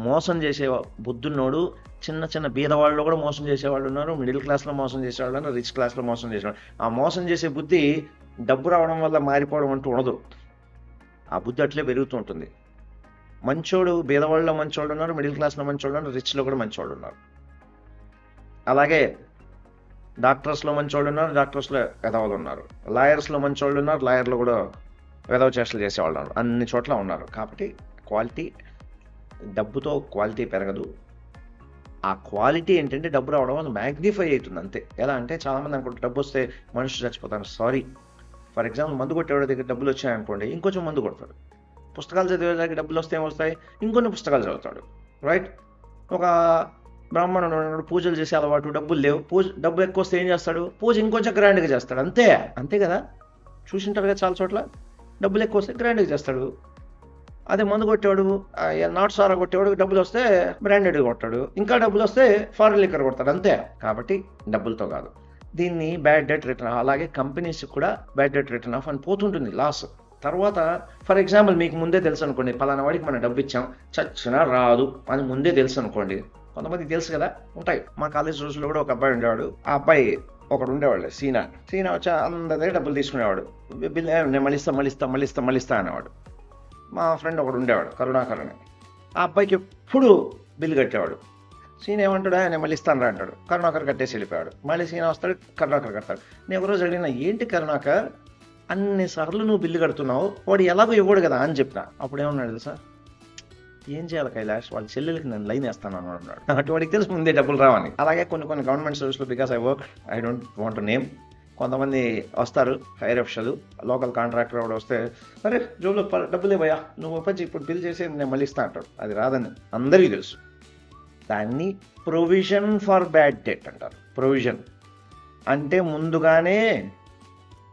మోసం చేసే బుద్ధున్నోడు చిన్న బీదవాళ్ళు కూడా మోసం చేసేవాళ్ళు ఉన్నారు, మిడిల్ క్లాస్లో మోసం చేసేవాళ్ళు ఉన్నారు, రిచ్ క్లాస్లో మోసం చేసేవాళ్ళు. ఆ మోసం చేసే బుద్ధి డబ్బు రావడం వల్ల మారిపోవడం అంటూ ఉండదు, ఆ బుద్ధి అట్లే పెరుగుతూ ఉంటుంది. మంచోడు, బీదవాళ్ళలో మంచోళ్ళు ఉన్నారు, మిడిల్ క్లాస్లో మంచోళ్ళు ఉన్నారు, రిచ్లో కూడా మంచోళ్ళు ఉన్నారు. అలాగే డాక్టర్స్లో మంచోళ్ళు ఉన్నారు, డాక్టర్స్లో ఎదవలు ఉన్నారు. లాయర్స్లో మంచోళ్ళు ఉన్నారు, లాయర్లు కూడా ఎదవ చేష్టలు చేసేవాళ్ళు ఉన్నారు. అన్ని చోట్ల ఉన్నారు. కాబట్టి క్వాలిటీ, డబ్బుతో క్వాలిటీ పెరగదు. ఆ క్వాలిటీ ఏంటంటే డబ్బు రావడం వల్ల మ్యాగ్నిఫై అవుతుంది అంతే. ఎలా అంటే చాలామంది అనుకుంటారు డబ్బు వస్తే మనుషులు చచ్చిపోతారు. సారీ, ఫర్ ఎగ్జాంపుల్ మందు కొట్టేవాడి దగ్గర డబ్బులు వచ్చాయనుకోండి, ఇంకొంచెం మందు కొడతాడు. పుస్తకాలు చదివేదానికి డబ్బులు వస్తే ఏమొస్తాయి, ఇంకొన్ని పుస్తకాలు చదువుతాడు, రైట్. ఒక బ్రాహ్మణుడు పూజలు చేసే అలవాటు, డబ్బులు లేవు, డబ్బు ఎక్కువ వస్తే ఏం చేస్తాడు, పూజ ఇంకొంచెం గ్రాండ్గా చేస్తాడు. అంతే కదా, చూసింటారు కదా చాలా చోట్ల. డబ్బులు ఎక్కువ వస్తే గ్రాండ్గా చేస్తాడు. అదే మందు కొట్టేవాడు, నాటు సారా కొట్టేవాడు, డబ్బులు వస్తే బ్రాండెడ్గా కొట్టాడు, ఇంకా డబ్బులు వస్తే ఫారెన్ లిక్కర్ కొడతాడు. అంతే. కాబట్టి డబ్బులతో కాదు. దీన్ని బ్యాడ్ డెట్ రిటర్న్. అలాగే కంపెనీస్ కూడా బ్యాడ్ డెట్ రిటర్న్ ఆఫ్ అని పోతుంటుంది లాస్. తర్వాత ఫర్ ఎగ్జాంపుల్ మీకు ముందే తెలుసు అనుకోండి, పలానా వాడికి మనం డబ్బు ఇచ్చాం, చచ్చినా రాదు అని ముందే తెలుసు అనుకోండి. కొంతమంది తెలుసు కదా, ఉంటాయి. మా కాలేజ్ రోజుల్లో కూడా ఒక అబ్బాయి ఉండేవాడు. ఆ అబ్బాయి ఒకడు ఉండేవాళ్ళు, సీనా వచ్చి అందరి దగ్గర డబ్బులు తీసుకునేవాడు. బిల్ నేను మళ్ళిస్తా అనేవాడు. మా ఫ్రెండ్ ఒకడు ఉండేవాడు, కరుణాకర్ అని. ఆ అబ్బాయికి ఎప్పుడు బిల్లు కట్టేవాడు. సీన్ ఏమంటాడు, నేను మళ్ళీ ఇస్తాను అంటాడు. కరుణాకర్ కట్టేసి వెళ్ళిపోయాడు. మళ్ళీ సీనా వస్తాడు, కరుణాకర్ కడతాడు. నేను ఒకరోజు అడిగినా, ఏంటి కరుణాకర్ అన్నిసార్లు నువ్వు బిల్లు కడుతున్నావు, వాడు ఎలాగో ఇవ్వడు కదా అని చెప్పిన. అప్పుడు ఏమన్నాడు తెలుసా, ఏం చేయాలి కైలాష్, వాళ్ళ చెల్లెలకి నేను లైన్ వేస్తాను అన్నాడు. అటువంటికి తెలుసు ముందే డబ్బులు రావని. అలాగే కొన్ని గవర్నమెంట్ సర్వీస్లో, because I work, I don't want to name, కొంతమంది వస్తారు హైర్ ఆఫీసర్లు, లోకల్ కాంట్రాక్టర్ కూడా వస్తే, అరే జోబులో డబ్బులు ఇవ్వయా, నువ్వు ఒప్పచ్చి ఇప్పుడు బిల్ చేసి నేను మళ్ళీ ఇస్తా అంటాడు. అది రాదని అందరికీ తెలుసు. దాన్ని ప్రొవిజన్ ఫర్ బ్యాడ్ డెట్ అంటారు. ప్రొవిజన్ అంటే ముందుగానే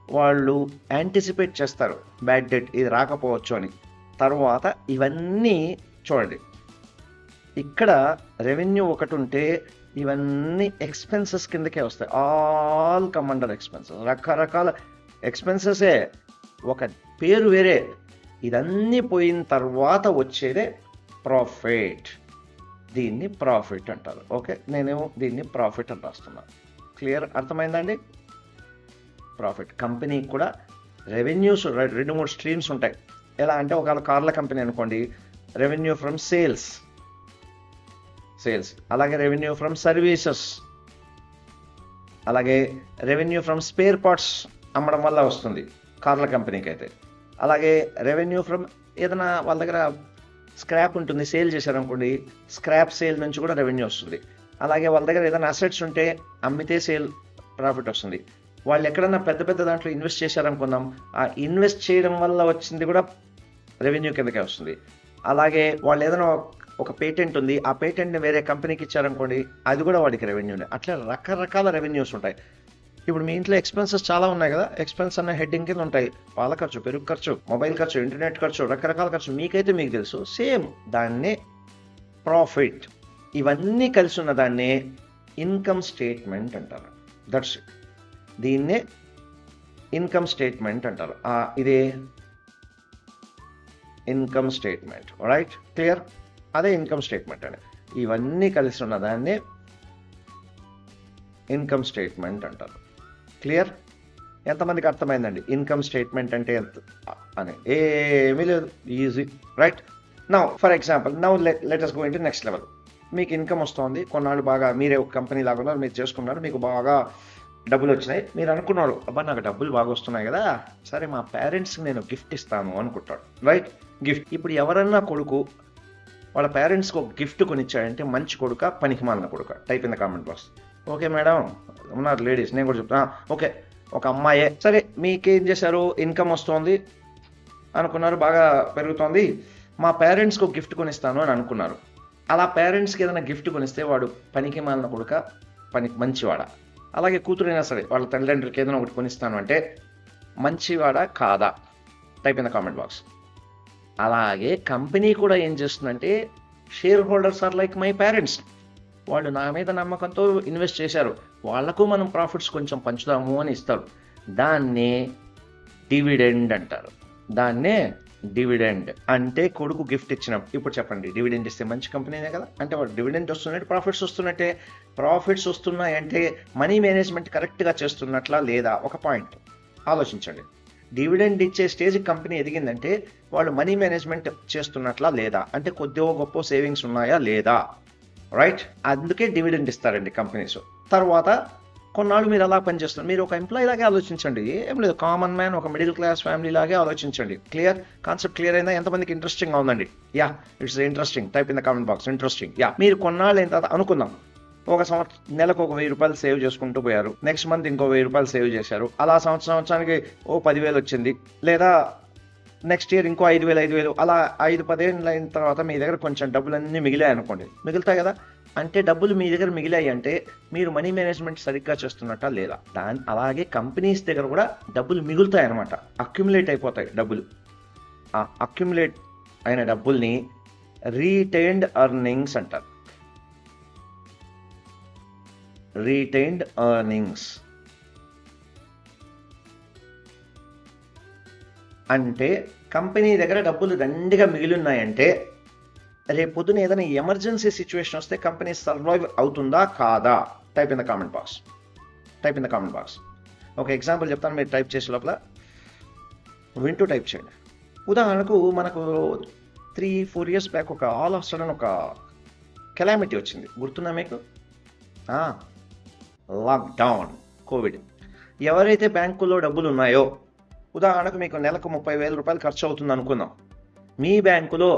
వాళ్ళు యాంటిసిపేట్ చేస్తారు బ్యాడ్ డెట్ ఇది రాకపోవచ్చు అని. తర్వాత ఇవన్నీ చూడండి, ఇక్కడ రెవెన్యూ ఒకటి ఉంటే ఇవన్నీ ఎక్స్పెన్సెస్ కిందకే వస్తాయి. All come under expenses. రకరకాల ఎక్స్పెన్సెసే, ఒక పేరు వేరే. ఇదన్నీ పోయిన తర్వాత వచ్చేదే ప్రాఫిట్. దీన్ని ప్రాఫిట్ అంటారు. ఓకే, నేనేమో దీన్ని ప్రాఫిట్ అని రాస్తున్నాను. క్లియర్, అర్థమైందండి? ప్రాఫిట్. కంపెనీకి కూడా రెవెన్యూస్ 2-3 స్ట్రీమ్స్ ఉంటాయి. ఎలా అంటే ఒకవేళ కార్ల కంపెనీ అనుకోండి, రెవెన్యూ ఫ్రమ్ సేల్స్, అలాగే రెవెన్యూ ఫ్రమ్ సర్వీసెస్, అలాగే రెవెన్యూ ఫ్రమ్ స్పేర్ పార్ట్స్ అమ్మడం వల్ల వస్తుంది కార్ల కంపెనీకి అయితే. అలాగే రెవెన్యూ ఫ్రమ్ ఏదైనా వాళ్ళ దగ్గర స్క్రాప్ ఉంటుంది, సేల్ చేశారనుకోండి, స్క్రాప్ సేల్ నుంచి కూడా రెవెన్యూ వస్తుంది. అలాగే వాళ్ళ దగ్గర ఏదైనా అసెట్స్ ఉంటే అమ్మితే సేల్ ప్రాఫిట్ వస్తుంది. వాళ్ళు ఎక్కడన్నా పెద్ద పెద్ద దాంట్లో ఇన్వెస్ట్ చేశారనుకుందాం, ఆ ఇన్వెస్ట్ చేయడం వల్ల వచ్చింది కూడా రెవెన్యూ కిందకే వస్తుంది. అలాగే వాళ్ళు ఏదైనా ఒక పేటెంట్ ఉంది, ఆ పేటెంట్ని వేరే కంపెనీకి ఇచ్చారనుకోండి, అది కూడా వాడికి రెవెన్యూనే. అట్లా రకరకాల రెవెన్యూస్ ఉంటాయి. ఇప్పుడు మీ ఇంట్లో ఎక్స్పెన్సెస్ చాలా ఉన్నాయి కదా, ఎక్స్పెన్స్ అనే హెడ్డింగ్ కింద ఉంటాయి. పాల ఖర్చు, పెరుగు ఖర్చు, మొబైల్ ఖర్చు, ఇంటర్నెట్ ఖర్చు, రకరకాల ఖర్చు. మీకైతే మీకు తెలుసు. సేమ్ దాన్నే ప్రాఫిట్, ఇవన్నీ కలిసి ఉన్న దాన్నే ఇన్కమ్ స్టేట్మెంట్ అంటారు. That's it. దీన్నే ఇన్కమ్ స్టేట్మెంట్ అంటారు. ఇదే ఇన్కమ్ స్టేట్మెంట్. Right, clear? అదే ఇన్కమ్ స్టేట్మెంట్ అని. ఇవన్నీ కలిసి ఉన్న దాన్నే ఇన్కమ్ స్టేట్మెంట్ అంటారు. క్లియర్? ఎంతమందికి అర్థమైందండి ఇన్కమ్ స్టేట్మెంట్ అంటే ఎంత అని? ఏమీ లేదు, easy. Right. Now for example, now let us go into next level. మీకు ఇన్కమ్ వస్తుంది, కొన్నాళ్ళు బాగా మీరే ఒక కంపెనీ లాగా ఉన్నారు, మీరు చేసుకున్నారు, మీకు బాగా డబ్బులు వచ్చినాయి. మీరు అనుకున్నారు, అబ్బా నాకు డబ్బులు బాగా వస్తున్నాయి కదా, సరే మా పేరెంట్స్కి నేను గిఫ్ట్ ఇస్తాను అనుకుంటాడు. Right, gift. ఇప్పుడు ఎవరన్నా కొడుకు వాళ్ళ పేరెంట్స్కి ఒక గిఫ్ట్ కొనిచ్చాడంటే మంచి కొడుక, పనికిమాలిన కొడుక? Type in the comment box. Okay madam, ఉన్నారు లేడీస్, నేను కూడా చెప్తాను. ఓకే, ఒక అమ్మాయే. సరే, మీకేం చేశారు, ఇన్కమ్ వస్తుంది అనుకున్నారు, బాగా పెరుగుతోంది, మా పేరెంట్స్కి ఒక గిఫ్ట్ కొనిస్తాను అని అనుకున్నారు. అలా పేరెంట్స్కి ఏదైనా గిఫ్ట్ కొనిస్తే వాడు పనికి మాలిన కొడుక, మంచివాడా? అలాగే కూతురైనా సరే వాళ్ళ తల్లిదండ్రులకి ఏదైనా ఒకటి కొనిస్తాను అంటే మంచివాడా కాదా? Type in the comment box. అలాగే కంపెనీ కూడా ఏం చేస్తుందంటే, share holders are like my parents. వాళ్ళు నా మీద నమ్మకంతో ఇన్వెస్ట్ చేశారు, వాళ్లకు మనం ప్రాఫిట్స్ కొంచెం పంచుదాము అని ఇస్తారు. దాన్నే డివిడెండ్ అంటారు. దాన్నే డివిడెండ్ అంటే కొడుకు గిఫ్ట్ ఇచ్చినాం. ఇప్పుడు చెప్పండి, డివిడెండ్ ఇస్తే మంచి కంపెనీనే కదా? అంటే వాడు డివిడెండ్ వస్తున్నట్టు, ప్రాఫిట్స్ వస్తున్నట్టే. ప్రాఫిట్స్ వస్తున్నాయంటే మనీ మేనేజ్మెంట్ కరెక్ట్గా చేస్తున్నట్లా లేదా? ఒక పాయింట్ ఆలోచించండి. డివిడెండ్ ఇచ్చే స్టేజ్ కంపెనీ ఎదిగిందంటే వాళ్ళు మనీ మేనేజ్మెంట్ చేస్తున్నట్లా లేదా? అంటే కొద్దిగా గొప్ప సేవింగ్స్ ఉన్నాయా లేదా? రైట్, అందుకే డివిడెండ్ ఇస్తారండి కంపెనీస్. తర్వాత కొన్నాళ్ళు మీరు అలా పనిచేస్తారు. మీరు ఒక ఎంప్లాయీ లాగే ఆలోచించండి, ఏం లేదు, కామన్ మ్యాన్, ఒక మిడిల్ క్లాస్ ఫ్యామిలీ లాగే ఆలోచించండి. క్లియర్? కాన్సెప్ట్ క్లియర్ అయిందా? ఎంతమందికి ఇంట్రెస్టింగ్గా ఉందండి? Yeah, it's interesting. Type in the comment box interesting. Yeah, మీరు కొన్నాళ్ళు అయిన తర్వాత అనుకుందాం, ఒక నెలకు ఒక 1000 రూపాయలు సేవ్ చేసుకుంటూ పోయారు, నెక్స్ట్ మంత్ ఇంకో 1000 రూపాయలు సేవ్ చేశారు, అలా సంవత్సరానికి 10,000 వచ్చింది, లేదా నెక్స్ట్ ఇయర్ ఇంకో 5,000 అలా 5-10 ఏళ్ళు అయిన తర్వాత మీ దగ్గర కొంచెం డబ్బులన్నీ మిగిలాయి అనుకోండి. మిగులుతాయి కదా? అంటే డబ్బులు మీ దగ్గర మిగిలాయి అంటే మీరు మనీ మేనేజ్మెంట్ సరిగ్గా చేస్తున్నట్టా లేదా? అలాగే కంపెనీస్ దగ్గర కూడా డబ్బులు మిగులుతాయి అనమాట, అక్యుములేట్ అయిపోతాయి డబ్బులు. ఆ అక్యుములేట్ అయిన డబ్బుల్ని రీటైన్డ్ ఎర్నింగ్స్ అంటారు. రీటైన్డ్ ఎర్నింగ్స్ అంటే కంపెనీ దగ్గర డబ్బులు దండిగా మిగిలి ఉన్నాయంటే రేపు పొద్దున ఏదైనా ఎమర్జెన్సీ సిచ్యువేషన్ వస్తే కంపెనీ సర్వైవ్ అవుతుందా కాదా? Type in the comment box. Type in the comment box. ఒక ఎగ్జాంపుల్ చెప్తాను, మీరు టైప్ చేసే లోపల వింటూ టైప్ చేయండి. ఉదాహరణకు మనకు 3-4 years బ్యాక్ ఒక ఆల్ ఆఫ్ సడన్ ఒక కెలామిటీ వచ్చింది, గుర్తుందా మీకు? Lockdown, Covid. ఎవరైతే బ్యాంకులో డబ్బులు ఉన్నాయో, ఉదాహరణకు మీకు నెలకు 30,000 రూపాయలు ఖర్చు అవుతుంది అనుకుందాం, మీ బ్యాంకులో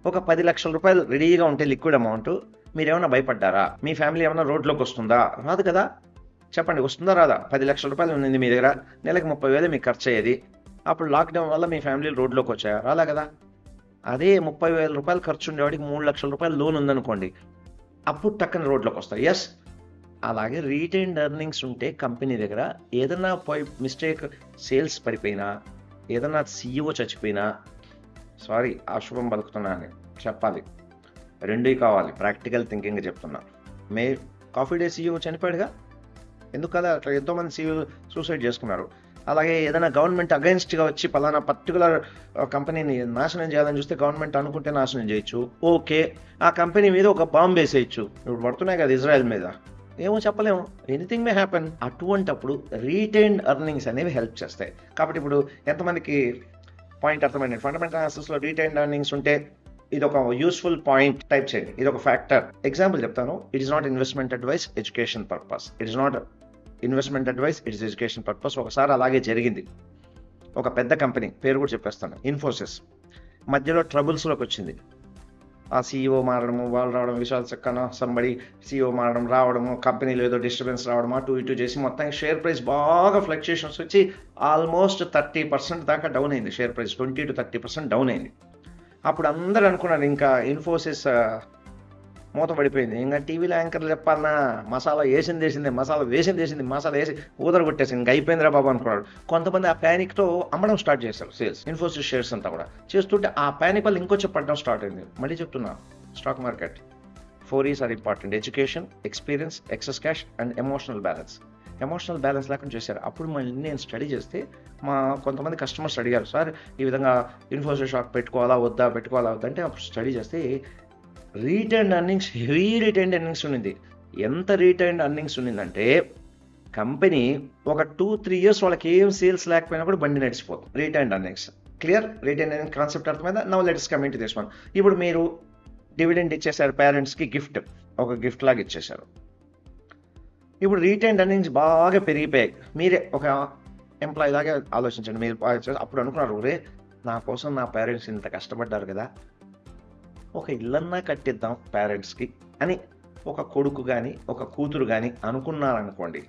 ఒక 10 లక్షల రూపాయలు రెడీగా ఉంటే లిక్విడ్ అమౌంట్, మీరేమైనా భయపడ్డారా? మీ ఫ్యామిలీ ఏమైనా రోడ్లోకి వస్తుందా? రాదు కదా? చెప్పండి, వస్తుందా రాదా? 10 లక్షల రూపాయలు ఉంది మీ దగ్గర, నెలకు 30,000 మీకు ఖర్చు అయ్యేది. అప్పుడు లాక్డౌన్ వల్ల మీ ఫ్యామిలీ రోడ్లోకి వచ్చాయా? రాలా కదా? అదే 30,000 రూపాయలు ఖర్చు ఉండేవాడికి 3 లక్షల రూపాయలు లోన్ ఉందనుకోండి, అప్పుడు టక్కన రోడ్లోకి వస్తాయి. ఎస్, అలాగే రీటైన్డ్ ఎర్నింగ్స్ ఉంటే కంపెనీ దగ్గర ఏదైనా మిస్టేక్, సేల్స్ పడిపోయినా, ఏదైనా CEO చచ్చిపోయినా, సారీ అశుభం పలుకుతున్నా అని చెప్పాలి, రెండూ కావాలి, ప్రాక్టికల్ థింకింగ్ చెప్తున్నా. కాఫీ డే CEO చనిపోయాడుగా, ఎందుకు కదా? అట్లా ఎంతోమంది CEO సూసైడ్ చేసుకున్నారు. అలాగే ఏదైనా గవర్నమెంట్ అగైన్స్ట్గా వచ్చి పలానా పర్టికులర్ కంపెనీని నాశనం చేయాలని చూస్తే గవర్నమెంట్ అనుకుంటే నాశనం చేయొచ్చు. ఓకే, ఆ కంపెనీ మీద ఒక బాంబు వేసేయచ్చు. ఇప్పుడు పడుతున్నాయి కదా ఇజ్రాయెల్ మీద, ఏమో చెప్పలేము, ఎనీథింగ్ మే హ్యాపెన్. అటువంటప్పుడు రీటైన్డ్ ఎర్నింగ్స్ అనేవి హెల్ప్ చేస్తాయి. కాబట్టి ఇప్పుడు ఎంతమందికి పాయింట్ అర్థమైంది? ఫండమెంటల్ అనాలిసిస్లో రీటైన్డ్ ఎర్నింగ్స్ ఉంటే ఇది ఒక యూస్ఫుల్ పాయింట్. టైప్ చేయండి, ఇది ఒక ఫ్యాక్టర్. ఎగ్జాంపుల్ చెప్తాను. It is not investment advice, education purpose. It is not investment advice, it is education purpose. ఒకసారి అలాగే జరిగింది. ఒక పెద్ద కంపెనీ పేరు కూడా చెప్పేస్తాను, ఇన్ఫోసిస్, మధ్యలో ట్రబుల్స్లోకి వచ్చింది. ఆ సీఈఓ మారడము, వాళ్ళు రావడం, విశాల్ చక్కన సంబడి సీఈఓ మారడం, రావడము, కంపెనీలో ఏదో డిస్టర్బెన్స్ రావడం, అటు ఇటు చేసి మొత్తం షేర్ ప్రైస్ బాగా ఫ్లక్చుయేషన్స్ వచ్చి ఆల్మోస్ట్ 30% దాకా డౌన్ అయింది. షేర్ ప్రైస్ 20 to 30% డౌన్ అయింది. అప్పుడు అందరూ అనుకున్నారు ఇంకా ఇన్ఫోసిస్ మూత పడిపోయింది, ఇంకా టీవీలో యాంకర్లు చెప్పాలన్నా మసాలా వేసింది మసాలా వేసి ఊదర కొట్టేసింది, ఇంకా అయిపోయిందిరా బాబు అనుకున్నాడు. కొంతమంది ఆ ప్యానిక్తో అమ్మడం స్టార్ట్ చేశారు సేల్స్, ఇన్ఫోసిస్ షేర్స్ అంతా కూడా చేస్తుంటే ఆ ప్యానిక్ వల్ల ఇంకొంచెం పడడం స్టార్ట్ అయింది. మళ్ళీ చెప్తున్నా, stock market 4 E's are important: education, experience, excess cash and emotional balance. Emotional balance లేకుండా చేశారు. అప్పుడు మళ్ళీ నేను స్టడీ చేస్తే మా కొంతమంది కస్టమర్స్ అడిగారు, సార్ ఈ విధంగా ఇన్ఫోసిస్ స్టాక్ పెట్టుకోవాలా వద్దా అంటే అప్పుడు స్టడీ చేస్తే retained earnings, heavy retained earnings ఉన్నింది. ఎంత రీటైన్డ్ ఎర్నింగ్స్ ఉన్నిందంటే కంపెనీ ఒక 2-3 years వాళ్ళకి ఏం సేల్స్ లేకపోయినా కూడా బండి నడిచిపోతుంది. Retained earnings clear. Retained earning concept అర్థమైందా? Now let's come into this one. ఇప్పుడు మీరు డివిడెండ్ ఇచ్చేసారు పేరెంట్స్కి, ఒక గిఫ్ట్ లాగా ఇచ్చేసారు. ఇప్పుడు రీటైన్డ్ ఎర్నింగ్స్ బాగా పెరిగిపోయాయి. మీరే ఒక ఎంప్లాయీ లాగా ఆలోచించండి. మీరు అప్పుడు అనుకున్నారు, రే నా కోసం నా పేరెంట్స్ ఇంత కష్టపడ్డారు కదా, ఒక ఇల్లన్నా కట్టిద్దాం పేరెంట్స్కి అని ఒక కొడుకు కానీ ఒక కూతురు కానీ అనుకున్నాను అనుకోండి.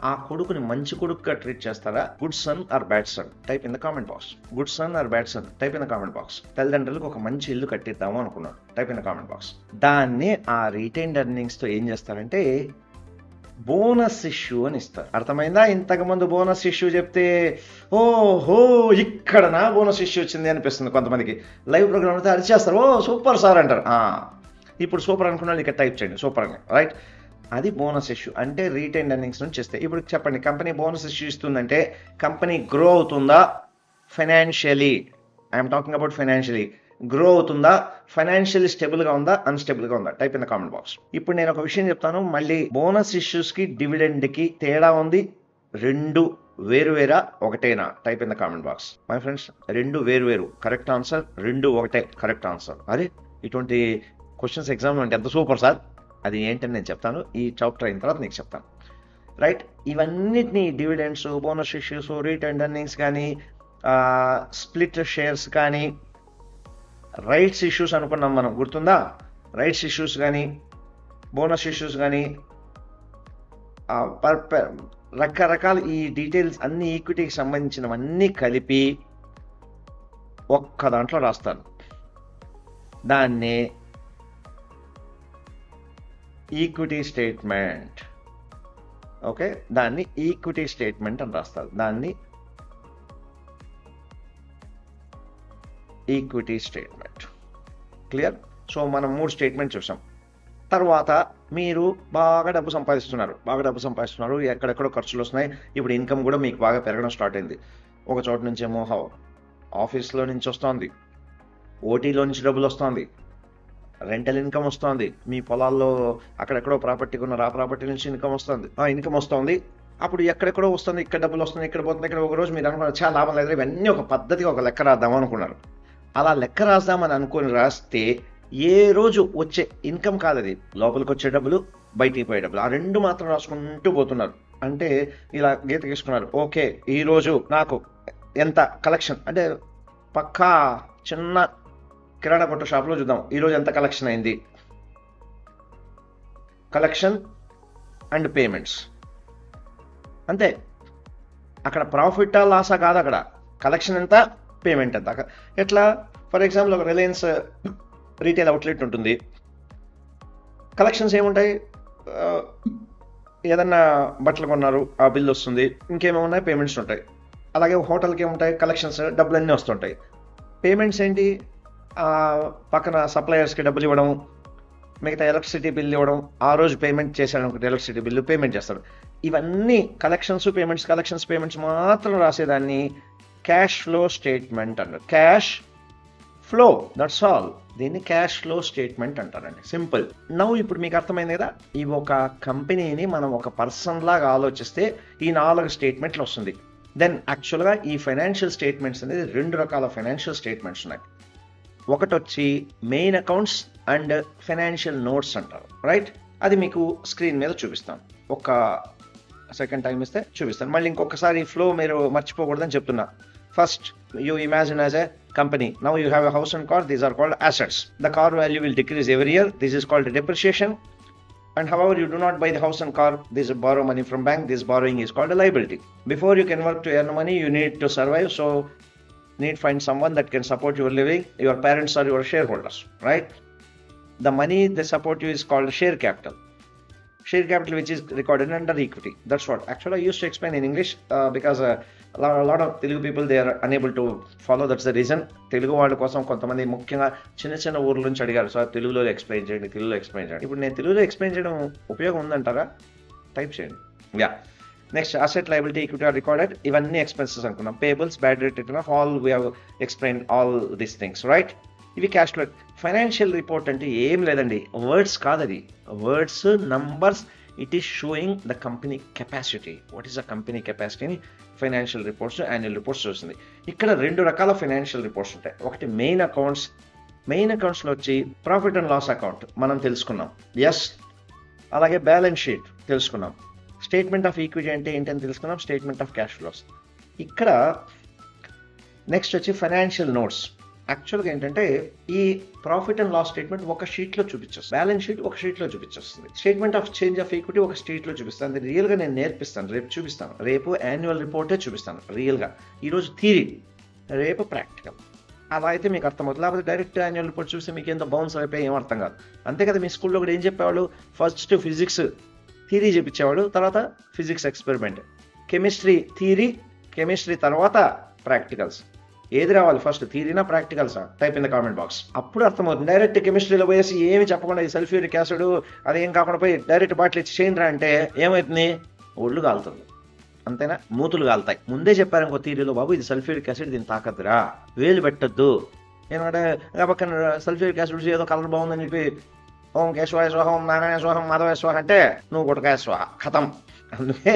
ఆ కొడుకుని మంచి కొడుకుగా ట్రీట్ చేస్తారా? Good son or bad son? Type in the comment box. Good son or bad son? Type in the comment box. తల్లిదండ్రులకు ఒక మంచి ఇల్లు కట్టిద్దాము అనుకున్నాడు. Type in the comment box. దాన్ని ఆ రీటైన్డ్ ఎర్నింగ్స్తో ఏం చేస్తారంటే బోనస్ ఇష్యూ అని ఇస్తారు. అర్థమైందా? ఇంతకుముందు బోనస్ ఇష్యూ చెప్తే ఓహో ఇక్కడ నా బోనస్ ఇష్యూ వచ్చింది అనిపిస్తుంది కొంతమందికి. లైవ్ ప్రోగ్రామ్ అయితే అరిచేస్తారు, ఓ సూపర్ సార్ అంటారు. ఇప్పుడు సూపర్ అనుకున్న వాళ్ళు ఇక్కడ టైప్ చేయండి సూపర్ అని, రైట్? అది బోనస్ ఇష్యూ అంటే రీటైన్డ్ ఎర్నింగ్స్ నుంచి చేస్తే. ఇప్పుడు చెప్పండి, కంపెనీ బోనస్ ఇష్యూ ఇస్తుందంటే కంపెనీ గ్రో అవుతుందా? Financially I'm talking about financially grow అవుతుందా? ఫైనాన్షియల్లీ స్టేబుల్గా ఉందా? అన్స్టేబుల్గా ఉందా? Type in the comment box. ఇప్పుడు నేను ఒక విషయం చెప్తాను, మళ్ళీ బోనస్ ఇష్యూస్కి డివిడెండ్కి తేడా ఉంది. రెండు వేరువేరా ఒకటేనా? Type in the comment box. My friends, రెండు వేరువేరు కరెక్ట్ ఆన్సర్, రెండు ఒకటే కరెక్ట్ ఆన్సర్. అరే ఇటువంటి క్వశ్చన్స్ ఎగ్జామ్లో అంటే ఎంత సూపర్ సార్, అది ఏంటని నేను చెప్తాను. ఈ చాప్టర్ అయిన తర్వాత నీకు చెప్తాను, రైట్? ఇవన్నిటిని dividends, bonus issues, retained earnings కానీ, స్ప్లిట్ షేర్స్ కానీ, రైట్స్ ఇష్యూస్ అనుకున్నాం మనం, గుర్తుందా? రైట్స్ ఇష్యూస్ కానీ, బోనస్ ఇష్యూస్ కానీ, రకరకాల ఈ డీటెయిల్స్ అన్ని ఈక్విటీకి సంబంధించినవన్నీ కలిపి ఒక్క దాంట్లో రాస్తాను. దాన్ని ఈక్విటీ స్టేట్మెంట్, ఓకే? దాన్ని ఈక్విటీ స్టేట్మెంట్ అని రాస్తారు. దాన్ని ఈక్విటీ స్టేట్మెంట్. క్లియర్? సో మనం 3 స్టేట్మెంట్ చూసాం. తర్వాత మీరు బాగా డబ్బు సంపాదిస్తున్నారు, ఎక్కడెక్కడో ఖర్చులు వస్తున్నాయి. ఇప్పుడు ఇన్కమ్ కూడా మీకు బాగా పెరగడం స్టార్ట్ అయింది. ఒక చోట నుంచి ఏమో ఆఫీస్లో నుంచి వస్తుంది, ఓటీలో నుంచి డబ్బులు వస్తుంది, రెంటల్ ఇన్కమ్ వస్తుంది, మీ పొలాల్లో అక్కడెక్కడో ప్రాపర్టీ కొన్నారు, ఆ ప్రాపర్టీ నుంచి ఇన్కమ్ వస్తుంది. అప్పుడు ఎక్కడెక్కడో వస్తుంది, ఇక్కడ డబ్బులు వస్తుంది, ఇక్కడ పోతుంది, ఇక్కడ. ఒక రోజు మీరు అనుకున్నారు చాలా లాభం లేదు, ఇవన్నీ ఒక పద్ధతిగా ఒక లెక్క రాద్దాం అనుకున్నారు. అలా లెక్క రాద్దామని అనుకుని రాస్తే ఏ రోజు వచ్చే ఇన్కమ్ కాదు, అది లోపలికి వచ్చే డబ్బులు, బయటికి పోయే డబ్బులు, ఆ రెండు మాత్రం రాసుకుంటూ పోతున్నారు. అంటే ఇలా గీత గీసుకున్నారు, ఓకే ఈరోజు నాకు ఎంత కలెక్షన్, అంటే పక్కా చిన్న కిరాణా కొట్టు షాప్లో చూద్దాం, ఈరోజు ఎంత కలెక్షన్ అయింది. కలెక్షన్ అండ్ పేమెంట్స్ అంతే. అక్కడ ప్రాఫిటా లాసా కాదు, అక్కడ కలెక్షన్ ఎంత, పేమెంట్ ఎంత. ఎట్లా? ఫర్ ఎగ్జాంపుల్ ఒక రిలయన్స్ రీటైల్ అవుట్లెట్ ఉంటుంది, కలెక్షన్స్ ఏముంటాయి? ఏదన్నా బట్టలు కొన్నారు, ఆ బిల్ వస్తుంది, ఇంకేమేమున్నాయి, పేమెంట్స్ ఉంటాయి. అలాగే హోటల్కి ఏముంటాయి? కలెక్షన్స్, డబ్బులన్నీ వస్తుంటాయి. పేమెంట్స్ ఏంటి? పక్కన సప్లయర్స్కి డబ్బులు ఇవ్వడం, మిగతా ఎలక్ట్రిసిటీ బిల్ ఇవ్వడం, ఆ రోజు పేమెంట్ చేశాడు అనుకుంటే ఎలక్ట్రిసిటీ బిల్లు పేమెంట్ చేస్తాడు. ఇవన్నీ కలెక్షన్స్ పేమెంట్స్ మాత్రం రాసేదాన్ని క్యాష్ ఫ్లో స్టేట్మెంట్ అన్నారు. Cash flow, that's all. దీన్ని క్యాష్ ఫ్లో స్టేట్మెంట్ అంటారండి, సింపుల్. నవ్వు ఇప్పుడు మీకు అర్థమైంది కదా. ఈ ఒక కంపెనీని మనం ఒక పర్సన్ లాగా ఆలోచిస్తే ఈ 4 స్టేట్మెంట్లు వస్తుంది. దెన్ యాక్చువల్గా ఈ ఫైనాన్షియల్ స్టేట్మెంట్స్ అనేది 2 రకాల ఫైనాన్షియల్ స్టేట్మెంట్స్ ఉన్నాయి. ఒకటి వచ్చి main accounts and financial notes అంటారు, రైట్? అది మీకు స్క్రీన్ మీద చూపిస్తాను, ఒక సెకండ్ టైం ఇస్తే చూపిస్తాను. మళ్ళీ ఇంకొకసారి ఫ్లో మీరు మర్చిపోకూడదని చెప్తున్నా. First, you imagine as a company. Now you have a house and car. These are called assets. The car value will decrease every year. This is called depreciation. And however, you do not buy the house and car. This is borrow money from bank. This borrowing is called a liability. Before you can work to earn money, you need to survive. So, need find someone that can support your living. Your parents are your shareholders, right? The money they support you is called share capital. Share capital, which is recorded under equity. That's what. Actually, I used to explain in English because a lot of Telugu people, they are unable to follow. That's the reason. Telugu వాళ్ళ కోసం కొంతమంది ముఖ్యంగా చిన్న ఊర్ల నుంచి అడిగారు, sir తెలుగులో explain చేయండి, తెలుగులో ఎక్స్ప్లెయిన్ చేయండి. ఇప్పుడు నేను తెలుగులో ఎక్స్ప్లెయిన్ చేయడం ఉపయోగం ఉందంటారా? టైప్ చేయండి. Yeah, next asset liability equity are recorded. ఇవన్నీ ఎక్స్పెన్సెస్ అనుకున్నాం. Payables, bad debt return of all we have explain all these things, right? ఇవి క్యాష్ ఫ్లో. ఫైనాన్షియల్ రిపోర్ట్ అంటే ఏం లేదండి, వర్డ్స్ కాదు అది, words, numbers. It is showing the company capacity. What is the company కెపాసిటీని financial reports, annual reports చూస్తుంది. ఇక్కడ 2 రకాల ఫైనాన్షియల్ రిపోర్ట్స్ ఉంటాయి. ఒకటి మెయిన్ అకౌంట్స్. మెయిన్ అకౌంట్స్లో వచ్చి ప్రాఫిట్ అండ్ లాస్ అకౌంట్ మనం తెలుసుకున్నాం, ఎస్. అలాగే బ్యాలెన్స్ షీట్ తెలుసుకున్నాం. స్టేట్మెంట్ ఆఫ్ ఈక్విటీ అంటే ఏంటని తెలుసుకున్నాం, స్టేట్మెంట్ ఆఫ్ క్యాష్ ఫ్లోస్. ఇక్కడ నెక్స్ట్ వచ్చి ఫైనాన్షియల్ నోట్స్. యాక్చువల్గా ఏంటంటే ఈ ప్రాఫిట్ అండ్ లాస్ స్టేట్మెంట్ ఒక షీట్లో చూపించేస్తుంది, బ్యాలెన్స్ షీట్ ఒక షీట్లో చూపించేస్తుంది, statement of change of equity ఒక షీట్లో చూపిస్తాను. అది రియల్గా నేను నేర్పిస్తాను, రేపు చూపిస్తాను. రేపు యాన్యువల్ రిపోర్టే చూపిస్తాను రియల్గా. ఈరోజు థియరీ, రేపు ప్రాక్టికల్. అలా అయితే మీకు అర్థమవుతుంది. లేకపోతే డైరెక్ట్ యాన్యువల్ రిపోర్ట్ చూస్తే మీకు ఎంతో బౌన్స్ అయిపోయి ఏం అర్థం కాదు. అంతే కదా, మీ స్కూల్లో కూడా ఏం చెప్పేవాళ్ళు, ఫస్ట్ ఫిజిక్స్ థియరీ చెప్పించేవాడు, తర్వాత physics experiment, chemistry theory, chemistry తర్వాత ప్రాక్టికల్స్. ఏది రావాలి ఫస్ట్, థియరీనా ప్రాక్టికల్సా? Type in the comment box. అప్పుడు అర్థమవుతుంది. డైరెక్ట్ కెమిస్ట్రీలో పోయేసి ఏమి చెప్పకుండా ఈ సల్ఫ్యూరిక్ యాసిడ్ అదేం కాకుండా పోయి డైరెక్ట్ బాటిల్ ఇచ్చి చేయండి అంటే ఏమవుతుంది, ఒళ్ళు కాలుతుంది, అంతేనా, మూతులు కాలుతాయి. ముందే చెప్పారు ఇంకో థియరీలో, బాబు ఇది సల్ఫ్యూరిక్ యాసిడ్, దీన్ని తాకద్దురా, వేలు పెట్టద్దు. ఎందుకంటే పక్కన సల్ఫ్యూరిక్ యాసిడ్ ఏదో కలర్ బాగుందని చెప్పి ఓం కేశవాయ స్వాహ, ఓం నారాయణ స్వాహ, మాధవాయ స్వాహ అంటే నువ్వు గుటకాయ స్వాహ, ఖతం. అందుకే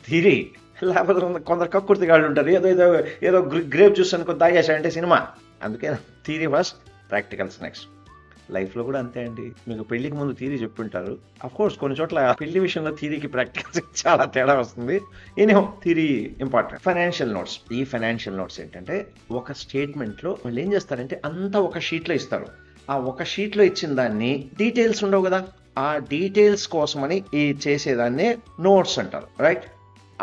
థియరీ. లేకపోతే కొందరు కక్కుర్తి గాళ్ళు ఉంటారు, ఏదో గ్రేప్ జ్యూస్ అనుకో తాగేసాడంటే సినిమా. అందుకే థియరీ ఫస్ట్, ప్రాక్టికల్స్ నెక్స్ట్. లైఫ్లో కూడా అంతే అండి. మీకు పెళ్లికి ముందు థియరీ చెప్పుంటారు. అఫ్ కోర్స్ కొన్ని చోట్ల పెళ్లి విషయంలో థియరీకి ప్రాక్టికల్స్ చాలా తేడా వస్తుంది. Anyhow theory important. Financial notes. ఈ ఫైనాన్షియల్ నోట్స్ ఏంటంటే ఒక స్టేట్మెంట్లో వాళ్ళు ఏం చేస్తారంటే అంతా ఒక షీట్లో ఇస్తారు. ఆ ఒక షీట్లో ఇచ్చిన దాన్ని డీటెయిల్స్ ఉండవు కదా, ఆ డీటెయిల్స్ కోసమని ఈ చేసేదాన్నే నోట్స్ అంటారు, రైట్?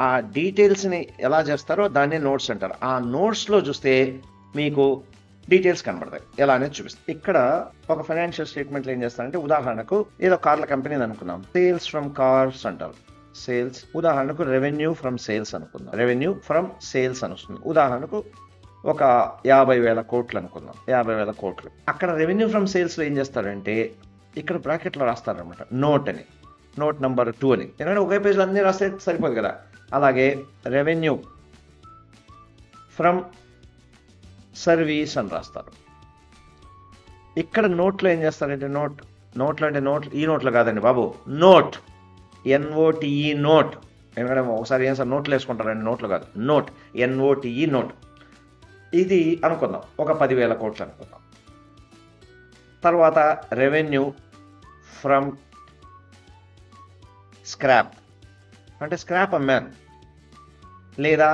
ఆ డీటెయిల్స్ని ఎలా చేస్తారో దాన్ని నోట్స్ అంటారు. ఆ నోట్స్లో చూస్తే మీకు డీటెయిల్స్ కనబడతాయి, ఎలా అనేది చూపిస్తాయి. ఇక్కడ ఒక ఫైనాన్షియల్ స్టేట్మెంట్లో ఏం చేస్తారంటే, ఉదాహరణకు ఏదో కార్ల కంపెనీ అనుకున్నాం, సేల్స్ ఫ్రమ్ కార్స్ అంటారు. సేల్స్, ఉదాహరణకు రెవెన్యూ ఫ్రమ్ సేల్స్ అనుకుందాం, రెవెన్యూ ఫ్రమ్ సేల్స్ అని వస్తుంది. ఉదాహరణకు ఒక 50,000 కోట్లు అనుకుందాం, 50,000 కోట్లు. అక్కడ రెవెన్యూ ఫ్రమ్ సేల్స్లో ఏం చేస్తారంటే ఇక్కడ బ్రాకెట్లో రాస్తారనమాట, నోట్ అని, నోట్ నెంబర్ 2 అని. ఎందుకంటే ఒకే పేజ్లో అన్నీ రాస్తే సరిపోదు కదా. అలాగే రెవెన్యూ ఫ్రమ్ సర్వీస్ అని రాస్తారు. ఇక్కడ నోట్లో ఏం చేస్తారంటే నోట్లో అంటే ఈ నోట్లో కాదండి బాబు, నోట్, NOTE, నోట్. ఎందుకంటే ఒకసారి ఏం సార్ నోట్లు వేసుకుంటారండి, నోట్లు కాదు, నోట్, NOTE, నోట్. ఇది అనుకుందాం, ఒక 10,000 కోట్లు అనుకుందాం. తర్వాత రెవెన్యూ ఫ్రమ్ స్క్రాప్, అంటే స్క్రాప్ అమ్మారు లేదా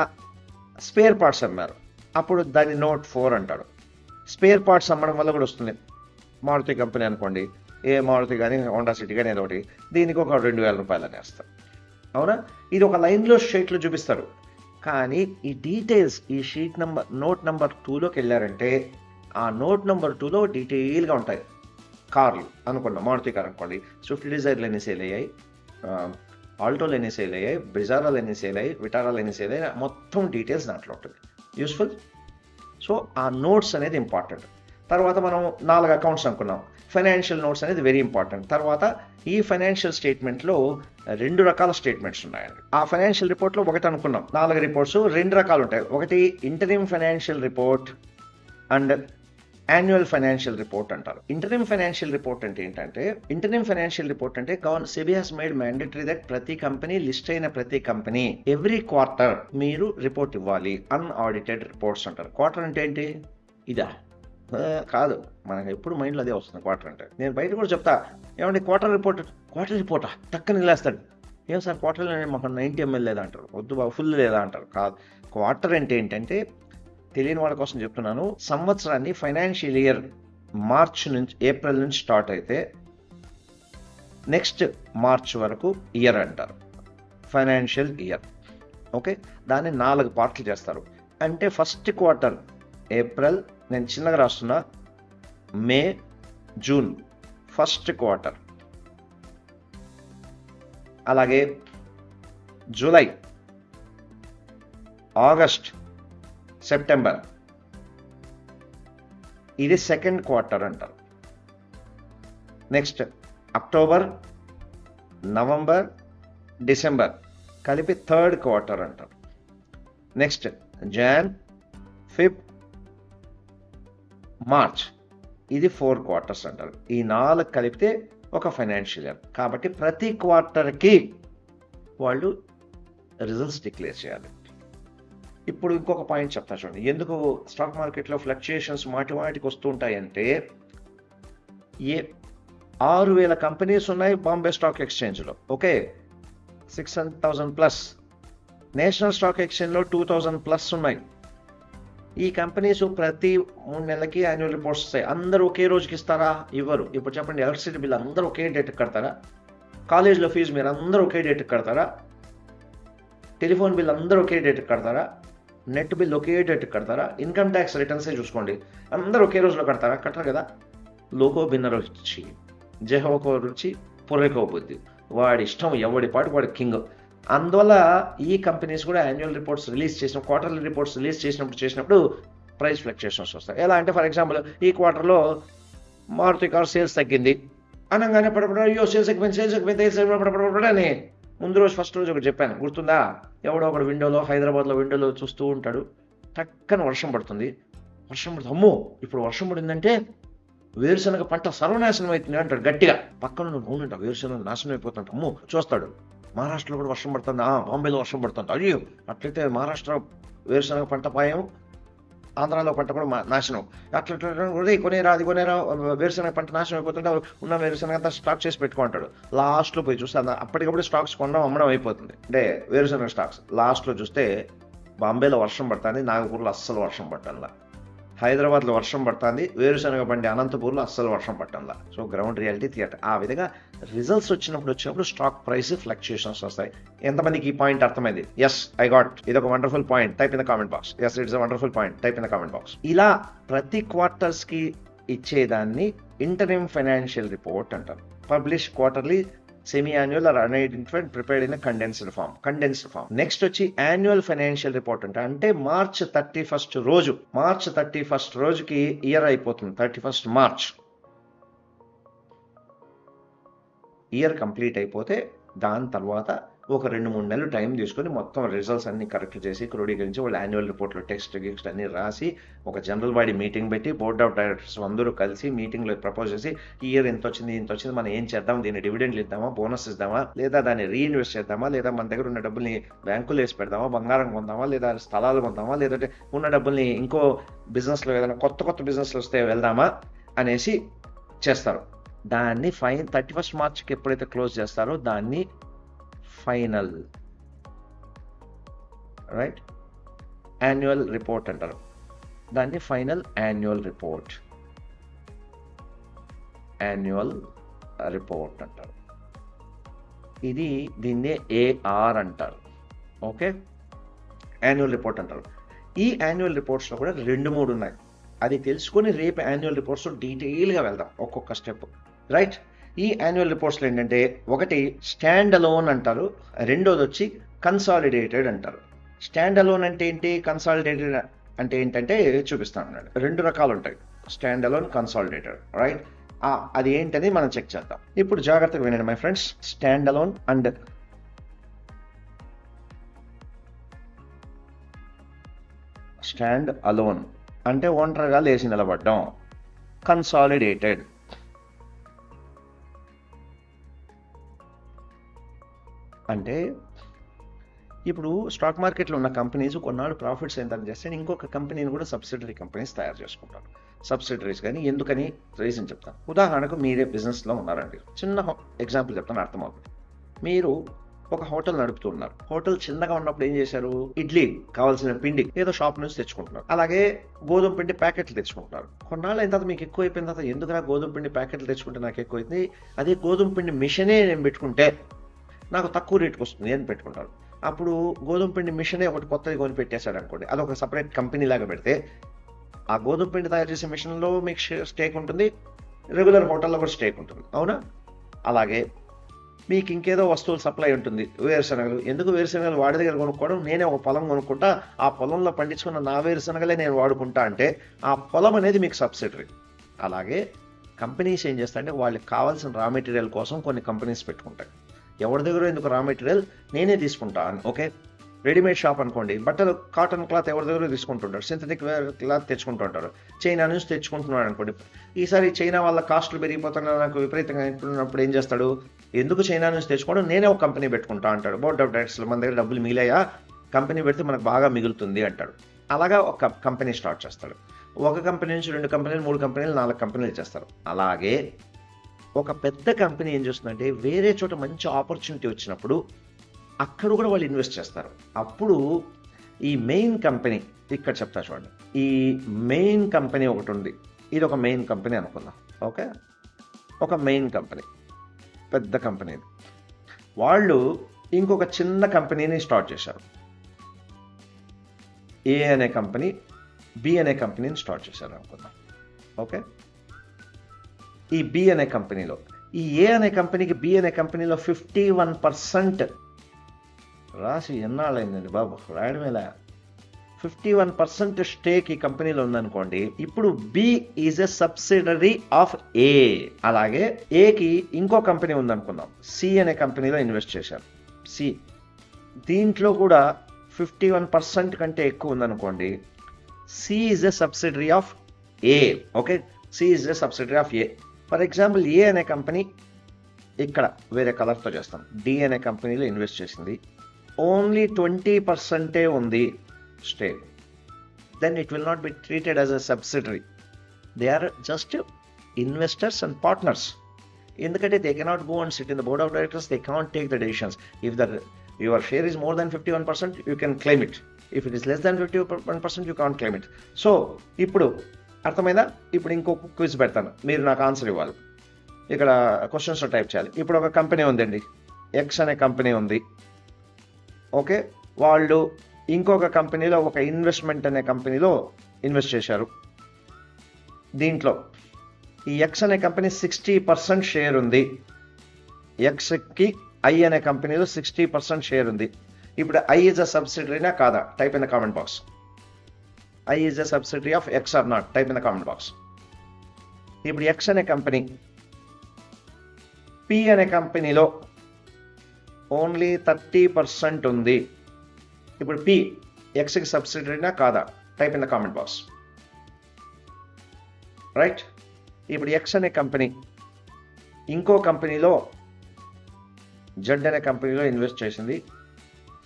స్పేర్ పార్ట్స్ అమ్మారు, అప్పుడు దాన్ని నోట్ 4 అంటాడు. స్పేర్ పార్ట్స్ అమ్మడం వల్ల కూడా వస్తుంది. మారుతి కంపెనీ అనుకోండి, ఏ మారుతి కానీ హోండా సిటీ కానీ ఏదో ఒకటి, దీనికి ఒక 2,000 రూపాయలు అనేస్తారు, అవునా? ఇది ఒక లైన్లో షీట్లో చూపిస్తారు. కానీ ఈ డీటెయిల్స్ ఈ షీట్ నెంబర్ నోట్ నెంబర్ 2లోకి వెళ్ళారంటే ఆ నోట్ నెంబర్ 2లో డీటెయిల్గా ఉంటాయి. కార్లు అనుకున్నాం, మారుతి కార్ అనుకోండి, స్విఫ్ట్ డిజైర్లు ఎన్ని సేల్ అయ్యాయి, ఆల్టోలు ఎన్ని సేల్ అయ్యాయి, బ్రిజారాలు ఎన్ని సేల్ అయ్యాయి, విటారాలు ఎన్ని సేల్ అయ్యాయి, మొత్తం డీటెయిల్స్ దాంట్లో ఉంటుంది. యూస్ఫుల్. సో ఆ నోట్స్ అనేది ఇంపార్టెంట్. తర్వాత మనం 4 అకౌంట్స్ అనుకున్నాం, ఫైనాన్షియల్ నోట్స్ అనేది వెరీ ఇంపార్టెంట్. తర్వాత ఈ ఫైనాన్షియల్ స్టేట్మెంట్లో 2 రకాల స్టేట్మెంట్స్ ఉన్నాయండి. ఆ ఫైనాన్షియల్ రిపోర్ట్లో ఒకటి అనుకున్నాం, 4 రిపోర్ట్స్ 2 రకాలు ఉంటాయి. ఒకటి interim financial report and annual financial report అంటారు. ఇంటరిమ్ ఫైనాన్షియల్ రిపోర్ట్ అంటే ఏంటంటే, ఇంటరిమ్ ఫైనాన్షియల్ రిపోర్ట్ అంటే SEBI has made mandatory that ప్రతి కంపెనీ, లిస్ట్ అయిన ప్రతి కంపెనీ ఎవ్రీ క్వార్టర్ మీరు రిపోర్ట్ ఇవ్వాలి. అన్ఆడిటెడ్ రిపోర్ట్స్ అంటారు. క్వార్టర్ అంటే ఏంటి? ఇదా కాదు, మనకు ఎప్పుడు మైండ్లో అదే వస్తుంది క్వార్టర్ అంటే. నేను బయట కూడా చెప్తా, ఏమంటే క్వార్టర్ రిపోర్టా టక్కని నిలేస్తాడు. ఏం సార్ క్వార్టర్ మాకు 90 ml లేదా అంటారు, వద్దు బాబు ఫుల్ లేదా అంటారు. కాదు, క్వార్టర్ అంటే ఏంటంటే తెలియని వాళ్ళ కోసం చెప్తున్నాను. సంవత్సరాన్ని ఫైనాన్షియల్ ఇయర్ ఏప్రిల్ నుంచి స్టార్ట్ అయితే నెక్స్ట్ మార్చ్ వరకు ఇయర్ అంటారు, ఫైనాన్షియల్ ఇయర్. ఓకే, దాన్ని 4 పార్ట్లు చేస్తారు. అంటే ఫస్ట్ క్వార్టర్ ఏప్రిల్, నేను చిన్నగా రాస్తున్నా, మే, జూన్ ఫస్ట్ క్వార్టర్. అలాగే జూలై, ఆగస్ట్, సెప్టెంబర్ ఇది సెకండ్ క్వార్టర్ అంటారు. నెక్స్ట్ అక్టోబర్, నవంబర్, డిసెంబర్ కలిపి థర్డ్ క్వార్టర్ అంటారు. నెక్స్ట్ జాన్, ఫిబ్, మార్చ్ ఇది 4 క్వార్టర్స్ అంటారు. ఈ 4 కలిపితే ఒక ఫైనాన్షియల్ ఇయర్. కాబట్టి ప్రతి క్వార్టర్కి వాళ్ళు రిజల్ట్స్ డిక్లేర్ చేయాలి. ఇప్పుడు ఇంకొక పాయింట్ చెప్తా చూడండి, ఎందుకు స్టాక్ మార్కెట్లో ఫ్లక్చుయేషన్స్ మాటికి వస్తూ ఉంటాయంటే, 6,000 కంపెనీస్ ఉన్నాయి బాంబే స్టాక్ ఎక్స్చేంజ్లో. ఓకే, 600,000+. నేషనల్ స్టాక్ ఎక్స్చేంజ్లో 2,000+ ఉన్నాయి. ఈ కంపెనీస్ ప్రతి 3 నెలలకి యాన్యువల్ రిపోర్ట్స్ వస్తాయి. అందరూ ఒకే రోజుకి ఇస్తారా? ఇవ్వరు. ఇప్పుడు చెప్పండి, ఎలక్ట్రిసిటీ బిల్ అందరూ ఒకే డేట్కి కడతారా? కాలేజ్లో ఫీజు మీరు అందరూ ఒకే డేట్కి కడతారా? టెలిఫోన్ బిల్ అందరూ ఒకే డేట్కి కడతారా? నెట్ బిల్ ఒకే డేట్కి కడతారా? ఇన్కమ్ ట్యాక్స్ రిటర్న్సే చూసుకోండి, అందరూ ఒకే రోజులో కడతారా? కట్టరు కదా. లోకో భిన్న రుచి, జెహోకో రుచి, పుర్రెకో బుద్ధి. వాడి ఇష్టం, ఎవడి పాటు వాడి కింగ్. అందువల్ల ఈ కంపెనీస్ కూడా యాన్యువల్ రిపోర్ట్స్ రిలీజ్ చేసిన, క్వార్టర్లీ రిపోర్ట్స్ రిలీజ్ చేసినప్పుడు ప్రైస్ ఫ్లక్చుయేషన్స్ వస్తాయి. ఎలా అంటే, ఫర్ ఎగ్జాంపుల్ ఈ క్వార్టర్లో మారుతి కార్ సేల్స్ తగ్గింది అనగానే అయ్యో సేల్స్ ఎక్కువైంది అని ముందు రోజు ఫస్ట్ రోజు ఒకటి చెప్పాను, గుర్తుందా? ఎవడో ఒకడు హైదరాబాద్లో విండోలో చూస్తూ ఉంటాడు, టక్కన వర్షం పడుతుంది. అమ్మో ఇప్పుడు వర్షం పడిందంటే వేరుశనగ పంట సర్వనాశనం అవుతుంది అంటాడు గట్టిగా. పక్కన అవునంట, వేరుశనగ నాశనం అయిపోతుంట. అమ్మో చూస్తాడు, మహారాష్ట్రలో కూడా వర్షం పడుతుంది, బాంబేలో వర్షం పడుతుంది. అయ్యో అట్లయితే మహారాష్ట్ర వేరుశనగ పంట పాయం, ఆంధ్రాలో పంట కూడా నాశనం. అట్లా కొనేరా, అది కొనేరా, వేరుశనగ పంట నాశనం అయిపోతుంటే ఉన్న వేరుశనగ అంతా స్టాక్ చేసి పెట్టుకుంటాడు. లాస్ట్లో పోయి చూస్తే అప్పటికప్పుడు స్టాక్స్ కొనడం అమ్మడం అయిపోతుంది, అంటే వేరుశనగ స్టాక్స్. లాస్ట్లో చూస్తే బాంబేలో వర్షం పడుతుంది, నాగపూర్లో అస్సలు వర్షం పట్టంలా. హైదరాబాద్లో వర్షం పడుతుంది, వేరుశనగ బండి అనంతపూర్లో అస్సలు వర్షం పట్టంలా. So ground reality theater. ఆ విధంగా రిజల్ట్స్ వచ్చినప్పుడు స్టాక్ ప్రైస్ ఫ్లక్చుయేషన్స్ వస్తాయి. ఎంతమందికి ఈ పాయింట్ అర్థమైంది? Yes, I got. ఇది ఒక wonderful point, type in the comment box. Yes, it's a wonderful point, type in the comment box. ఇలా ప్రతి క్వార్టర్స్ కి ఇచ్చేదాన్ని ఇంటరిమ్ ఫైనాన్షియల్ రిపోర్ట్ అంటారు. Publish quarterly, semi-annual or unidentified prepared in a condensed form. Next వచ్చి annual financial report అంటే March 31 రోజుకి year అయిపోతుంది. 31 March year complete అయిపోతే దాని తర్వాత ఒక 2-3 నెలలు టైం తీసుకొని మొత్తం రిజల్ట్స్ అన్ని కరెక్ట్ చేసి క్రోడీకరించి వాళ్ళు యాన్యువల్ రిపోర్ట్లో టెక్స్ట్ అన్ని రాసి ఒక జనరల్ బాడీ మీటింగ్ పెట్టి బోర్డ్ ఆఫ్ డైరెక్టర్స్ అందరూ కలిసి మీటింగ్లో ప్రపోజ్ చేసి ఈ ఇయర్ ఎంత వచ్చింది, మనం ఏం చేద్దాం, దీన్ని డివిడెండ్లు ఇద్దామా, బోనస్ ఇద్దామా, లేదా దాన్ని రీఇన్వెస్ట్ చేద్దామా, లేదా మన దగ్గర ఉన్న డబ్బుల్ని బ్యాంకులు వేసి పెడదామా, బంగారం కొందామా, లేదా స్థలాలు కొందామా, లేదంటే ఉన్న డబ్బుల్ని ఇంకో బిజినెస్లో ఏదైనా కొత్త బిజినెస్లు వస్తే వెళ్దామా అనేసి చేస్తారు. దాన్ని 31 మార్చ్కి ఎప్పుడైతే క్లోజ్ చేస్తారో దాన్ని ఫైనల్ యాన్యువల్ రిపోర్ట్ అంటారు. దాన్ని ఫైనల్ యాన్యువల్ రిపోర్ట్ అంటారు. దీన్నే ఏఆర్ అంటారు. ఓకే, యాన్యువల్ రిపోర్ట్ అంటారు. ఈ యాన్యువల్ రిపోర్ట్స్లో కూడా 2-3 ఉన్నాయి. అది తెలుసుకొని రేపు యాన్యువల్ రిపోర్ట్స్ డీటెయిల్గా వెళ్దాం ఒక్కొక్క స్టెప్. రైట్, ఈ యాన్యువల్ రిపోర్ట్స్లో ఏంటంటే, ఒకటి స్టాండ్ అలోన్ అంటారు, రెండోది వచ్చి కన్సాలిడేటెడ్ అంటారు. స్టాండ్ అలోన్ అంటే ఏంటి, కన్సాలిడేటెడ్ అంటే ఏంటంటే చూపిస్తాను. 2 రకాలు ఉంటాయి, స్టాండ్ అలోన్, కన్సాలిడేటెడ్. రైట్, అది ఏంటని మనం చెక్ చేద్దాం. ఇప్పుడు జాగ్రత్తగా వినండి my friends. Stand alone and stand alone అంటే ఒంటరిగా లేచి నిలబడ్డం. కన్సాలిడేటెడ్ అంటే ఇప్పుడు స్టాక్ మార్కెట్లో ఉన్న కంపెనీస్ కొన్నాళ్ళు ప్రాఫిట్స్ ఎంత చేస్తే ఇంకొక కంపెనీని కూడా సబ్సిడరీ కంపెనీస్ తయారు చేసుకుంటారు. సబ్సిడరీస్ కానీ ఎందుకని రీజన్ చెప్తాను. ఉదాహరణకు మీరే బిజినెస్లో ఉన్నారండి, చిన్న ఎగ్జాంపుల్ చెప్తాను అర్థమవుతుంది. మీరు ఒక హోటల్ నడుపుతూ ఉన్నారు. హోటల్ చిన్నగా ఉన్నప్పుడు ఏం చేశారు, ఇడ్లీ కావాల్సిన పిండి ఏదో షాప్ నుంచి తెచ్చుకుంటున్నారు, అలాగే గోధుమ పిండి ప్యాకెట్లు తెచ్చుకుంటున్నారు. కొన్నాళ్ళు అయిన తర్వాత మీకు ఎక్కువ అయిపోయిన తర్వాత ఎందుకురా గోధుమ పిండి ప్యాకెట్లు తెచ్చుకుంటే నాకు ఎక్కువైంది, అదే గోధుమ పిండి మిషనే నేను పెట్టుకుంటే నాకు తక్కువ రేటుకి వస్తుంది అని పెట్టుకుంటారు. అప్పుడు గోధుమ పిండి మిషనే ఒకటి కొత్తది కొని పెట్టేశాడు అనుకోండి, అదొక సపరేట్ కంపెనీ లాగా పెడితే ఆ గోధుమ పిండి తయారు చేసే మిషన్లో మీకు స్టేక్ ఉంటుంది, రెగ్యులర్ హోటల్లో కూడా స్టేక్ ఉంటుంది, అవునా? అలాగే మీకు ఇంకేదో వస్తువులు సప్లై ఉంటుంది, వేరుశనగలు. ఎందుకు వేరుశనగలు వాడి దగ్గర కొనుక్కోవడం, నేనే ఒక పొలం కొనుక్కుంటా, ఆ పొలంలో పండించుకున్న నా వేరుశనగలే నేను వాడుకుంటా అంటే ఆ పొలం అనేది మీకు సబ్సిడరీ. అలాగే కంపెనీస్ ఏం చేస్తాయంటే వాళ్ళకి కావాల్సిన రా మెటీరియల్ కోసం కొన్ని కంపెనీస్ పెట్టుకుంటాయి. ఎవరి దగ్గర ఎందుకు రా మెటీరియల్ నేనే తీసుకుంటాను, ఓకే? రెడీమేడ్ షాప్ అనుకోండి, బట్టలు కాటన్ క్లాత్ ఎవరి దగ్గర తీసుకుంటుంటారు, సింథటిక్ క్లాత్ తెచ్చుకుంటుంటారు, చైనా నుంచి తెచ్చుకుంటున్నాడు అనుకోండి. ఈసారి చైనా వాళ్ళ కాస్టులు పెరిగిపోతున్నా నాకు విపరీతంగా ఉంటున్నప్పుడు ఏం చేస్తాడు, ఎందుకు చైనా నుంచి తెచ్చుకోవడం, నేనే ఒక కంపెనీ పెట్టుకుంటా అంటాడు. బోర్డ్ ఆఫ్ డైరెక్టర్స్లో మన దగ్గర డబ్బులు మిగిలాయా, కంపెనీ పెడితే మనకు బాగా మిగులుతుంది అంటాడు. అలాగా ఒక కంపెనీ స్టార్ట్ చేస్తాడు. ఒక కంపెనీ నుంచి 2 కంపెనీలు, 3 కంపెనీలు, 4 కంపెనీలు చేస్తారు. అలాగే ఒక పెద్ద కంపెనీ ఏం చేస్తుందంటే వేరే చోట మంచి ఆపర్చునిటీ వచ్చినప్పుడు అక్కడ కూడా వాళ్ళు ఇన్వెస్ట్ చేస్తారు. అప్పుడు ఈ మెయిన్ కంపెనీ, ఇక్కడ చెప్తా చూడండి, ఈ మెయిన్ కంపెనీ ఒకటి ఉంది, ఇది ఒక మెయిన్ కంపెనీ అనుకుందాం, ఓకే? ఒక మెయిన్ కంపెనీ, పెద్ద కంపెనీ. వాళ్ళు ఇంకొక చిన్న కంపెనీని స్టార్ట్ చేశారు. ఏ అనే కంపెనీ, బి అనే కంపెనీని స్టార్ట్ చేశారు అనుకుందాం, ఓకే? ఈ బి అనే కంపెనీలో, ఈ ఏ అనే కంపెనీకి బి అనే కంపెనీలో 51% రాసి ఎన్నాళ్ళైందండి బాబు రాయడమేలా, 51% స్టేక్ ఈ కంపెనీలో ఉందనుకోండి. ఇప్పుడు B is a subsidiary of A. అలాగే ఏకి ఇంకో కంపెనీ ఉందనుకుందాం, సి అనే కంపెనీలో ఇన్వెస్ట్ చేశారు. సి దీంట్లో కూడా 51% కంటే ఎక్కువ ఉందనుకోండి. C is a subsidiary of A, okay? C is a subsidiary of A. For example A అనే కంపెనీ ఇక్కడ వేరే కలర్తో చేస్తాం, డి అనే కంపెనీలో ఇన్వెస్ట్ చేసింది, ఓన్లీ 20% ఉంది stake. Then it will not be treated as a subsidiary. They are just investors and partners. ఎందుకంటే they cannot go and sit in the board of directors, they can't take the decisions. If your share is more than 51%, you can claim it. If it is less than 51%, you can't claim it. So ఇప్పుడు అర్థమైందా? ఇప్పుడు ఇంకొక quiz పెడతాను, మీరు నాకు answer ఇవ్వాలి. ఇక్కడ క్వశ్చన్స్లో type చేయాలి. ఇప్పుడు ఒక కంపెనీ ఉందండి, ఎక్స్ అనే కంపెనీ ఉంది, ఓకే? వాళ్ళు ఇంకొక కంపెనీలో, ఒక ఇన్వెస్ట్మెంట్ అనే కంపెనీలో ఇన్వెస్ట్ చేశారు. దీంట్లో ఈ ఎక్స్ అనే కంపెనీ 60% షేర్ ఉంది. ఎక్స్కి ఐ అనే కంపెనీలో 60% షేర్ ఉంది. ఇప్పుడు ఐ ఈజ్ అ సబ్సిడరీనా కాదా? Type in the comment box. I is a subsidiary of X or not? Type in the comment box. ఇప్పుడు X అనే కంపెనీ P అనే కంపెనీలో ఓన్లీ 30% ఉంది. ఇప్పుడు P Xకి సబ్సిడరీనా కాదా? Type in the comment box. Right? ఇప్పుడు X అనే కంపెనీ ఇంకో కంపెనీలో Z అనే కంపెనీలో ఇన్వెస్ట్ చేసింది,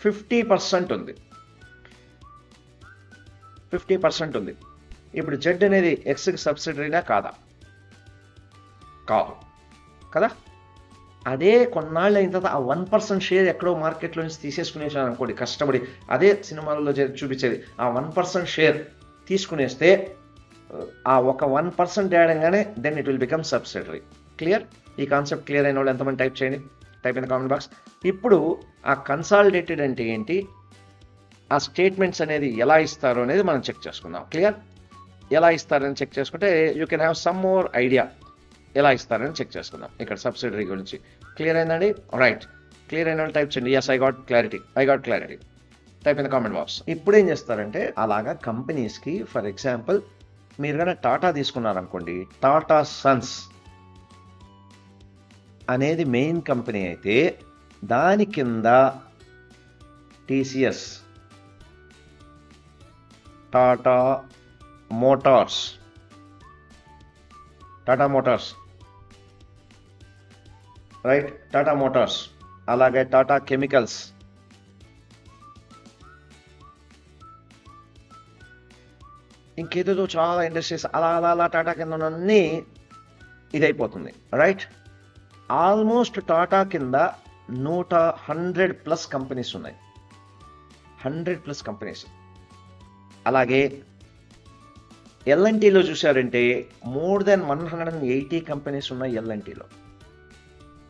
50% ఉంది. 50% ఉంది. ఇప్పుడు జెడ్ అనేది ఎక్స్కి సబ్సిడరీనా కాదా? కాదు కదా? అదే కొన్నాళ్ళు అయిన తర్వాత ఆ 1% షేర్ ఎక్కడో మార్కెట్లో నుంచి తీసేసుకునేసాను అనుకోండి, కష్టపడి, అదే సినిమాలలో చూపించేది, ఆ 1% షేర్ తీసుకునేస్తే ఆ ఒక 1% యాడంగానే then it will become subsidiary. Clear? ఈ కాన్సెప్ట్ క్లియర్ అయిన వాళ్ళు ఎంతమంది టైప్ చేయండి, type in the comment box. ఇప్పుడు ఆ కన్సాలిడేటెడ్ అంటే ఏంటి, ఆ స్టేట్మెంట్స్ అనేది ఎలా ఇస్తారో అనేది మనం చెక్ చేసుకుందాం. క్లియర్? ఎలా ఇస్తారని చెక్ చేసుకుంటే you can have some more idea ఎలా ఇస్తారని చెక్ చేసుకుందాం. ఇక్కడ సబ్సిడరీ గురించి క్లియర్ అయిందండి? రైట్. క్లియర్ అయిన టైప్ చేయండి, yes I got clarity, type in the comment box. ఇప్పుడు ఏం చేస్తారంటే అలాగా కంపెనీస్కి, ఫర్ ఎగ్జాంపుల్ మీరు కన్నా టాటా తీసుకున్నారనుకోండి, టాటా సన్స్ అనేది మెయిన్ కంపెనీ అయితే దాని కింద టీసీఎస్, టాటా మోటార్స్, రైట్? టాటా మోటార్స్, అలాగే టాటా కెమికల్స్, ఇంకేదో చాలా ఇండస్ట్రీస్ అలా టాటా కింద అన్నీ ఇదైపోతుంది. రైట్? ఆల్మోస్ట్ టాటా కింద 100+ కంపెనీస్ ఉన్నాయి, 100+ కంపెనీస్. అలాగే ఎల్ఎన్టీలో చూశారంటే మోర్ దెన్ 180 కంపెనీస్ ఉన్నాయి.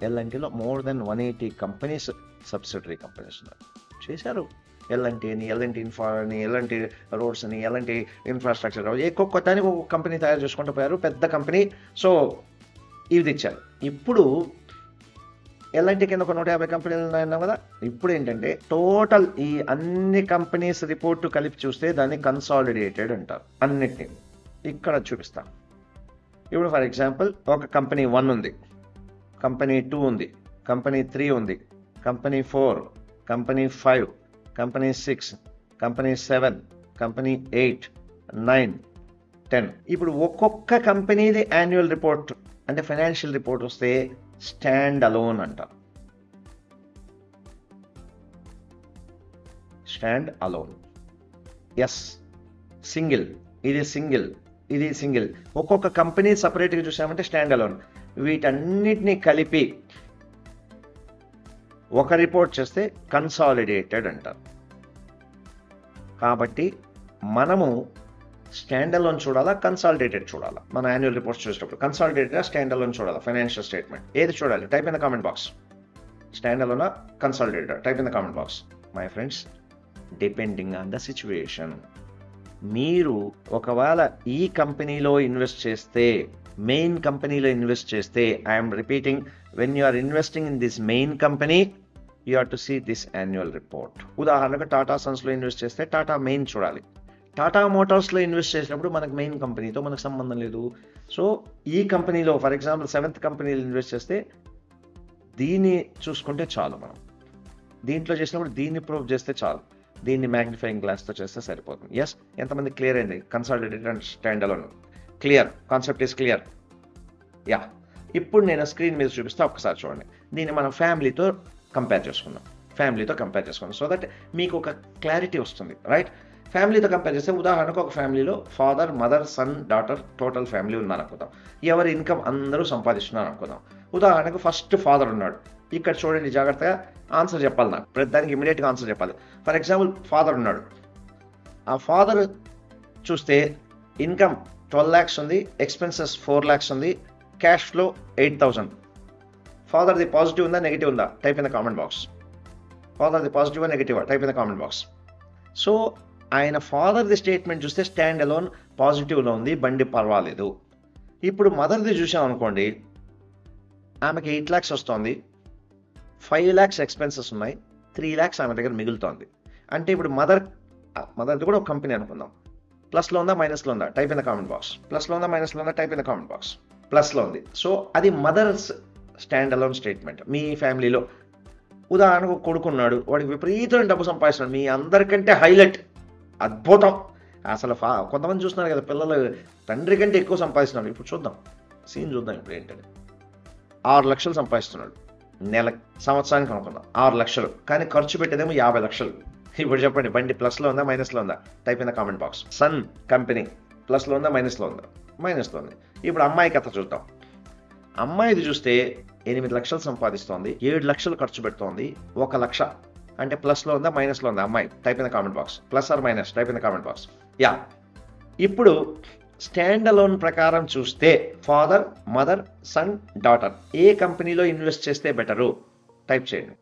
ఎల్ఎన్టీలో more than 180 companies, subsidiary companies ఉన్నాయి. చేశారు ఎల్ఎన్టీ అని, ఎల్ఎన్టీ ఇన్ఫ్రా అని, ఎల్ఎన్టీ రోడ్స్ అని, ఎల్ఎన్టీ ఇన్ఫ్రాస్ట్రక్చర్, ఒక్కొక్క దానికి ఒక్కొక్క కంపెనీ తయారు చేసుకుంటూ పోయారు, పెద్ద కంపెనీ. సో ఇది ఇచ్చారు. ఇప్పుడు ఎల్ఎన్టీ కింద ఒక 150 కంపెనీలు ఉన్నాయన్నాం కదా. ఇప్పుడు ఏంటంటే టోటల్ ఈ అన్ని కంపెనీస్ రిపోర్టు కలిపి చూస్తే దాన్ని కన్సాలిడేటెడ్ అంటారు. అన్నిటినీ ఇక్కడ చూపిస్తాం. ఇప్పుడు ఫర్ ఎగ్జాంపుల్ ఒక కంపెనీ 1 ఉంది, కంపెనీ 2 ఉంది, కంపెనీ 3 ఉంది, company 4, company 5, company 6, company 7, company 8, 9, 10. ఇప్పుడు ఒక్కొక్క కంపెనీది యాన్యువల్ రిపోర్ట్ అంటే ఫైనాన్షియల్ రిపోర్ట్ వస్తే స్టాండ్ అలోన్ అంటారు. Stand alone. ఎస్, సింగిల్, ఇది సింగిల్, ఇది సింగిల్. ఒక్కొక్క కంపెనీ సపరేట్గా చూసామంటే స్టాండ్ అలోన్. వీటన్నిటినీ కలిపి ఒక రిపోర్ట్ చేస్తే కన్సాలిడేటెడ్ అంటారు. కాబట్టి మనము స్టాండ్ అలోన్ చూడాలా, కన్సాలిడేటెడ్ చూడాలా? మన యాన్యువల్ రిపోర్ట్స్ చూసేటప్పుడు కన్సాలిడేటెడ్, స్టాండ్ అలోన్ చూడాలా? ఫైనాన్షియల్ స్టేట్మెంట్ ఏది చూడాలి? Type in the comment box. Stand అలోనా, consolidated? Type in the comment box. My friends, depending on the situation. మీరు ఒకవేళ ఈ కంపెనీలో ఇన్వెస్ట్ చేస్తే, మెయిన్ కంపెనీలో ఇన్వెస్ట్ చేస్తే, I'm repeating, when you are investing in this main company you have to see this annual report. ఉదాహరణకు Tata సన్స్లో invest చేస్తే Tata main చూడాలి. టాటా మోటార్స్లో ఇన్వెస్ట్ చేసినప్పుడు మనకు మెయిన్ కంపెనీతో మనకు సంబంధం లేదు. సో ఈ కంపెనీలో ఫర్ ఎగ్జాంపుల్ 7th కంపెనీలో ఇన్వెస్ట్ చేస్తే దీన్ని చూసుకుంటే చాలు. మనం దీంట్లో చేసినప్పుడు దీన్ని ప్రూవ్ చేస్తే చాలు, దీన్ని మ్యాగ్నిఫైయింగ్ గ్లాస్తో చేస్తే సరిపోతుంది. ఎస్, ఎంతమంది క్లియర్ అయింది? Consolidated and stand alone clear, concept is clear. Yeah, ఇప్పుడు నేను స్క్రీన్ మీద చూపిస్తా, ఒక్కసారి చూడండి. దీన్ని మనం ఫ్యామిలీతో కంపేర్ చేసుకుందాం. సో దట్ మీకు ఒక క్లారిటీ వస్తుంది, రైట్? ఫ్యామిలీతో కంపేర్ చేస్తే ఉదాహరణకు ఒక ఫ్యామిలీలో father, mother, son, daughter, total family ఉన్నారు అనుకుందాం. ఎవరి ఇన్కమ్ అందరూ సంపాదిస్తున్నారు అనుకుందాం. ఉదాహరణకు ఫస్ట్ ఫాదర్ ఉన్నాడు. ఇక్కడ చూడండి, జాగ్రత్తగా ఆన్సర్ చెప్పాలి. నాకు ప్రతి దానికి ఇమీడియట్గా ఆన్సర్ చెప్పాలి. ఫర్ ఎగ్జాంపుల్ ఫాదర్ ఉన్నాడు. ఆ ఫాదర్ చూస్తే ఇన్కమ్ 12 lakhs ఉంది, ఎక్స్పెన్సెస్ 4 lakhs ఉంది, క్యాష్ ఫ్లో 8,000. ఫాదర్ది పాజిటివ్ ఉందా, నెగిటివ్ ఉందా? Type in the comment box. ఫాదర్ది పాజిటివా, నెగిటివా? Type in the comment box. So ఆయన ఫాదర్ది స్టేట్మెంట్ చూస్తే స్టాండ్ అలోన్ పాజిటివ్లో ఉంది, బండి పర్వాలేదు. ఇప్పుడు మదర్ది చూసాం అనుకోండి, ఆమెకి 8 lakhs వస్తుంది, 5 lakhs ఎక్స్పెన్సెస్ ఉన్నాయి, 3 lakhs ఆమె దగ్గర మిగులుతోంది. అంటే ఇప్పుడు మదర్ది కూడా ఒక కంపెనీ అనుకుందాం. ప్లస్లో ఉందా, మైనస్లో ఉందా? Type in the comment box. ప్లస్లో ఉందా, మైనస్లో ఉందా? Type in the comment box. ప్లస్లో ఉంది. సో అది మదర్స్ స్టాండ్ అలోన్ స్టేట్మెంట్. మీ ఫ్యామిలీలో ఉదాహరణకు కొడుకున్నాడు, వాడికి విపరీతమైన డబ్బు సంపాదిస్తున్నాడు, మీ అందరికంటే హైలైట్, అద్భుతం. అసలు కొంతమంది చూస్తున్నారు కదా, పిల్లలు తండ్రి కంటే ఎక్కువ సంపాదిస్తున్నాడు. ఇప్పుడు చూద్దాం, సీన్ చూద్దాం. ఇప్పుడు ఏంటంటే 6 లక్షలు సంపాదిస్తున్నాడు సంవత్సరానికి అనుకుందాం, 6 లక్షలు. కానీ ఖర్చు పెట్టేదేమో 50 లక్షలు. ఇప్పుడు చెప్పండి, బండి ప్లస్లో ఉందా, మైనస్లో ఉందా? Type in the comment box. Son company ప్లస్లో ఉందా, మైనస్లో ఉందా? మైనస్లో ఉంది. ఇప్పుడు అమ్మాయి కథ చూద్దాం. అమ్మాయిది చూస్తే 8 లక్షలు సంపాదిస్తోంది, 7 లక్షలు ఖర్చు పెడుతోంది, 1 లక్ష. అంటే ప్లస్లో ఉందా, మైనస్లో ఉందా అమ్మాయి? Type in the comment box. Plus or minus? Type in the comment box. Yeah, ఇప్పుడు స్టాండ్ అలోన్ ప్రకారం చూస్తే ఫాదర్, మదర్, సన్, డాటర్ ఏ కంపెనీలో ఇన్వెస్ట్ చేస్తే బెటరు? టైప్ చేయండి.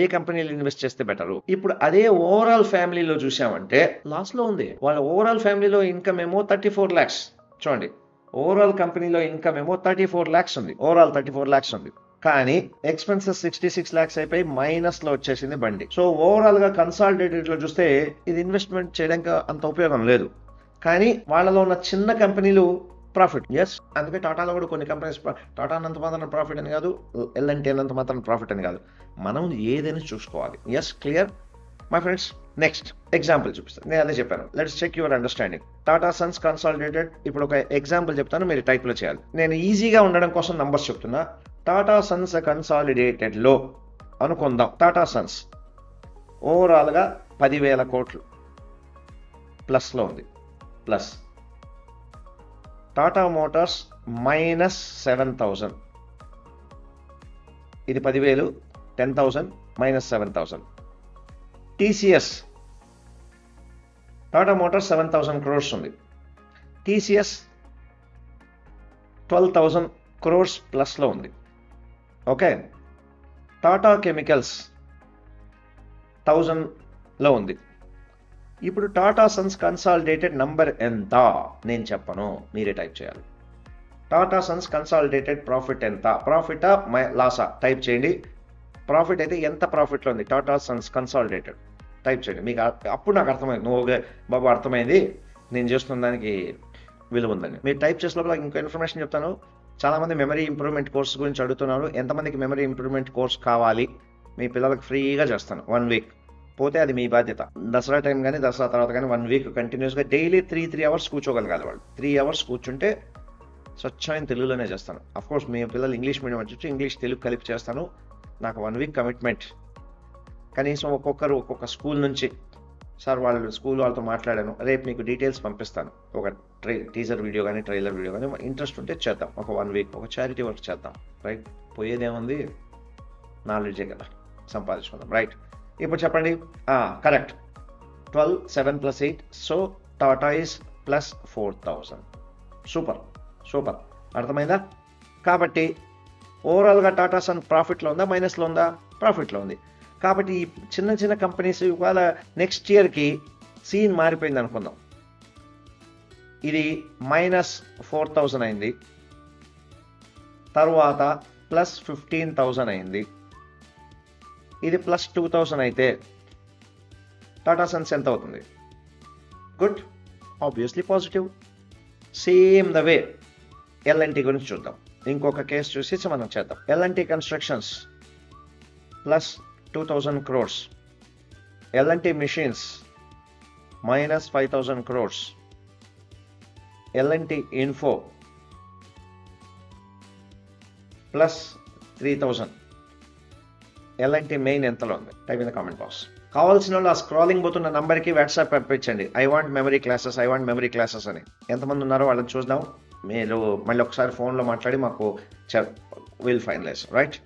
ఏ కంపెనీలో ఇన్వెస్ట్ చేస్తే బెటరు? ఇప్పుడు అదే ఓవరాల్ ఫ్యామిలీలో చూసామంటే లాస్లో ఉంది. వాళ్ళ ఓవరాల్ ఫ్యామిలీలో ఇన్కమ్ ఏమో 34 lakhs. చూడండి, ఓవరాల్ కంపెనీలో ఇన్కమ్ ఏమో 34 lakhs ఉంది. ఓవరాల్ 34 lakhs ఉంది. కానీ ఎక్స్పెన్సెస్ 66 lakhs అయిపోయి మైనస్లో వచ్చేసింది బండి. సో ఓవరాల్గా కన్సాలిడేటెడ్లో చూస్తే ఇది ఇన్వెస్ట్మెంట్ చేయడానికి అంత ఉపయోగం లేదు. కానీ వాళ్ళలో ఉన్న చిన్న కంపెనీలు ప్రాఫిట్. ఎస్, అందుకే టాటాలో కూడా కొన్ని కంపెనీస్ టాటా అన్నంత మాత్రం ప్రాఫిట్ అని కాదు, ఎల్ఎన్టీ అన్నంత మాత్రం ప్రాఫిట్ అని కాదు. మనం ఏదైనా చూసుకోవాలి. Yes, clear my friends. Next example చూపిస్తాను. నేను అదే చెప్పాను, let's check your understanding. Tata sons consolidated. ఇప్పుడు ఒక ఎగ్జాంపుల్ చెప్తాను, మీరు టైప్లో చేయాలి. నేను ఈజీగా ఉండడం కోసం నంబర్స్ చెప్తున్నా. టాటా సన్స్ కన్సాలిడేటెడ్లో అనుకుందాం, టాటా సన్స్ ఓవరాల్గా 10,000 కోట్లు ప్లస్లో ఉంది. Plus Tata Motors -7,000. ఇది 10,000, 10,000 minus 7,000. TCS, Tata Motors 7,000 crores ఉంది. TCS 12,000 crores ప్లస్లో ఉంది. ఓకే, టాటా కెమికల్స్ 1,000లో ఉంది. ఇప్పుడు టాటా సన్స్ కన్సాలిడేటెడ్ నంబర్ ఎంత నేను చెప్పను, మీరే టైప్ చేయాలి. టాటా సన్స్ కన్సాలిడేటెడ్ ప్రాఫిట్ ఎంత, ప్రాఫిటా లాసా టైప్ చేయండి. ప్రాఫిట్ అయితే ఎంత ప్రాఫిట్లో ఉంది టాటా సన్స్ కన్సాలిడేటెడ్ టైప్ చేయండి. మీకు అప్పుడు నాకు అర్థమైంది, నువ్వు బాబు అర్థమైంది నేను చేస్తున్న దానికి విలువ ఉందని. మీరు టైప్ చేసే లోపల ఇంకో ఇన్ఫర్మేషన్ చెప్తాను. చాలామంది మెమరీ ఇంప్రూవ్మెంట్ కోర్స్ గురించి అడుగుతున్నారు. ఎంతమందికి మెమరీ ఇంప్రూవ్మెంట్ కోర్స్ కావాలి? మీ పిల్లలకు ఫ్రీగా చేస్తాను 1 వీక్. పోతే అది మీ బాధ్యత. దసరా టైం కానీ దసరా తర్వాత కానీ 1 వీక్ కంటిన్యూస్గా డైలీ 3 అవర్స్ కూర్చోగలగాలి వాళ్ళు. 3 అవర్స్ కూర్చుంటే స్వచ్ఛమైన తెలుగులోనే చేస్తాను. అఫ్కోర్స్ మీ పిల్లలు ఇంగ్లీష్ మీడియం వచ్చి ఇంగ్లీష్ తెలుగు కలిపి చేస్తాను. నాకు 1 వీక్ కమిట్మెంట్. కనీసం ఒక్కొక్క స్కూల్ నుంచి సార్ వాళ్ళు స్కూల్ వాళ్ళతో మాట్లాడాను, రేపు మీకు డీటెయిల్స్ పంపిస్తాను. ఒక టీజర్ వీడియో కానీ ట్రైలర్ వీడియో కానీ ఇంట్రెస్ట్ ఉంటే చేద్దాం. ఒక 1 వీక్ ఒక చారిటీ వర్క్ చేద్దాం. రైట్, పోయేదేముంది, నాలెడ్జే కదా, సంపాదించుకుందాం. రైట్, ఇప్పుడు చెప్పండి. Correct, 12, 7 + 8, so Tata is plus 4,000. Super super, అర్థమైందా? కాబట్టి ఓవరాల్గా టాటా సన్ ప్రాఫిట్లో ఉందా మైనస్లో ఉందా? ప్రాఫిట్లో ఉంది. కాబట్టి ఈ చిన్న చిన్న కంపెనీస్ ఇవాళ నెక్స్ట్ ఇయర్కి సీన్ మారిపోయింది అనుకుందాం. ఇది -4,000 అయింది, తర్వాత +15,000 అయింది. ఇది +2,000 అయితే టాటా సన్స్ ఎంత అవుతుంది? Good, obviously positive. Same the way L&T గురించి చూద్దాం. ఇంకొక కేసు చూసి మనం చేద్దాం. L&T constructions +2,000 crores, L&T Machines -5,000 crores, L&T Info +3,000. L&T Main ఎంతలో ఉంది? Type in the comment box. కావాల్సిన వాళ్ళు ఆ స్క్రాలింగ్ పోతున్న నంబర్కి వాట్సాప్ పంపించండి. ఐ వాంట్ మెమరీ క్లాసెస్ అని. ఎంతమంది ఉన్నారో వాళ్ళని చూద్దాం. మీరు మళ్ళీ ఒకసారి ఫోన్లో మాట్లాడి మాకు విల్ ఫైనలైజ్. రైట్,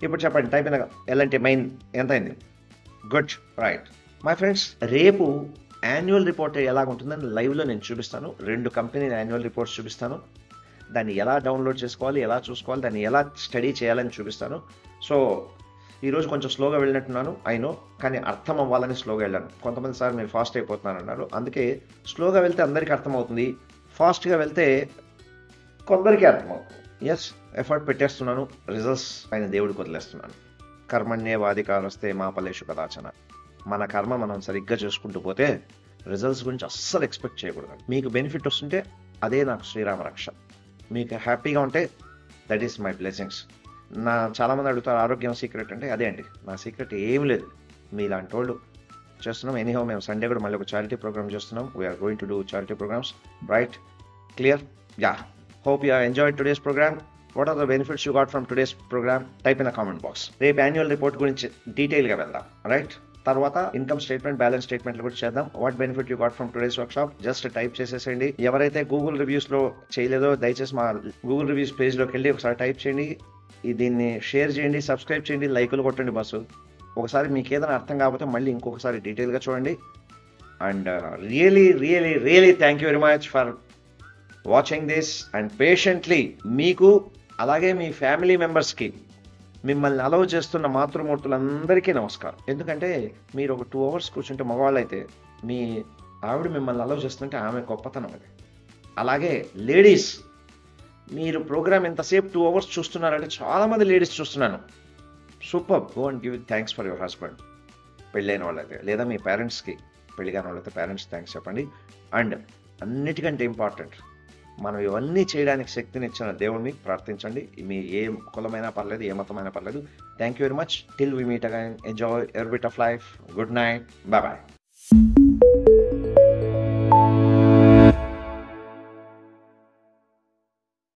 ఇప్పుడు చెప్పండి. టైప్ ఇన్ L&T Main ఎంత అయింది? Good, right. మై ఫ్రెండ్స్, రేపు యాన్యువల్ రిపోర్ట్ ఎలాగుంటుందని లైవ్లో నేను చూపిస్తాను. 2 కంపెనీ యాన్యువల్ రిపోర్ట్స్ చూపిస్తాను. దాన్ని ఎలా డౌన్లోడ్ చేసుకోవాలి, ఎలా చూసుకోవాలి, దాన్ని ఎలా స్టడీ చేయాలని చూపిస్తాను. సో ఈరోజు కొంచెం స్లోగా వెళ్ళినట్టున్నాను, అయినో, కానీ అర్థం అవ్వాలని స్లోగా వెళ్ళాను. కొంతమంది సార్ మీరు ఫాస్ట్ అయిపోతున్నారు అన్నారు. అందుకే స్లోగా వెళ్తే అందరికీ అర్థమవుతుంది, ఫాస్ట్గా వెళ్తే కొందరికీ అర్థమవుతుంది. ఎస్, ఎఫర్ట్ పెట్టేస్తున్నాను, రిజల్ట్స్ పైన దేవుడికి వదిలేస్తున్నాను. కర్మణ్యేవాధికారస్తే మా ఫలేషు కదాచన. మన కర్మ మనం సరిగ్గా చేసుకుంటూ పోతే రిజల్ట్స్ గురించి అస్సలు ఎక్స్పెక్ట్ చేయకూడదు. మీకు బెనిఫిట్ వస్తుంటే అదే నాకు శ్రీరామ రక్ష. మీకు హ్యాపీగా ఉంటే దట్ ఈస్ మై బ్లెస్సింగ్స్. చాలామంది అడుగుతారు ఆరోగ్యం సీక్రెట్ అంటే, అదే అండి నా సీక్రెట్. ఏం లేదు, మీలాంటి వాళ్ళు చేస్తున్నాం. ఎనీహౌ మేము సండే కూడా మళ్ళీ ఒక చారిటీ ప్రోగ్రామ్ చేస్తున్నాం. We're going to do charity programmes. Right, clear? Yeah, hope you have enjoyed today's program. What are the benefits you got from today's program? Type in the comment box. రేపు annual report గురించి డీటెయిల్గా వెళ్దాం. Right, తర్వాత income statement, balance స్టేట్మెంట్లు కూడా చేద్దాం. What benefit you got from today's workshop? Just type చేసేసేయండి. ఎవరైతే గూగుల్ రివ్యూస్లో చేయలేదో దయచేసి మా గూగుల్ రివ్యూస్ పేజ్లోకి వెళ్ళి ఒకసారి టైప్ చేయండి. దీన్ని షేర్ చేయండి, సబ్స్క్రైబ్ చేయండి, లైకులు కొట్టండి. బస్సు ఒకసారి మీకు ఏదైనా అర్థం కాకపోతే మళ్ళీ ఇంకొకసారి డీటెయిల్గా చూడండి. And really thank you very much for watching this and patiently. మీకు అలాగే మీ ఫ్యామిలీ మెంబర్స్కి, మిమ్మల్ని అలౌ చేస్తున్న మాతృమూర్తులందరికీ నమస్కారం. ఎందుకంటే మీరు ఒక 2 అవర్స్ కూర్చుంటే మగవాళ్ళు అయితే, మీ ఆవిడ మిమ్మల్ని అలౌ చేస్తుంటే ఆమె గొప్పతనం అది. అలాగే లేడీస్, మీరు ప్రోగ్రామ్ ఎంతసేపు 2 అవర్స్ చూస్తున్నారంటే చాలామంది లేడీస్ చూస్తున్నాను. Super, go and give thanks for your husband. పెళ్ళైన వాళ్ళైతే, లేదా మీ పేరెంట్స్కి, పెళ్లి కాని వాళ్ళైతే పేరెంట్స్ థ్యాంక్స్ చెప్పండి. అండ్ అన్నిటికంటే ఇంపార్టెంట్, మనం ఇవన్నీ చేయడానికి శక్తినిచ్చిన దేవుడిని ప్రార్థించండి. మీ ఏ కులమైనా పర్లేదు, ఏ మతమైనా పర్లేదు. Thank you very much. Till we meet again, enjoy every bit of life. Good night, bye.